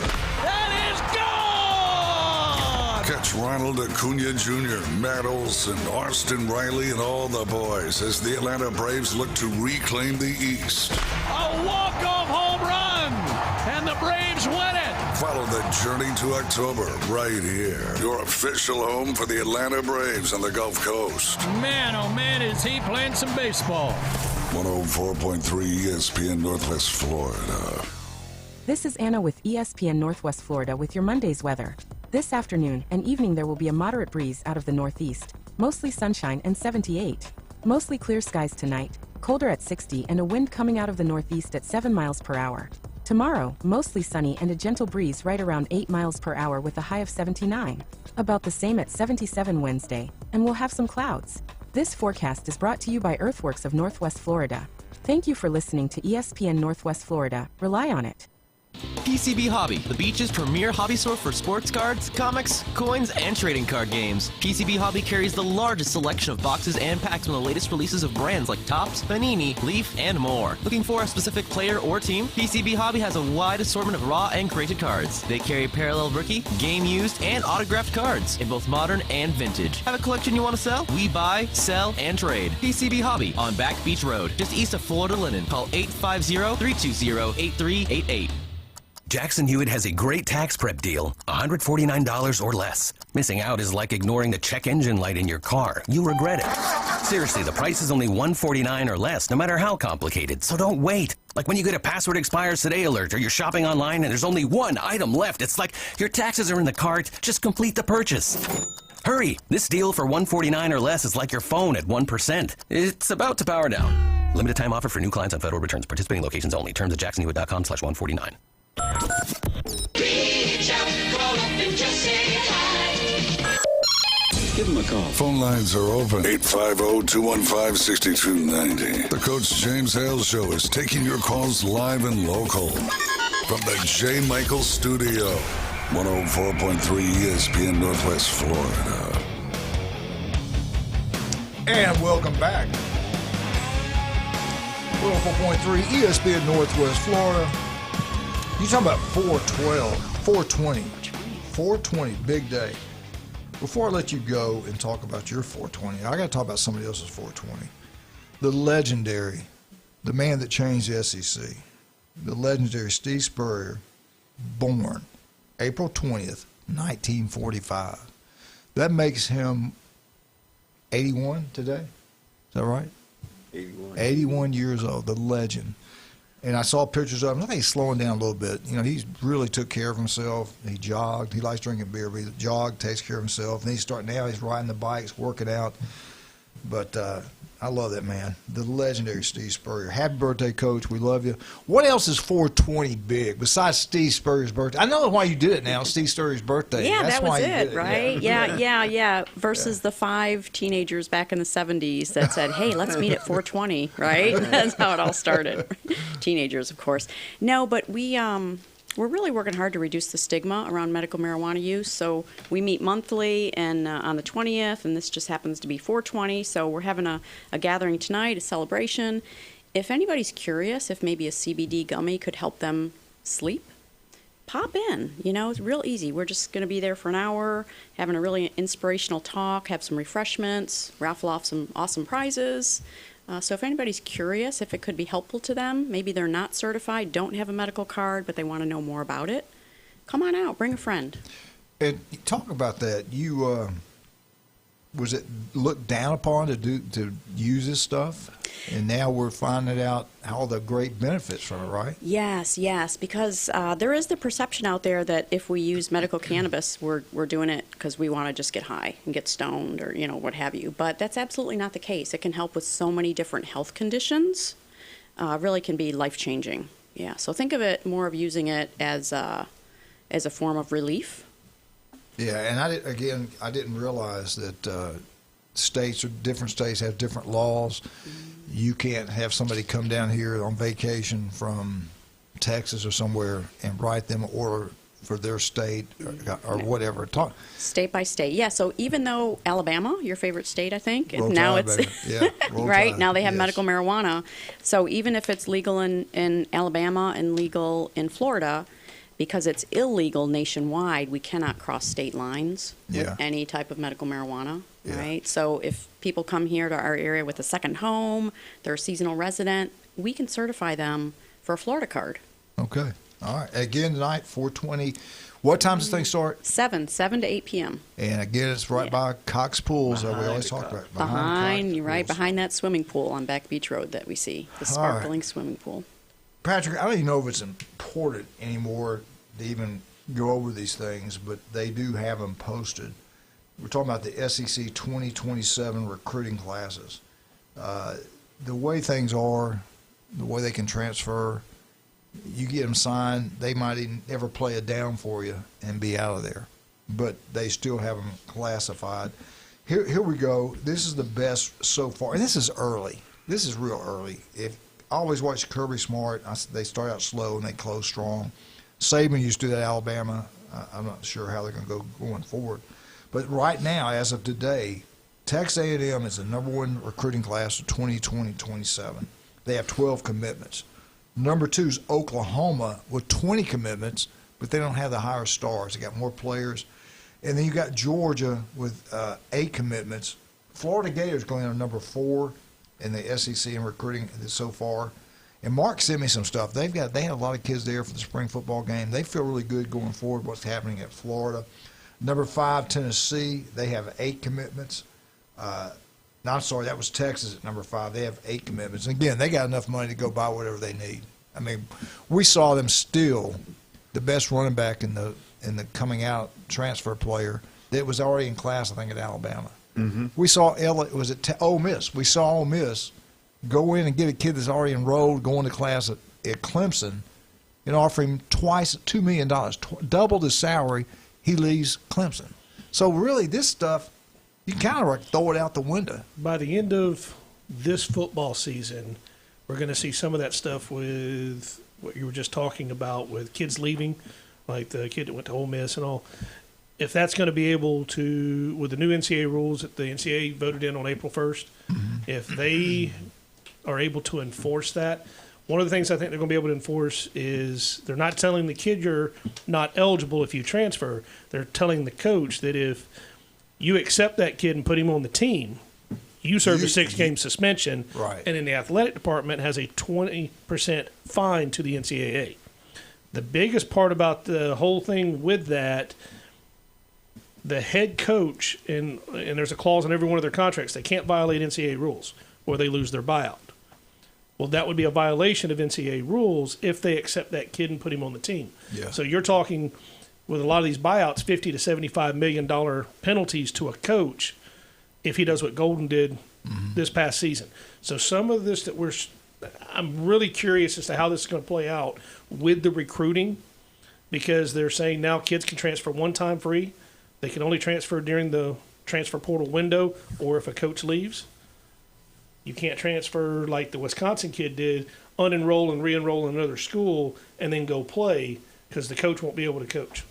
That is gone! Catch Ronald Acuna Jr., Matt Olson, Austin Riley, and all the boys as the Atlanta Braves look to reclaim the East. A walk-off home run, and the Braves win it. Follow the journey to October right here. Your official home for the Atlanta Braves on the Gulf Coast. Man, oh man, is he playing some baseball. 104.3 ESPN Northwest Florida. This is Anna with ESPN Northwest Florida with your Monday's weather. This afternoon and evening there will be a moderate breeze out of the northeast, mostly sunshine and 78. Mostly clear skies tonight, colder at 60 and a wind coming out of the northeast at 7 miles per hour. Tomorrow, mostly sunny and a gentle breeze right around 8 miles per hour with a high of 79. About the same at 77 Wednesday, and we'll have some clouds. This forecast is brought to you by Earthworks of Northwest Florida. Thank you for listening to ESPN Northwest Florida. Rely on it. PCB Hobby, the beach's premier hobby store for sports cards, comics, coins, and trading card games. PCB Hobby carries the largest selection of boxes and packs from the latest releases of brands like Topps, Panini, Leaf, and more. Looking for a specific player or team? PCB Hobby has a wide assortment of raw and graded cards. They carry parallel rookie, game used, and autographed cards in both modern and vintage. Have a collection you want to sell? We buy, sell, and trade. PCB Hobby on Back Beach Road, just east of Florida Linen. Call 850-320-8388. Jackson Hewitt has a great tax prep deal, $149 or less. Missing out is like ignoring the check engine light in your car. You'll regret it. Seriously, the price is only $149 or less, no matter how complicated, so don't wait. Like when you get a password expires today alert or you're shopping online and there's only one item left. It's like your taxes are in the cart, just complete the purchase. Hurry! This deal for $149 or less is like your phone at 1%. It's about to power down. Limited time offer for new clients on federal returns. Participating locations only. Terms at jacksonhewitt.com/149. Reach out, call up and just say hi. Give them a call. Phone lines are open. 850-215-6290. The Coach James Hale Show is taking your calls live and local. From the J. Michael Studio. 104.3 ESPN Northwest Florida. And welcome back. 104.3 ESPN Northwest Florida. You talking about 420, big day. Before I let you go and talk about your 420, I got to talk about somebody else's 420. The legendary, the man that changed the SEC, the legendary Steve Spurrier, born April 20th, 1945. That makes him 81 today. Is that right? 81. 81 years old, the legend. And I saw pictures of him. I think he's slowing down a little bit. You know, he really took care of himself. He jogged. He likes drinking beer, but he jogged, takes care of himself. And he's riding the bikes, working out. But I love that man, the legendary Steve Spurrier. Happy birthday, Coach. We love you. What else is 420 big besides Steve Spurrier's birthday? I know why you did it now, Steve Spurrier's birthday. Yeah, That's that was why you it, did right? Yeah. Versus the 5 teenagers back in the 70s that said, hey, let's meet at 420, right? That's how it all started. Teenagers, of course. No, but we're really working hard to reduce the stigma around medical marijuana use. So we meet monthly and on the 20th, and this just happens to be 420. So we're having a gathering tonight, a celebration. If anybody's curious if maybe a CBD gummy could help them sleep, pop in. You know, it's real easy. We're just going to be there for an hour, having a really inspirational talk, have some refreshments, raffle off some awesome prizes. So if anybody's curious if it could be helpful to them, maybe they're not certified, don't have a medical card, but they want to know more about it, come on out, bring a friend. And talk about that. You was it looked down upon to use this stuff? And now we're finding out all the great benefits from it, right? Yes, because there is the perception out there that if we use medical cannabis, we're doing it because we want to just get high and get stoned or, what have you. But that's absolutely not the case. It can help with so many different health conditions. Really can be life-changing. Yeah, so think of it more of using it as a form of relief. Yeah, and I didn't realize that different states have different laws. You can't have somebody come down here on vacation from Texas or somewhere and write them an order for their state or whatever. State by state, yeah. So even though Alabama, your favorite state, I think, Roll now Tide, it's yeah, right Tide. now they have Yes. medical marijuana. So even if it's legal in Alabama and legal in Florida, because it's illegal nationwide, we cannot cross state lines with any type of medical marijuana, right? So if people come here to our area with a second home, they're a seasonal resident, we can certify them for a Florida card. Okay. All right. Again, tonight, 420. What time does things start? 7 to 8 p.m. And again, it's right by Cox Pools that we always talk about. Behind that swimming pool on Back Beach Road that we see, the sparkling swimming pool. Patrick, I don't even know if it's important anymore to even go over these things, but they do have them posted. We're talking about the SEC 2027 recruiting classes. The way things are, the way they can transfer, you get them signed, they might even never play a down for you and be out of there. But they still have them classified. Here we go. This is the best so far. And this is early. This is real early. I always watch Kirby Smart. They start out slow and they close strong. Saban used to do that at Alabama. I'm not sure how they're going to go going forward. But right now, as of today, Texas A&M is the number one recruiting class of 2020-27. They have 12 commitments. Number 2 is Oklahoma with 20 commitments, but they don't have the higher stars. They got more players. And then you got Georgia with 8 commitments. Florida Gators going on number 4 in the SEC in recruiting so far. And Mark sent me some stuff. They had a lot of kids there for the spring football game. They feel really good going forward what's happening at Florida. Number 5, Tennessee. They have 8 commitments. No, I'm sorry, that was Texas at number 5. They have 8 commitments. And again, they got enough money to go buy whatever they need. I mean, we saw them steal the best running back in the coming out transfer player that was already in class, I think, at Alabama. Mm-hmm. We saw Ole Miss. We saw Ole Miss go in and get a kid that's already enrolled, going to class at Clemson, and offer him twice $2 million, double his salary. He leaves Clemson. So really, this stuff, you kind of throw it out the window. By the end of this football season, we're going to see some of that stuff with what you were just talking about with kids leaving, like the kid that went to Ole Miss and all. If that's going to be able to, with the new NCAA rules that the NCAA voted in on April 1st, if they are able to enforce that, one of the things I think they're going to be able to enforce is they're not telling the kid you're not eligible if you transfer. They're telling the coach that if you accept that kid and put him on the team, you serve a 6-game suspension, right? And then the athletic department has a 20% fine to the NCAA. The biggest part about the whole thing with that, the head coach, and there's a clause in every one of their contracts, they can't violate NCAA rules or they lose their buyout. Well, that would be a violation of NCAA rules if they accept that kid and put him on the team. Yeah. So you're talking, with a lot of these buyouts, $50 to $75 million penalties to a coach if he does what Golden did this past season. So some of this I'm really curious as to how this is going to play out with the recruiting, because they're saying now kids can transfer one time free. They can only transfer during the transfer portal window or if a coach leaves. You can't transfer like the Wisconsin kid did, unenroll and re-enroll in another school and then go play because the coach won't be able to coach.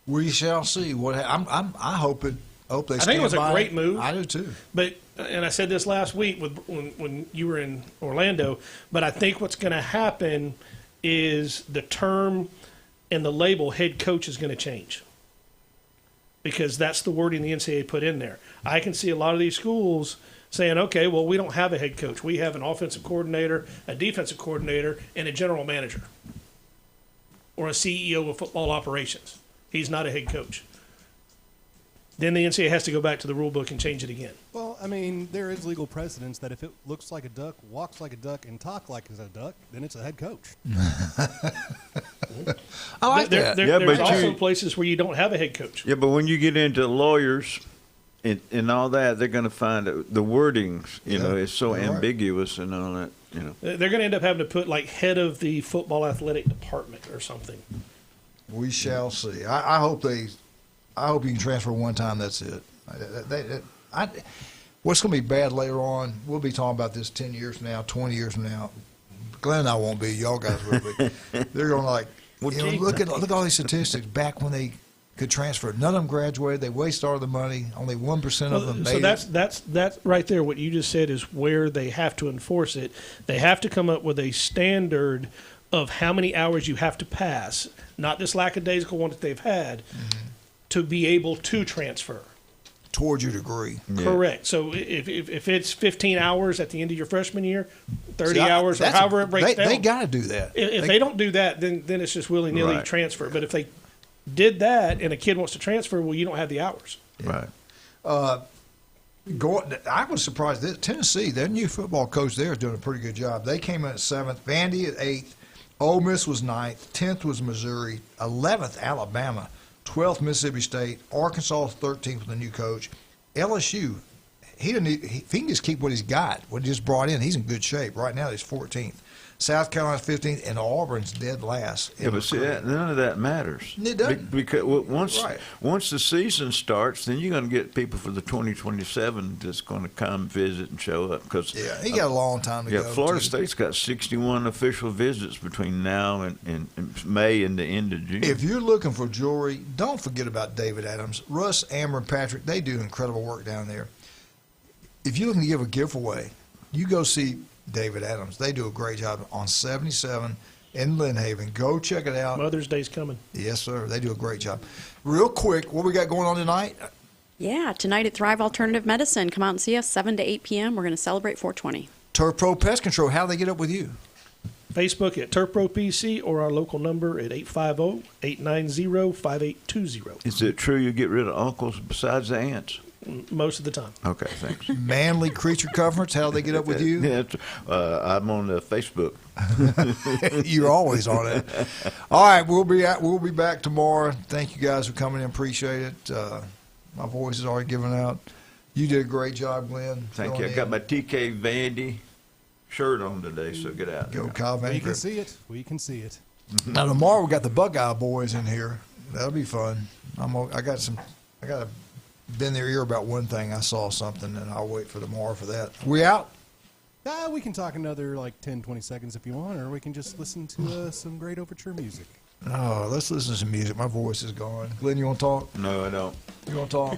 We shall see. I hope they. I think it was a great move. I do too. But and I said this last week when you were in Orlando. But I think what's going to happen is the term and the label head coach is going to change, because that's the wording the NCAA put in there. I can see a lot of these schools saying, okay, well, we don't have a head coach. We have an offensive coordinator, a defensive coordinator, and a general manager or a CEO of football operations. He's not a head coach. Then the NCAA has to go back to the rule book and change it again. Well, I mean, there is legal precedence that if it looks like a duck, walks like a duck, and talks like a duck, then it's a head coach. I like that. There's also places where you don't have a head coach. Yeah, but when you get into lawyers and all that, they're going to find the wordings, you know, is so ambiguous and all that, you know. They're going to end up having to put like head of the football athletic department or something. We shall see. I hope you can transfer one time. That's it. What's going to be bad later on? We'll be talking about this 10 years from now, 20 years from now. Glenn and I won't be. Y'all guys will be. They're going to like, look at all these statistics back when they could transfer. None of them graduated. They wasted all the money. Only 1% of them made it. So that's right there. What you just said is where they have to enforce it. They have to come up with a standard of how many hours you have to pass, not this lackadaisical one that they've had, to be able to transfer. Towards your degree. Correct. So if it's 15 hours at the end of your freshman year, 30 hours, or however it breaks down. They got to do that. If they don't do that, then it's just willy-nilly transfer. But if they did that and a kid wants to transfer, well, you don't have the hours. Right. I was surprised that Tennessee, their new football coach there, is doing a pretty good job. They came in at 7th, Vandy at 8th, Ole Miss was 9th. 10th was Missouri. 11th, Alabama. 12th, Mississippi State. Arkansas 13th with a new coach. LSU, if he can just keep what he's got, what he just brought in, he's in good shape. Right now, he's 14th. South Carolina's 15th, and Auburn's dead last. Yeah, but see, none of that matters. It doesn't. Because once the season starts, then you're going to get people for the 2027 that's going to come visit and show up. Cause, he got a long time to go. Yeah, Florida State's got 61 official visits between now and May and the end of June. If you're looking for jewelry, don't forget about David Adams. Russ, Amber, and Patrick, they do incredible work down there. If you're looking to give a giveaway, you go see David Adams. They do a great job on 77 in Lynn Haven. Go check it out. Mother's Day's coming. Yes, sir. They do a great job. Real quick, what we got going on tonight? Yeah, tonight at Thrive Alternative Medicine. Come out and see us 7 to 8 p.m. We're going to celebrate 420. Turf Pro Pest Control. How do they get up with you? Facebook at Turf Pro PC or our local number at 850-890-5820. Is it true you get rid of uncles besides the aunts? Most of the time. Okay, thanks. Manly Creature Conference. How do they get up with you? Yeah, I'm on Facebook. You're always on it. All right, we'll be back tomorrow. Thank you guys for coming in. Appreciate it. My voice is already giving out. You did a great job, Glenn. Thank you. I got my TK Vandy shirt on today, so get out. Go, Kyle Vandy. We can see it. We can see it. Now tomorrow we got the Buckeye boys in here. That'll be fun. I got to bend their ear about one thing. I saw something, and I'll wait for tomorrow for that. We out? We can talk another 10, 20 seconds if you want, or we can just listen to some great overture music. Oh, let's listen to some music. My voice is gone. Glenn, you want to talk? No, I don't. You want to talk?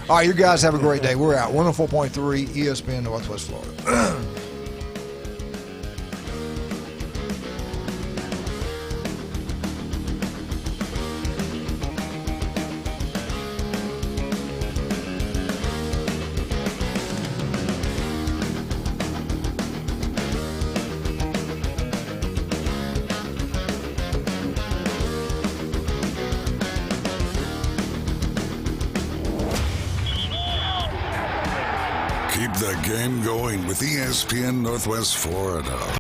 All right, you guys have a great day. We're out. 104.3 ESPN Northwest Florida. Keep the game going with ESPN Northwest Florida.